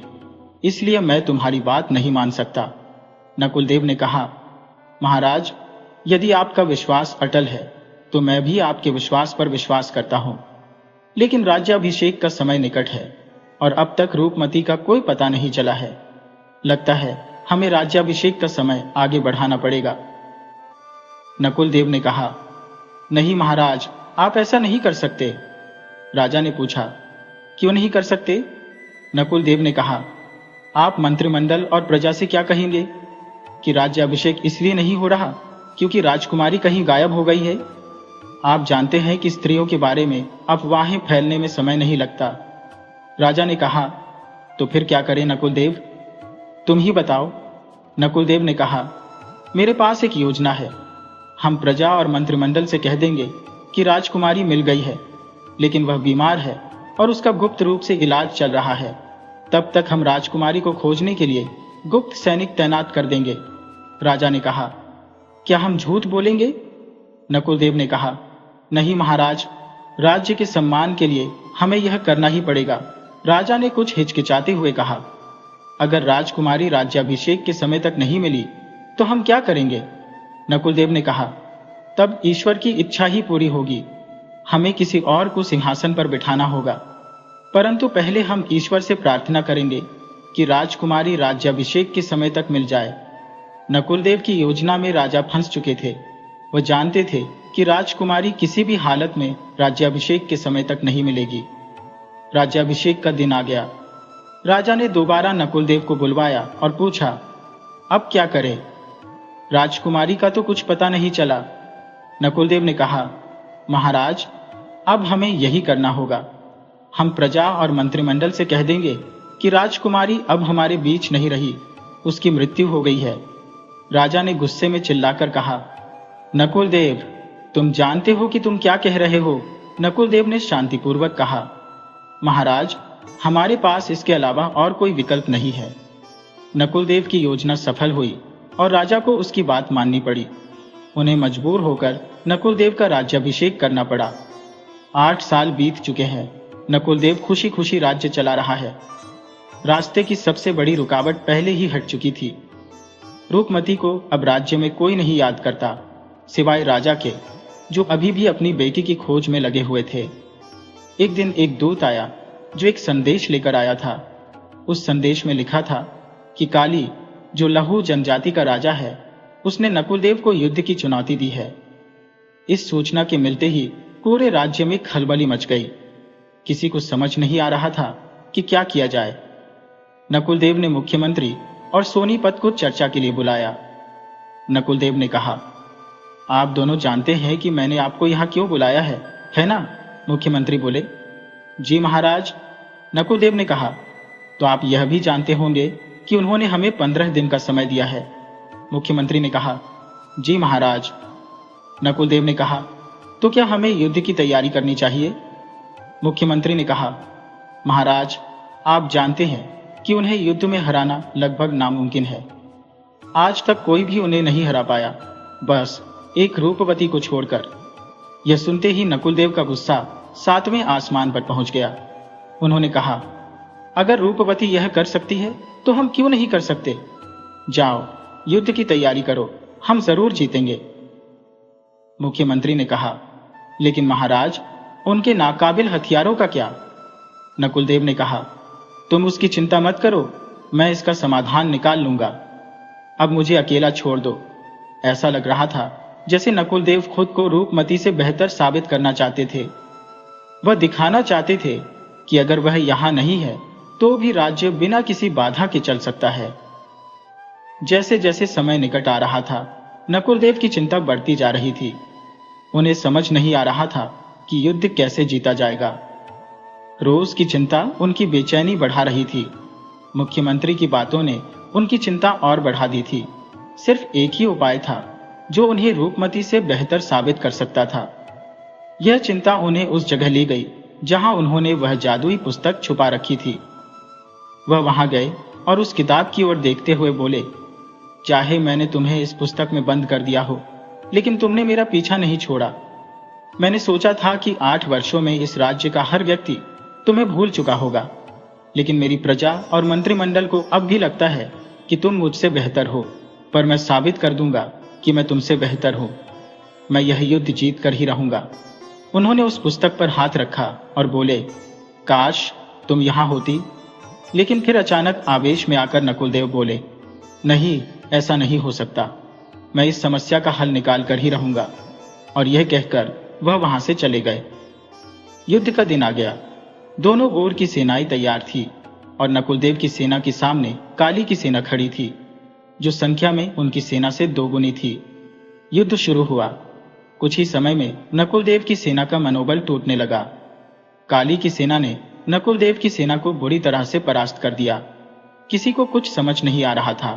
इसलिए मैं तुम्हारी बात नहीं मान सकता। नकुलदेव ने कहा, महाराज, यदि आपका विश्वास अटल है तो मैं भी आपके विश्वास पर विश्वास करता हूं, लेकिन राज्याभिषेक का समय निकट है और अब तक रूपमती का कोई पता नहीं चला है। लगता है हमें राज्याभिषेक का समय आगे बढ़ाना पड़ेगा। नकुलदेव ने कहा, नहीं महाराज, आप ऐसा नहीं कर सकते। राजा ने पूछा, क्यों नहीं कर सकते? नकुलदेव ने कहा, आप मंत्रिमंडल और प्रजा से क्या कहेंगे कि राज्याभिषेक इसलिए नहीं हो रहा क्योंकि राजकुमारी कहीं गायब हो गई है। आप जानते हैं कि स्त्रियों के बारे में अफवाहें फैलने में समय नहीं लगता। राजा ने कहा, तो फिर क्या करें नकुलदेव, तुम ही बताओ। नकुलदेव ने कहा, मेरे पास एक योजना है। हम प्रजा और मंत्रिमंडल से कह देंगे कि राजकुमारी मिल गई है, लेकिन वह बीमार है और उसका गुप्त रूप से इलाज चल रहा है। तब तक हम राजकुमारी को खोजने के लिए गुप्त सैनिक तैनात कर देंगे। राजा ने कहा, क्या हम झूठ बोलेंगे? नकुल देव ने कहा, नहीं महाराज, राज्य के सम्मान के लिए हमें यह करना ही पड़ेगा। राजा ने कुछ हिचकिचाते हुए कहा, अगर राजकुमारी राज्याभिषेक के समय तक नहीं मिली तो हम क्या करेंगे? नकुल देव ने कहा, तब ईश्वर की इच्छा ही पूरी होगी। हमें किसी और को सिंहासन पर बिठाना होगा, परंतु पहले हम ईश्वर से प्रार्थना करेंगे कि राजकुमारी राज्याभिषेक के समय तक मिल जाए। नकुल देव की योजना में राजा फंस चुके थे। वह जानते थे कि राजकुमारी किसी भी हालत में राज्याभिषेक के समय तक नहीं मिलेगी। राज्याभिषेक का दिन आ गया। राजा ने दोबारा नकुल देव को बुलवाया और पूछा, अब क्या करें? राजकुमारी का तो कुछ पता नहीं चला। नकुल देव ने कहा, महाराज, अब हमें यही करना होगा। हम प्रजा और मंत्रिमंडल से कह देंगे कि राजकुमारी अब हमारे बीच नहीं रही, उसकी मृत्यु हो गई है। राजा ने गुस्से में चिल्लाकर कहा, नकुल देव, तुम जानते हो कि तुम क्या कह रहे हो? नकुल देव ने शांतिपूर्वक कहा, महाराज, हमारे पास इसके अलावा और कोई विकल्प नहीं है। नकुल देव की योजना सफल हुई और राजा को उसकी बात माननी पड़ी। उन्हें मजबूर होकर नकुल देव का राज्याभिषेक करना पड़ा। 8 साल बीत चुके हैं। नकुल देव खुशी खुशी राज्य चला रहा है। रास्ते की सबसे बड़ी रुकावट पहले ही हट चुकी थी। रूपमती को अब राज्य में कोई नहीं याद करता, सिवाय राजा के, जो अभी भी अपनी बेटी की खोज में लगे हुए थे। एक दिन एक दूत आया जो एक संदेश लेकर आया था। उस संदेश में लिखा था कि काली, जो लहू जनजाति का राजा है, उसने नकुल देव को युद्ध की चुनौती दी है। इस सूचना के मिलते ही पूरे राज्य में खलबली मच गई। किसी को समझ नहीं आ रहा था कि क्या किया जाए। नकुल देव ने मुख्यमंत्री और सोनीपत को चर्चा के लिए बुलाया। नकुल देव ने कहा, आप दोनों जानते हैं कि मैंने आपको यहाँ क्यों बुलाया है ना? मुख्यमंत्री बोले, जी महाराज। नकुल देव ने कहा, तो आप यह भी जानते होंगे कि उन्होंने हमें 15 दिन का समय दिया है। मुख्यमंत्री ने कहा, जी महाराज। नकुल देव ने कहा, तो क्या हमें युद्ध की तैयारी करनी चाहिए? मुख्यमंत्री ने कहा, महाराज, आप जानते हैं कि उन्हें युद्ध में हराना लगभग नामुमकिन है। आज तक कोई भी उन्हें नहीं हरा पाया, बस एक रूपवती को छोड़कर। यह सुनते ही नकुल देव का गुस्सा 7वें आसमान पर पहुंच गया। उन्होंने कहा, अगर रूपवती यह कर सकती है तो हम क्यों नहीं कर सकते? जाओ, युद्ध की तैयारी करो, हम जरूर जीतेंगे। मुख्यमंत्री ने कहा, लेकिन महाराज, उनके नाकाबिल हथियारों का क्या? नकुल देव ने कहा, तुम उसकी चिंता मत करो, मैं इसका समाधान निकाल लूंगा। अब मुझे अकेला छोड़ दो। ऐसा लग रहा था जैसे नकुल देव खुद को रूपमती से बेहतर साबित करना चाहते थे। वह दिखाना चाहते थे कि अगर वह यहां नहीं है तो भी राज्य बिना किसी बाधा के चल सकता है। जैसे जैसे समय निकट आ रहा था, नकुल देव की चिंता बढ़ती जा रही थी। उन्हें समझ नहीं आ रहा था कि युद्ध कैसे जीता जाएगा। रोज की चिंता उनकी बेचैनी बढ़ा रही थी। मुख्यमंत्री की बातों ने उनकी चिंता और बढ़ा दी थी। सिर्फ एक ही उपाय था जो उन्हें रूपमती से बेहतर साबित कर सकता था। यह चिंता उन्हें उस जगह ले गई जहां उन्होंने वह जादुई पुस्तक छुपा रखी थी। वह वहां गए और उस किताब की ओर देखते हुए बोले, चाहे मैंने तुम्हें इस पुस्तक में बंद कर दिया हो, लेकिन तुमने मेरा पीछा नहीं छोड़ा। मैंने सोचा था कि 8 वर्षों में इस राज्य का हर व्यक्ति तुम्हें भूल चुका होगा, लेकिन मेरी प्रजा और मंत्रिमंडल को अब भी लगता है कि तुम मुझसे बेहतर हो। पर मैं साबित कर दूंगा कि मैं तुमसे बेहतर हूं। मैं यह युद्ध जीत कर ही रहूंगा। उन्होंने उस पुस्तक पर हाथ रखा और बोले, काश तुम यहां होती। लेकिन फिर अचानक आवेश में आकर नकुल देव बोले, नहीं, ऐसा नहीं हो सकता। मैं इस समस्या का हल निकाल कर ही रहूंगा। और यह कहकर वह वहां से चले गए। युद्ध का दिन आ गया। दोनों ओर की सेनाएं तैयार थी और नकुल देव की सेना के सामने काली की सेना खड़ी थी, जो संख्या में उनकी सेना से 2 गुनी थी। युद्ध शुरू हुआ। कुछ ही समय में नकुल देव की सेना का मनोबल टूटने लगा। काली की सेना ने नकुल देव की सेना को बुरी तरह से परास्त कर दिया। किसी को कुछ समझ नहीं आ रहा था।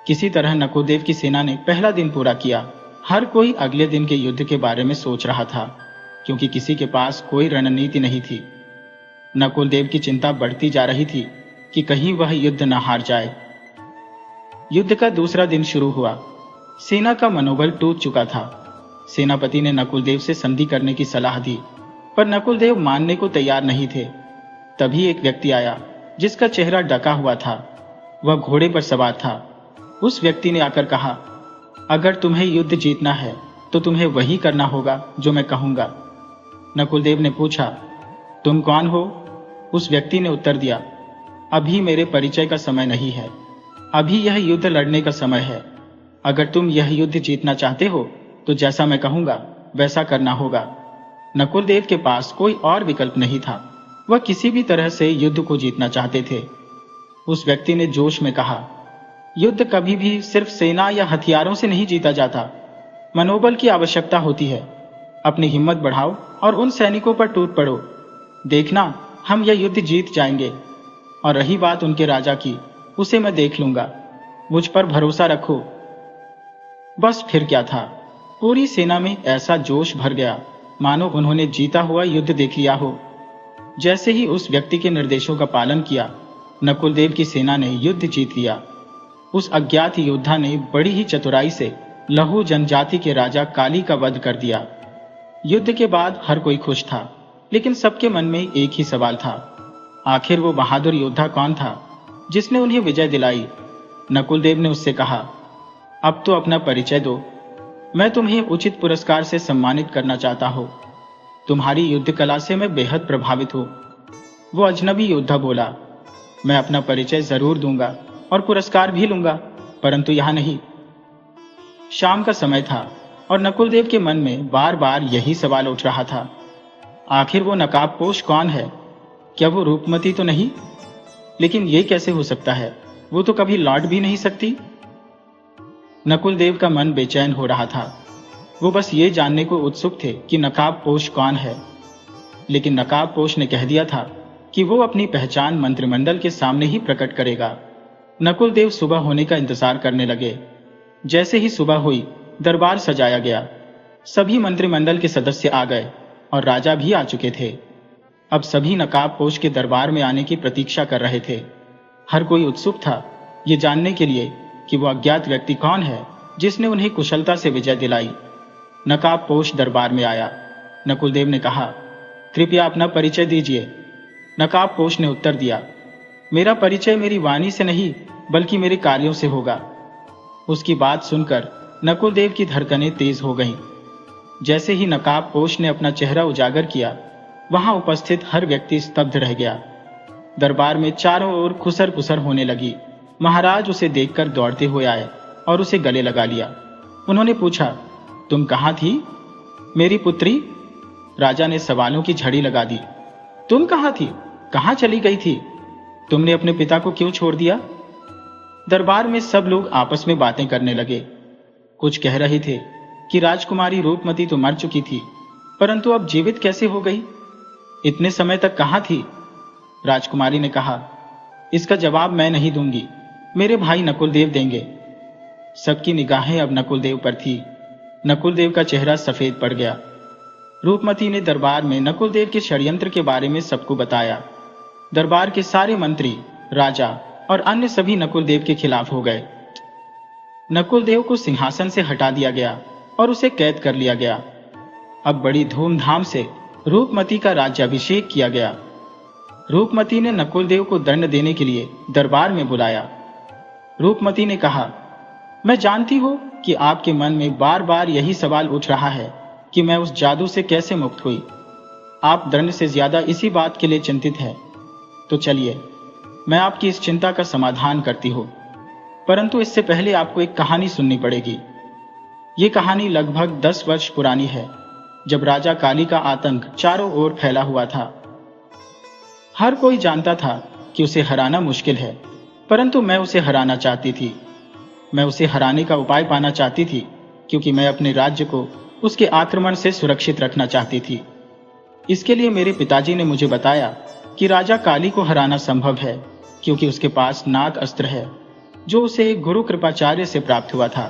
किसी तरह नकुल देव की सेना ने पहला दिन पूरा किया। हर कोई अगले दिन के युद्ध के बारे में सोच रहा था, क्योंकि किसी के पास कोई रणनीति नहीं थी। नकुल देव की चिंता बढ़ती जा रही थी कि कहीं वह युद्ध न हार जाए। युद्ध का दूसरा दिन शुरू हुआ। सेना का मनोबल टूट चुका था। सेनापति ने नकुलदेव से संधि करने की सलाह दी, पर नकुलदेव मानने को तैयार नहीं थे। तभी एक व्यक्ति आया जिसका चेहरा ढका हुआ था। वह घोड़े पर सवार था। उस व्यक्ति ने आकर कहा, अगर तुम्हें युद्ध जीतना है तो तुम्हें वही करना होगा जो मैं कहूंगा। नकुलदेव ने पूछा, तुम कौन हो? उस व्यक्ति ने उत्तर दिया, अभी मेरे परिचय का समय नहीं है, अभी यह युद्ध लड़ने का समय है। अगर तुम यह युद्ध जीतना चाहते हो तो जैसा मैं कहूंगा वैसा करना होगा। नकुलदेव के पास कोई और विकल्प नहीं था। वह किसी भी तरह से युद्ध को जीतना चाहते थे। उस व्यक्ति ने जोश में कहा, युद्ध कभी भी सिर्फ सेना या हथियारों से नहीं जीता जाता। मनोबल की आवश्यकता होती है। अपनी हिम्मत बढ़ाओ और उन सैनिकों पर टूट पड़ो। देखना, हम यह युद्ध जीत जाएंगे। और रही बात उनके राजा की, उसे मैं देख लूंगा। मुझ पर भरोसा रखो। बस फिर क्या था, पूरी सेना में ऐसा जोश भर गया मानो उन्होंने जीता हुआ युद्ध देख लिया हो। जैसे ही उस व्यक्ति के निर्देशों का पालन किया, नकुलदेव की सेना ने युद्ध जीत लिया। उस अज्ञात योद्धा ने बड़ी ही चतुराई से लहू जनजाति के राजा काली का वध कर दिया। युद्ध के बाद हर कोई खुश था, लेकिन सबके मन में एक ही सवाल था, आखिर वो बहादुर योद्धा कौन था जिसने उन्हें विजय दिलाई? नकुलदेव ने उससे कहा, अब तो अपना परिचय दो। मैं तुम्हें उचित पुरस्कार से सम्मानित करना चाहता हूं। तुम्हारी युद्ध कला से मैं बेहद प्रभावित हूं। वो अजनबी योद्धा बोला, मैं अपना परिचय जरूर दूंगा और पुरस्कार भी लूंगा, परंतु यहां नहीं। शाम का समय था और नकुलदेव के मन में बार बार यही सवाल उठ रहा था, आखिर वो नकाबपोश कौन है? क्या वो रूपमती तो नहीं? लेकिन ये कैसे हो सकता है? वो तो कभी लौट भी नहीं सकती। नकुलदेव का मन बेचैन हो रहा था। वो बस ये जानने को उत्सुक थे कि नकाबपोश कौन है। लेकिन नकाबपोश ने कह दिया था कि वो अपनी पहचान मंत्रिमंडल के सामने ही प्रकट करेगा। नकुलदेव सुबह होने का इंतजार करने लगे। जैसे ही सुबह हुई, दरबार सजाया गया। सभी मंत्रिमंडल के सदस्य आ गए और राजा भी आ चुके थे। अब सभी नकाबपोश के दरबार में आने की प्रतीक्षा कर रहे थे। हर कोई उत्सुक था ये जानने के लिए कि वो अज्ञात व्यक्ति कौन है जिसने उन्हें कुशलता से विजय दिलाई। नकाबपोश दरबार में आया। नकुलदेव ने कहा, कृपया अपना परिचय दीजिए। नकाबपोश ने उत्तर दिया, मेरा परिचय मेरी वाणी से नहीं बल्कि मेरे कार्यों से होगा। उसकी बात सुनकर नकुलदेव की धड़कनें तेज हो गईं। जैसे ही नकाबपोश ने अपना चेहरा उजागर किया, वहां उपस्थित हर व्यक्ति स्तब्ध रह गया। दरबार में चारों ओर खुसर पुसर होने लगी। महाराज उसे देखकर दौड़ते हुए आए और उसे गले लगा लिया। उन्होंने पूछा, तुम कहां थी? मेरी पुत्री? राजा ने सवालों की झड़ी लगा दी। तुम कहां थी? कहां चली गई थी? तुमने अपने पिता को क्यों छोड़ दिया? दरबार में सब लोग आपस में बातें करने लगे। कुछ कह रहे थे कि राजकुमारी रूपमती तो मर चुकी थी, परंतु अब जीवित कैसे हो गई? इतने समय तक कहां थी? राजकुमारी ने कहा, इसका जवाब मैं नहीं दूंगी, मेरे भाई नकुलदेव देंगे। सबकी निगाहें अब नकुलदेव पर थी। नकुलदेव का चेहरा सफेद पड़ गया। रूपमती ने दरबार में नकुलदेव के षड्यंत्र के बारे में सबको बताया। दरबार के सारे मंत्री, राजा और अन्य सभी नकुलदेव के खिलाफ हो गए। नकुलदेव को सिंहासन से हटा दिया गया और उसे कैद कर लिया गया। अब बड़ी धूमधाम से रूपमती का राज्याभिषेक किया गया। रूपमती ने नकुलदेव को दंड देने के लिए दरबार में बुलाया। रूपमती ने कहा, मैं जानती हूं कि आपके मन में बार बार यही सवाल उठ रहा है कि मैं उस जादू से कैसे मुक्त हुई। आप दंड से ज्यादा इसी बात के लिए चिंतित हैं। तो चलिए, मैं आपकी इस चिंता का समाधान करती हूं, परंतु इससे पहले आपको एक कहानी सुननी पड़ेगी। ये कहानी लगभग 10 वर्ष पुरानी है, जब राजा काली का आतंक चारों ओर फैला हुआ था। हर कोई जानता था कि उसे हराना मुश्किल है, परंतु मैं उसे हराना चाहती थी। मैं उसे हराने का उपाय पाना चाहती थी, क्योंकि मैं अपने राज्य को उसके आक्रमण से सुरक्षित रखना चाहती थी। इसके लिए मेरे पिताजी ने मुझे बताया कि राजा काली को हराना संभव है, क्योंकि उसके पास नाग अस्त्र है, जो उसे गुरु कृपाचार्य से प्राप्त हुआ था।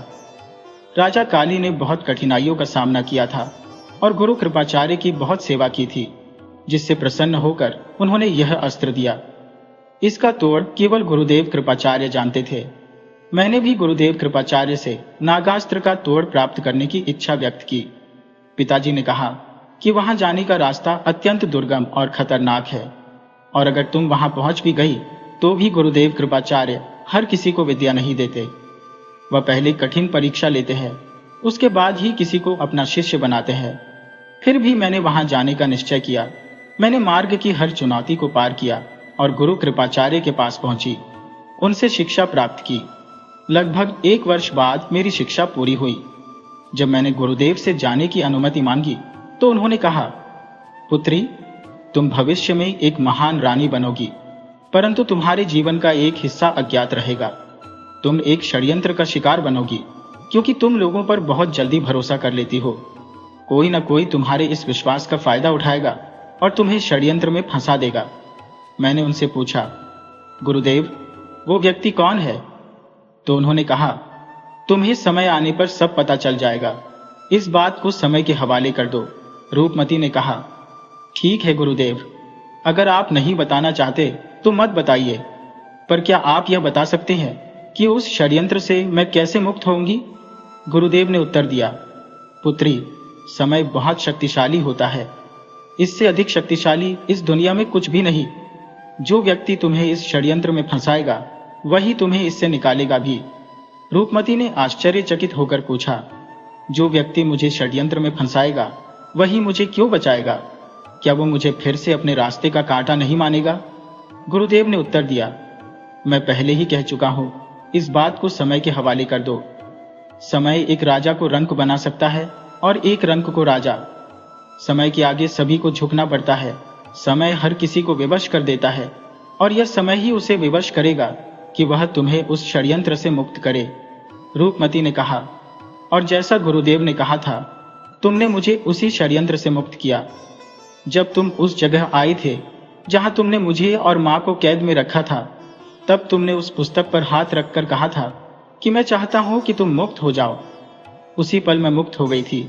राजा काली ने बहुत कठिनाइयों का सामना किया था और गुरु कृपाचार्य की बहुत सेवा की थी, जिससे प्रसन्न होकर उन्होंने यह अस्त्र दिया। इसका तोड़ केवल गुरुदेव कृपाचार्य जानते थे। मैंने भी गुरुदेव कृपाचार्य से नागास्त्र का तोड़ प्राप्त करने की इच्छा व्यक्त की। पिताजी ने कहा कि वहां जाने का रास्ता अत्यंत दुर्गम और खतरनाक है, और अगर तुम वहां पहुंच भी गई तो भी गुरुदेव कृपाचार्य हर किसी को विद्या नहीं देते। वह पहले कठिन परीक्षा लेते हैं, उसके बाद ही किसी को अपना शिष्य बनाते हैं। फिर भी मैंने वहां जाने का निश्चय किया। मैंने मार्ग की हर चुनौती को पार किया और गुरु कृपाचार्य के पास पहुंची, उनसे शिक्षा प्राप्त की। लगभग 1 वर्ष बाद मेरी शिक्षा पूरी हुई। जब मैंने गुरुदेव से जाने की अनुमति मांगी तो उन्होंने कहा, पुत्री, तुम भविष्य में एक महान रानी बनोगी, परंतु तुम्हारे जीवन का एक हिस्सा अज्ञात रहेगा। तुम एक षड्यंत्र का शिकार बनोगी, क्योंकि तुम लोगों पर बहुत जल्दी भरोसा कर लेती हो। कोई न कोई तुम्हारे इस विश्वास का फायदा उठाएगा और तुम्हें षड्यंत्र में फंसा देगा। मैंने उनसे पूछा, गुरुदेव, वो व्यक्ति कौन है? तो उन्होंने कहा, तुम्हें समय आने पर सब पता चल जाएगा। इस बात को समय के हवाले कर दो। रूपमती ने कहा, ठीक है गुरुदेव, अगर आप नहीं बताना चाहते तो मत बताइए, पर क्या आप यह बता सकते हैं कि उस षड्यंत्र से मैं कैसे मुक्त होऊंगी? गुरुदेव ने उत्तर दिया, पुत्री, समय बहुत शक्तिशाली होता है। इससे अधिक शक्तिशाली इस दुनिया में कुछ भी नहीं। जो व्यक्ति तुम्हें इस षड्यंत्र में फंसाएगा वही तुम्हें इससे निकालेगा भी। रूपमती ने आश्चर्यचकित होकर पूछा, जो व्यक्ति मुझे षड्यंत्र में फंसाएगा वही मुझे क्यों बचाएगा? क्या वो मुझे फिर से अपने रास्ते का कांटा नहीं मानेगा? गुरुदेव ने उत्तर दिया, मैं पहले ही कह चुका हूं, इस बात को समय के हवाले कर दो। समय एक राजा को रंक बना सकता है और एक रंक को राजा। समय के आगे सभी को झुकना पड़ता है। समय हर किसी को विवश कर देता है, और यह समय ही उसे विवश करेगा कि वह तुम्हें उस षड्यंत्र से मुक्त करे। रूपमती ने कहा, और जैसा गुरुदेव ने कहा था, तुमने मुझे उसी षड्यंत्र से मुक्त किया। जब तुम उस जगह आए थे जहां तुमने मुझे और मां को कैद में रखा था, तब तुमने उस पुस्तक पर हाथ रखकर कहा था कि मैं चाहता हूं कि तुम मुक्त हो जाओ। उसी पल मैं मुक्त हो गई थी।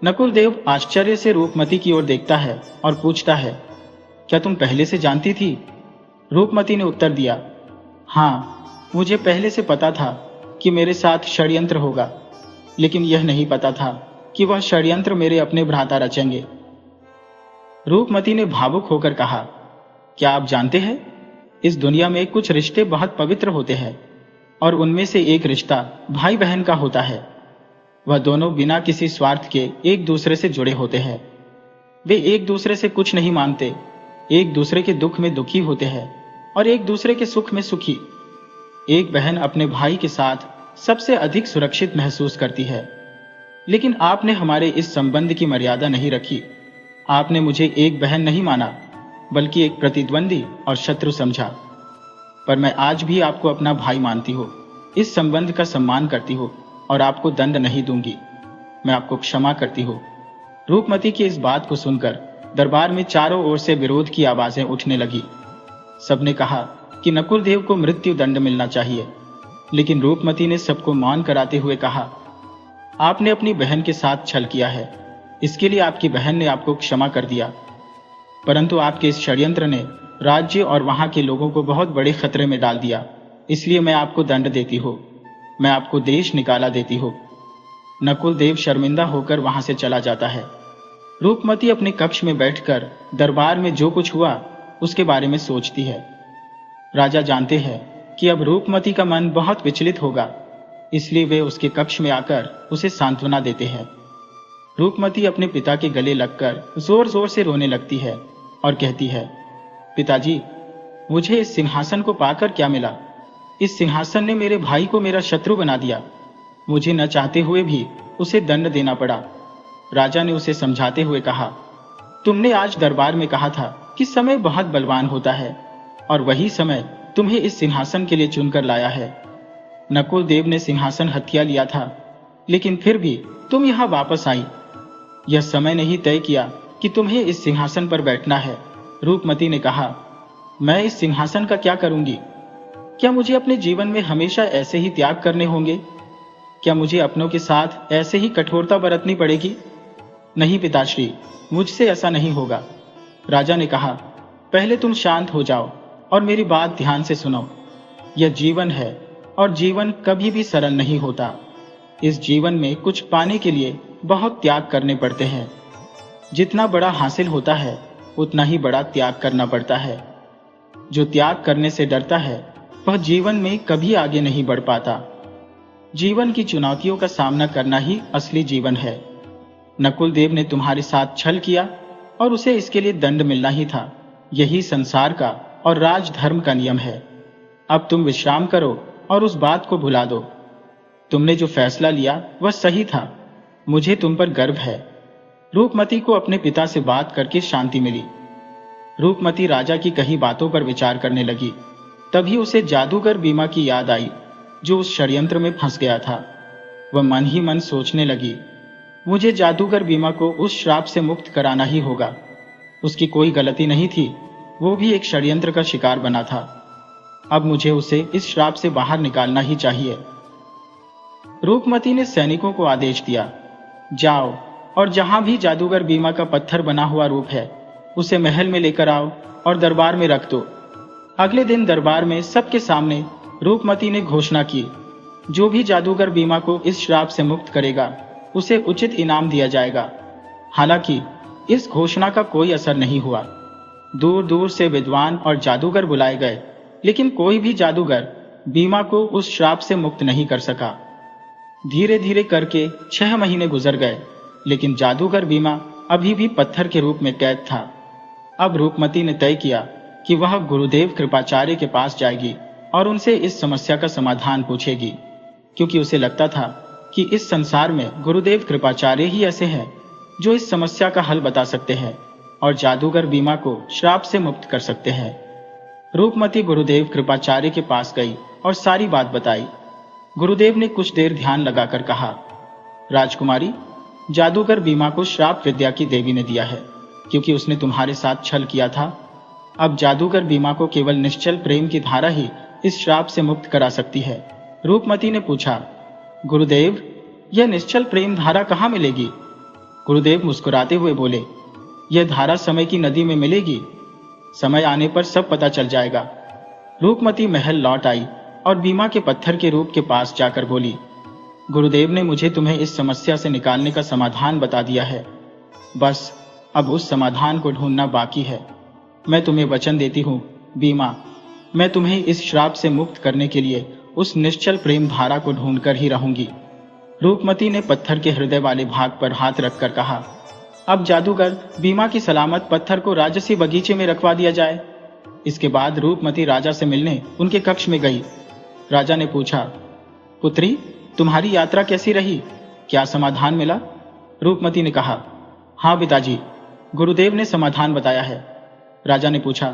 नकुल देव आश्चर्य से रूपमती की ओर देखता है और पूछता है, क्या तुम पहले से जानती थी? रूपमती ने उत्तर दिया, हाँ, मुझे पहले से पता था कि मेरे साथ षड्यंत्र होगा, लेकिन यह नहीं पता था कि वह षड्यंत्र मेरे अपने भ्राता रचेंगे। रूपमती ने भावुक होकर कहा, क्या आप जानते हैं, इस दुनिया में कुछ रिश्ते बहुत पवित्र होते हैं, और उनमें से एक रिश्ता भाई बहन का होता है। वह दोनों बिना किसी स्वार्थ के एक दूसरे से जुड़े होते हैं। वे एक दूसरे से कुछ नहीं मांगते, एक दूसरे के दुख में दुखी होते हैं और एक दूसरे के सुख में सुखी। एक बहन अपने भाई के साथ सबसे अधिक सुरक्षित महसूस करती है, लेकिन आपने हमारे इस संबंध की मर्यादा नहीं रखी। आपने मुझे एक बहन नहीं माना, बल्कि एक प्रतिद्वंदी और शत्रु समझा। पर मैं आज भी आपको अपना भाई मानती हूँ, इस संबंध का सम्मान करती हूँ और आपको दंड नहीं दूंगी। मैं आपको क्षमा करती हूँ। रूपमती की इस बात को सुनकर दरबार में चारों ओर से विरोध की आवाजें उठने लगी। सबने कहा कि नकुल देव को मृत्यु दंड मिलना चाहिए, लेकिन रूपमती ने सबको मौन कराते हुए कहा, आपने अपनी बहन के साथ छल किया है, इसके लिए आपकी बहन ने आपको क्षमा कर दिया, परंतु आपके इस षड्यंत्र ने राज्य और वहां के लोगों को बहुत बड़े खतरे में डाल दिया। इसलिए मैं आपको दंड देती हूँ, मैं आपको देश निकाला देती हूँ। नकुल देव शर्मिंदा होकर वहां से चला जाता है। रूपमती अपने कक्ष में बैठकर दरबार में जो कुछ हुआ उसके बारे में सोचती है। राजा जानते हैं कि अब रूपमती का मन बहुत विचलित होगा, इसलिए वे उसके कक्ष में आकर उसे सांत्वना देते हैं। रूपमती अपने पिता के गले लगकर जोर जोर से रोने लगती है और कहती है, पिताजी, मुझे इस सिंहासन को पाकर क्या मिला? इस सिंहासन ने मेरे भाई को मेरा शत्रु बना दिया। मुझे न चाहते हुए भी उसे दंड देना पड़ा। राजा ने उसे समझाते हुए कहा, तुमने आज दरबार में कहा था कि समय बहुत बलवान होता है, और वही समय तुम्हें इस सिंहासन के लिए चुनकर लाया है। नकुल देव ने सिंहासन हथिया लिया था, लेकिन फिर भी तुम यहां वापस आई। यह समय ने ही तय किया कि तुम्हें इस सिंहासन पर बैठना है। रूपमती ने कहा, मैं इस सिंहासन का क्या करूंगी? क्या मुझे अपने जीवन में हमेशा ऐसे ही त्याग करने होंगे? क्या मुझे अपनों के साथ ऐसे ही कठोरता बरतनी पड़ेगी? नहीं पिताश्री, मुझसे ऐसा नहीं होगा। राजा ने कहा, पहले तुम शांत हो जाओ और मेरी बात ध्यान से सुनो। यह जीवन है, और जीवन कभी भी सरल नहीं होता। इस जीवन में कुछ पाने के लिए बहुत त्याग करने पड़ते हैं। जितना बड़ा हासिल होता है उतना ही बड़ा त्याग करना पड़ता है। जो त्याग करने से डरता है वह जीवन में कभी आगे नहीं बढ़ पाता। जीवन की चुनौतियों का सामना करना ही असली जीवन है। नकुल देव ने तुम्हारे साथ छल किया और उसे इसके लिए दंड मिलना ही था। यही संसार का और राजधर्म का नियम है। अब तुम विश्राम करो और उस बात को भुला दो। तुमने जो फैसला लिया वह सही था। मुझे तुम पर गर्व है। रूपमती को अपने पिता से बात करके शांति मिली। रूपमती राजा की कही बातों पर विचार करने लगी। तभी उसे जादूगर बीमा की याद आई जो उस षड्यंत्र में फंस गया था। वह मन ही मन सोचने लगी, मुझे जादूगर बीमा को उस श्राप से मुक्त कराना ही होगा। उसकी कोई गलती नहीं थी, वो भी एक षड्यंत्र का शिकार बना था। अब मुझे उसे इस श्राप से बाहर निकालना ही चाहिए। रूपमती ने सैनिकों को आदेश दिया, जाओ और जहां भी जादूगर बीमा का पत्थर बना हुआ रूप है उसे महल में लेकर आओ और दरबार में रख दो। अगले दिन दरबार में सबके सामने रूपमती ने घोषणा की, जो भी जादूगर बीमा को इस श्राप से मुक्त करेगा उसे उचित इनाम दिया जाएगा। हालांकि इस घोषणा का कोई असर नहीं हुआ। दूर दूर से विद्वान और जादूगर बुलाए गए, लेकिन कोई भी जादूगर बीमा को उस श्राप से मुक्त नहीं कर सका। धीरे धीरे करके 6 महीने गुजर गए, लेकिन जादूगर बीमा अभी भी पत्थर के रूप में कैद था। अब रूपमती ने तय किया कि वह गुरुदेव कृपाचार्य के पास जाएगी और उनसे इस समस्या का समाधान पूछेगी, क्योंकि उसे लगता था कि इस संसार में गुरुदेव कृपाचार्य ही ऐसे हैं जो इस समस्या का हल बता सकते हैं और जादूगर बीमा को श्राप से मुक्त कर सकते हैं। रूपमती गुरुदेव कृपाचार्य के पास गई और सारी बात बताई। गुरुदेव ने कुछ देर ध्यान लगाकर कहा, राजकुमारी, जादूगर बीमा को श्राप विद्या की देवी ने दिया है, क्योंकि उसने तुम्हारे साथ छल किया था। अब जादूगर बीमा को केवल निश्चल प्रेम की धारा ही इस श्राप से मुक्त करा सकती है। रूपमती ने पूछा, गुरुदेव, यह निश्चल प्रेम धारा कहाँ मिलेगी? गुरुदेव मुस्कुराते हुए बोले, यह धारा समय की नदी में मिलेगी। समय आने पर सब पता चल जाएगा। रूपमती महल लौट आई और बीमा के पत्थर के रूप के पास जाकर बोली, गुरुदेव ने मुझे तुम्हें इस समस्या से निकालने का समाधान बता दिया है। बस अब उस समाधान को ढूंढना बाकी है। मैं तुम्हें वचन देती हूँ बीमा, मैं तुम्हें इस श्राप से मुक्त करने के लिए उस निश्चल प्रेम धारा को ढूंढकर ही रहूंगी। रूपमती ने पत्थर के हृदय वाले भाग पर हाथ रखकर कहा, अब जादूगर बीमा की सलामत पत्थर को राजसी बगीचे में रखवा दिया जाए। इसके बाद रूपमती राजा से मिलने उनके कक्ष में गई। राजा ने पूछा, पुत्री, तुम्हारी यात्रा कैसी रही? क्या समाधान मिला? रूपमती ने कहा, हाँ पिताजी, गुरुदेव ने समाधान बताया है। राजा ने पूछा,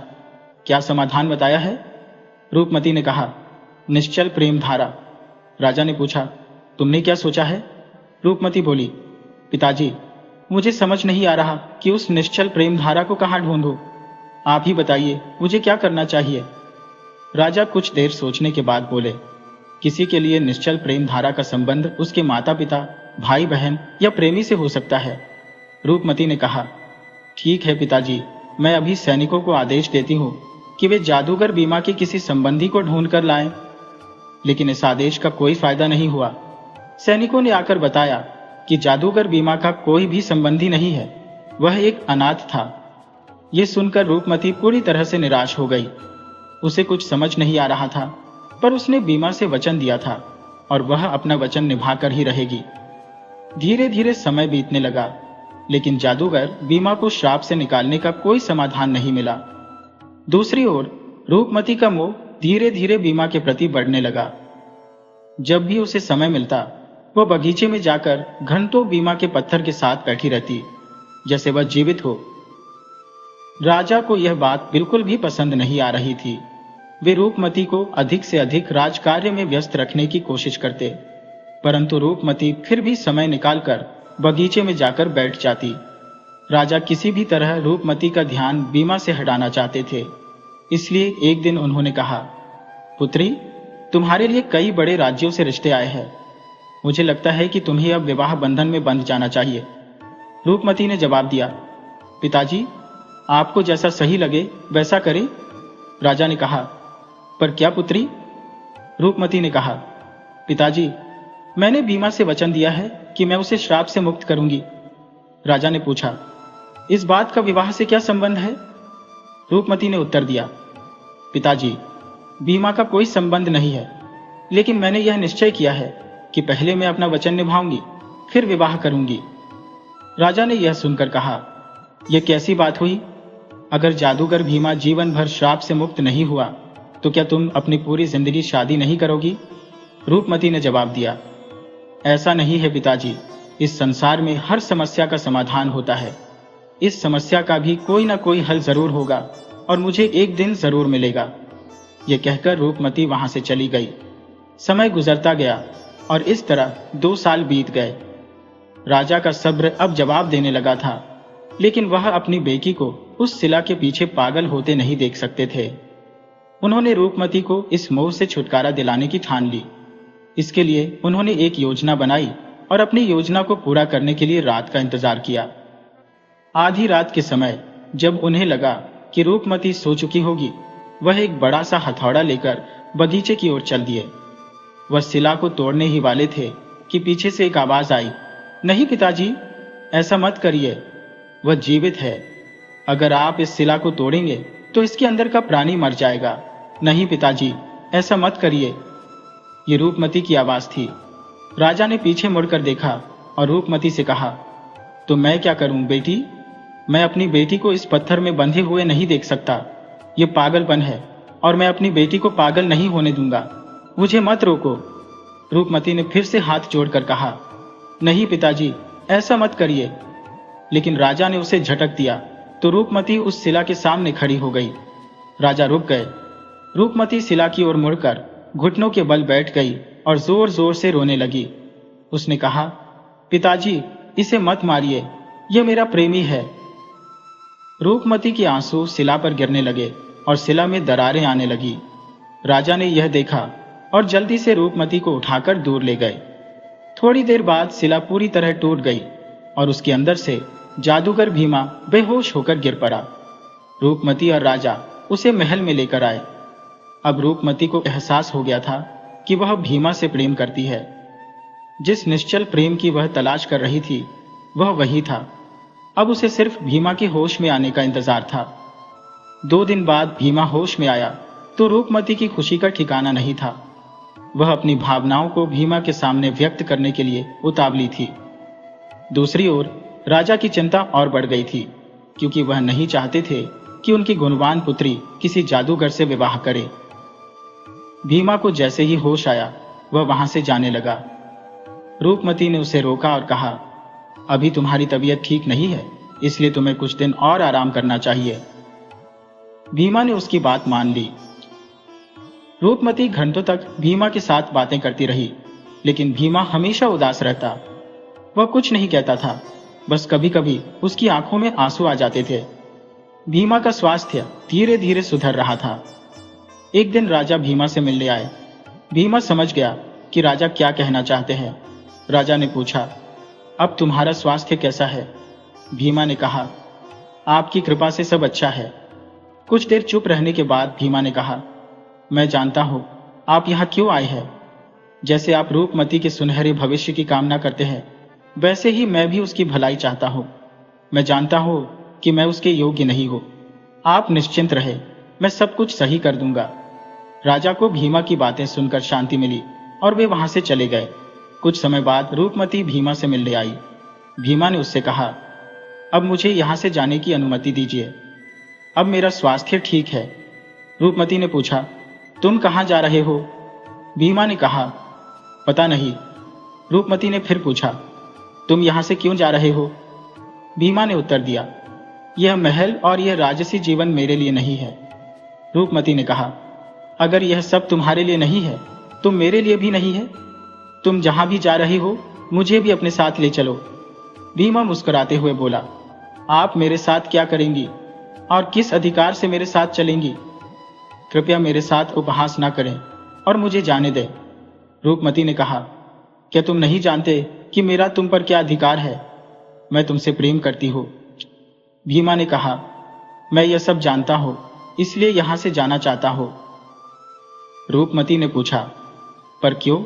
क्या समाधान बताया है? रूपमती ने कहा, निश्चल प्रेम धारा। राजा ने पूछा, तुमने क्या सोचा है? रूपमती बोली, पिताजी, मुझे समझ नहीं आ रहा कि उस निश्चल प्रेम धारा को कहाँ ढूंढूं। आप ही बताइए, मुझे क्या करना चाहिए? राजा कुछ देर सोचने के बाद बोले, किसी के लिए निश्चल प्रेम धारा का संबंध उसके माता पिता, भाई बहन या प्रेमी से हो सकता है। रूपमती ने कहा, ठीक है पिताजी, मैं अभी सैनिकों को आदेश देती हूँ कि वे जादूगर बीमा के किसी संबंधी को ढूंढ कर लाएं। लेकिन इस आदेश का कोई फायदा नहीं हुआ। सैनिकों ने आकर बताया कि जादूगर बीमा का कोई भी संबंधी नहीं है, वह एक अनाथ था। यह सुनकर रूपमती पूरी तरह से निराश हो गई। उसे कुछ समझ नहीं आ रहा था, पर उसने बीमा से वचन दिया था और वह अपना वचन निभाकर ही रहेगी। धीरे धीरे समय बीतने लगा, लेकिन जादूगर बीमा को श्राप से निकालने का कोई समाधान नहीं मिला। दूसरी ओर रूपमती का मोह धीरे धीरे बीमा के प्रति बढ़ने लगा। जब भी उसे समय मिलता वह बगीचे में जाकर घंटों बीमा के पत्थर के साथ बैठी रहती, जैसे वह जीवित हो। राजा को यह बात बिल्कुल भी पसंद नहीं आ रही थी। वे रूपमती को अधिक से अधिक राजकार्य में व्यस्त रखने की कोशिश करते, परंतु रूपमती फिर भी समय निकालकर बगीचे में जाकर बैठ जाती। राजा किसी भी तरह रूपमती का ध्यान बीमा से हटाना चाहते थे। इसलिए एक दिन उन्होंने कहा, पुत्री, तुम्हारे लिए कई बड़े राज्यों से रिश्ते आए हैं। मुझे लगता है कि तुम्हें अब विवाह बंधन में बंध जाना चाहिए। रूपमती ने जवाब दिया, पिताजी, आपको जैसा सही लगे वैसा करें। राजा ने कहा, पर क्या पुत्री? रूपमती ने कहा, पिताजी, मैंने भीमा से वचन दिया है कि मैं उसे श्राप से मुक्त करूंगी। राजा ने पूछा, इस बात का विवाह से क्या संबंध है? रूपमती ने उत्तर दिया, पिताजी, भीमा का कोई संबंध नहीं है, लेकिन मैंने यह निश्चय किया है कि पहले मैं अपना वचन निभाऊंगी, फिर विवाह करूंगी। राजा ने यह सुनकर कहा, यह कैसी बात हुई? अगर जादूगर भीमा जीवन भर श्राप से मुक्त नहीं हुआ तो क्या तुम अपनी पूरी जिंदगी शादी नहीं करोगी? रूपमती ने जवाब दिया, ऐसा नहीं है पिताजी, इस संसार में हर समस्या का समाधान होता है। इस समस्या का भी कोई ना कोई हल जरूर होगा और मुझे एक दिन जरूर मिलेगा। यह कहकर रूपमती वहां से चली गई। समय गुजरता गया और इस तरह 2 साल बीत गए। राजा का सब्र अब जवाब देने लगा था, लेकिन वह अपनी बेटी को उस शिला के पीछे पागल होते नहीं देख सकते थे। उन्होंने रूपमती को इस मोह से छुटकारा दिलाने की ठान ली। इसके लिए उन्होंने एक योजना बनाई और अपनी योजना को पूरा करने के लिए रात का इंतजार किया। आधी रात के समय जब उन्हें लगा कि रूपमती सो चुकी होगी, वह एक बड़ा सा हथौड़ा लेकर बगीचे की ओर चल दिए। वह शिला को तोड़ने ही वाले थे कि पीछे से एक आवाज आई, नहीं पिताजी, ऐसा मत करिए, वह जीवित है। अगर आप इस शिला को तोड़ेंगे तो इसके अंदर का प्राणी मर जाएगा। नहीं पिताजी, ऐसा मत करिए। ये रूपमती की आवाज थी। राजा ने पीछे मुड़कर देखा और रूपमती से कहा, तो मैं क्या करूं बेटी? मैं अपनी बेटी को इस पत्थर में बंधे हुए नहीं देख सकता। ये पागलपन है और मैं अपनी बेटी को पागल नहीं होने दूंगा। मुझे मत रोको। रूपमती ने फिर से हाथ जोड़कर कहा, नहीं पिताजी, ऐसा मत करिए। लेकिन राजा ने उसे झटक दिया तो रूपमती उस शिला के सामने खड़ी हो गई। राजा रुक गए। रूपमती शिला की ओर मुड़कर घुटनों के बल बैठ गई और जोर जोर से रोने लगी। उसने कहा, पिताजी, इसे मत मारिए, यह मेरा प्रेमी है। रूपमती के आंसू शिला पर गिरने लगे और शिला में दरारें आने लगी। राजा ने यह देखा और जल्दी से रूपमती को उठाकर दूर ले गए। थोड़ी देर बाद शिला पूरी तरह टूट गई और उसके अंदर से जादूगर भीमा बेहोश होकर गिर पड़ा। रूपमती और राजा उसे महल में लेकर आए। अब रूपमती को एहसास हो गया था कि वह भीमा से प्रेम करती है। जिस निश्चल प्रेम की वह तलाश कर रही थी, वह वही था। अब उसे सिर्फ भीमा के होश में आने का इंतजार था। 2 दिन बाद भीमा होश में आया तो रूपमती की खुशी का ठिकाना नहीं था। वह अपनी भावनाओं को भीमा के सामने व्यक्त करने के लिए उतावली थी। दूसरी ओर राजा की चिंता और बढ़ गई थी, क्योंकि वह नहीं चाहते थे कि उनकी गुणवान पुत्री किसी जादूगर से विवाह करे। भीमा को जैसे ही होश आया, वह वहां से जाने लगा। रूपमती ने उसे रोका और कहा, अभी तुम्हारी तबीयत ठीक नहीं है, इसलिए तुम्हें कुछ दिन और आराम करना चाहिए। भीमा ने उसकी बात मान ली। रूपमती घंटों तक भीमा के साथ बातें करती रही, लेकिन भीमा हमेशा उदास रहता। वह कुछ नहीं कहता था, बस कभी कभी उसकी आंखों में आंसू आ जाते थे। भीमा का स्वास्थ्य धीरे धीरे सुधर रहा था। एक दिन राजा भीमा से मिलने आए। भीमा समझ गया कि राजा क्या कहना चाहते हैं। राजा ने पूछा, अब तुम्हारा स्वास्थ्य कैसा है? भीमा ने कहा, आपकी कृपा से सब अच्छा है। कुछ देर चुप रहने के बाद भीमा ने कहा, मैं जानता हूं आप यहां क्यों आए हैं। जैसे आप रूपमती के सुनहरे भविष्य की कामना करते हैं, वैसे ही मैं भी उसकी भलाई चाहता हूं। मैं जानता हूं कि मैं उसके योग्य नहीं हूं। आप निश्चिंत रहे, मैं सब कुछ सही कर दूंगा। राजा को भीमा की बातें सुनकर शांति मिली और वे वहां से चले गए। कुछ समय बाद रूपमती भीमा से मिलने आई। भीमा ने उससे कहा, अब मुझे यहां से जाने की अनुमति दीजिए, अब मेरा स्वास्थ्य ठीक है। रूपमती ने पूछा, तुम कहां जा रहे हो? भीमा ने कहा, पता नहीं। रूपमती ने फिर पूछा, तुम यहां से क्यों जा रहे हो? भीमा ने उत्तर दिया, यह महल और यह राजसी जीवन मेरे लिए नहीं है। रूपमती ने कहा, अगर यह सब तुम्हारे लिए नहीं है तो मेरे लिए भी नहीं है। तुम जहां भी जा रहे हो, मुझे भी अपने साथ ले चलो। भीमा मुस्कुराते हुए बोला, आप मेरे साथ क्या करेंगी और किस अधिकार से मेरे साथ चलेंगी? कृपया मेरे साथ उपहास ना करें और मुझे जाने दें। रूपमती ने कहा, क्या तुम नहीं जानते कि मेरा तुम पर क्या अधिकार है? मैं तुमसे प्रेम करती हूं। भीमा ने कहा, मैं यह सब जानता हूं, इसलिए यहां से जाना चाहता हूं। रूपमती ने पूछा, पर क्यों?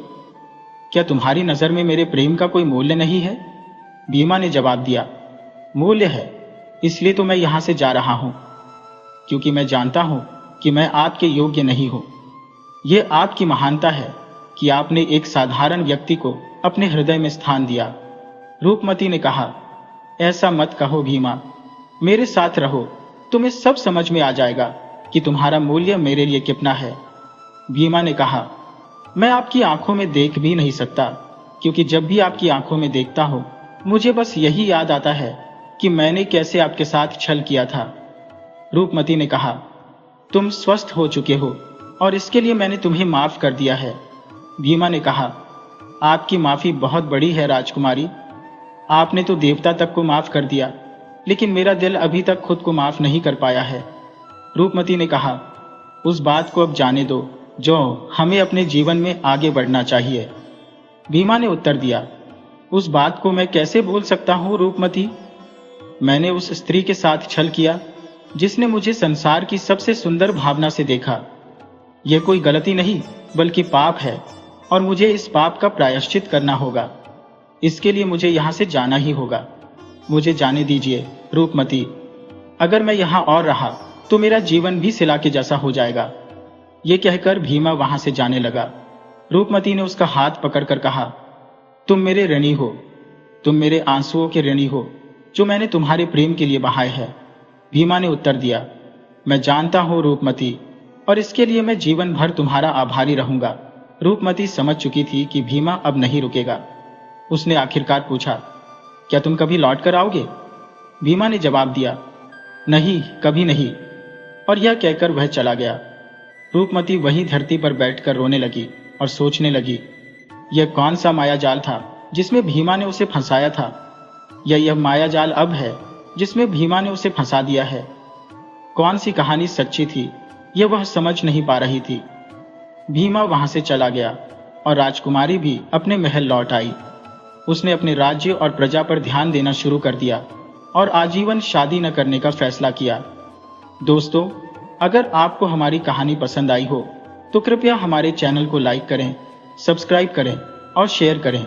क्या तुम्हारी नजर में मेरे प्रेम का कोई मूल्य नहीं है? भीमा ने जवाब दिया, मूल्य है, इसलिए तो मैं यहां से जा रहा हूं, क्योंकि मैं जानता हूं कि मैं आपके योग्य नहीं हूं। यह आपकी महानता है कि आपने एक साधारण व्यक्ति को अपने हृदय में स्थान दिया। रूपमती ने कहा, ऐसा मत कहो भीमा, मेरे साथ रहो, तुम्हें सब समझ में आ जाएगा कि तुम्हारा मूल्य मेरे लिए कितना है। भीमा ने कहा, मैं आपकी आंखों में देख भी नहीं सकता, क्योंकि जब भी आपकी आंखों में देखता हूं, मुझे बस यही याद आता है कि मैंने कैसे आपके साथ छल किया था। रूपमती ने कहा, तुम स्वस्थ हो चुके हो और इसके लिए मैंने तुम्हें माफ कर दिया है। भीमा ने कहा, आपकी माफी बहुत बड़ी है राजकुमारी, आपने तो देवता तक को माफ कर दिया, लेकिन मेरा दिल अभी तक खुद को माफ नहीं कर पाया है। रूपमती ने कहा, उस बात को अब जाने दो जो हमें अपने जीवन में आगे बढ़ना चाहिए। भीमा ने उत्तर दिया, उस बात को मैं कैसे बोल सकता हूं रूपमती? मैंने उस स्त्री के साथ छल किया जिसने मुझे संसार की सबसे सुंदर भावना से देखा। यह कोई गलती नहीं बल्कि पाप है और मुझे इस पाप का प्रायश्चित करना होगा। इसके लिए मुझे यहां से जाना ही होगा। मुझे जाने दीजिए रूपमती, अगर मैं यहां और रहा तो मेरा जीवन भी शिला के जैसा हो जाएगा। यह कहकर भीमा वहां से जाने लगा। रूपमती ने उसका हाथ पकड़कर कहा, तुम मेरे ऋणी हो, तुम मेरे आंसुओं के ऋणी हो जो मैंने तुम्हारे प्रेम के लिए बहाए हैं। भीमा ने उत्तर दिया, मैं जानता हूं रूपमती, और इसके लिए मैं जीवन भर तुम्हारा आभारी रहूंगा। रूपमती समझ चुकी थी कि भीमा अब नहीं रुकेगा। उसने आखिरकार पूछा, क्या तुम कभी लौट कर आओगे? भीमा ने जवाब दिया, नहीं, कभी नहीं, और यह कहकर वह चला गया। रूपमती वहीं धरती पर बैठकर रोने लगी और सोचने लगी, यह कौन सा मायाजाल था जिसमें भीमा ने उसे फंसाया था, या यह मायाजाल अब है जिसमें भीमा ने उसे फंसा दिया है? कौन सी कहानी सच्ची थी यह वह समझ नहीं पा रही थी। भीमा वहां से चला गया और राजकुमारी भी अपने महल लौट आई। उसने अपने राज्य और प्रजा पर ध्यान देना शुरू कर दिया और आजीवन शादी न करने का फैसला किया। दोस्तों, अगर आपको हमारी कहानी पसंद आई हो तो कृपया हमारे चैनल को लाइक करें, सब्सक्राइब करें और शेयर करें।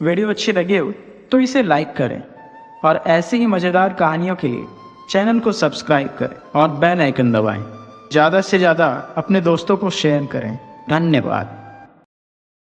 वीडियो अच्छी लगे हो तो इसे लाइक करें और ऐसे ही मज़ेदार कहानियों के लिए चैनल को सब्सक्राइब करें और बेल आइकन दबाएं। ज़्यादा से ज़्यादा अपने दोस्तों को शेयर करें। धन्यवाद।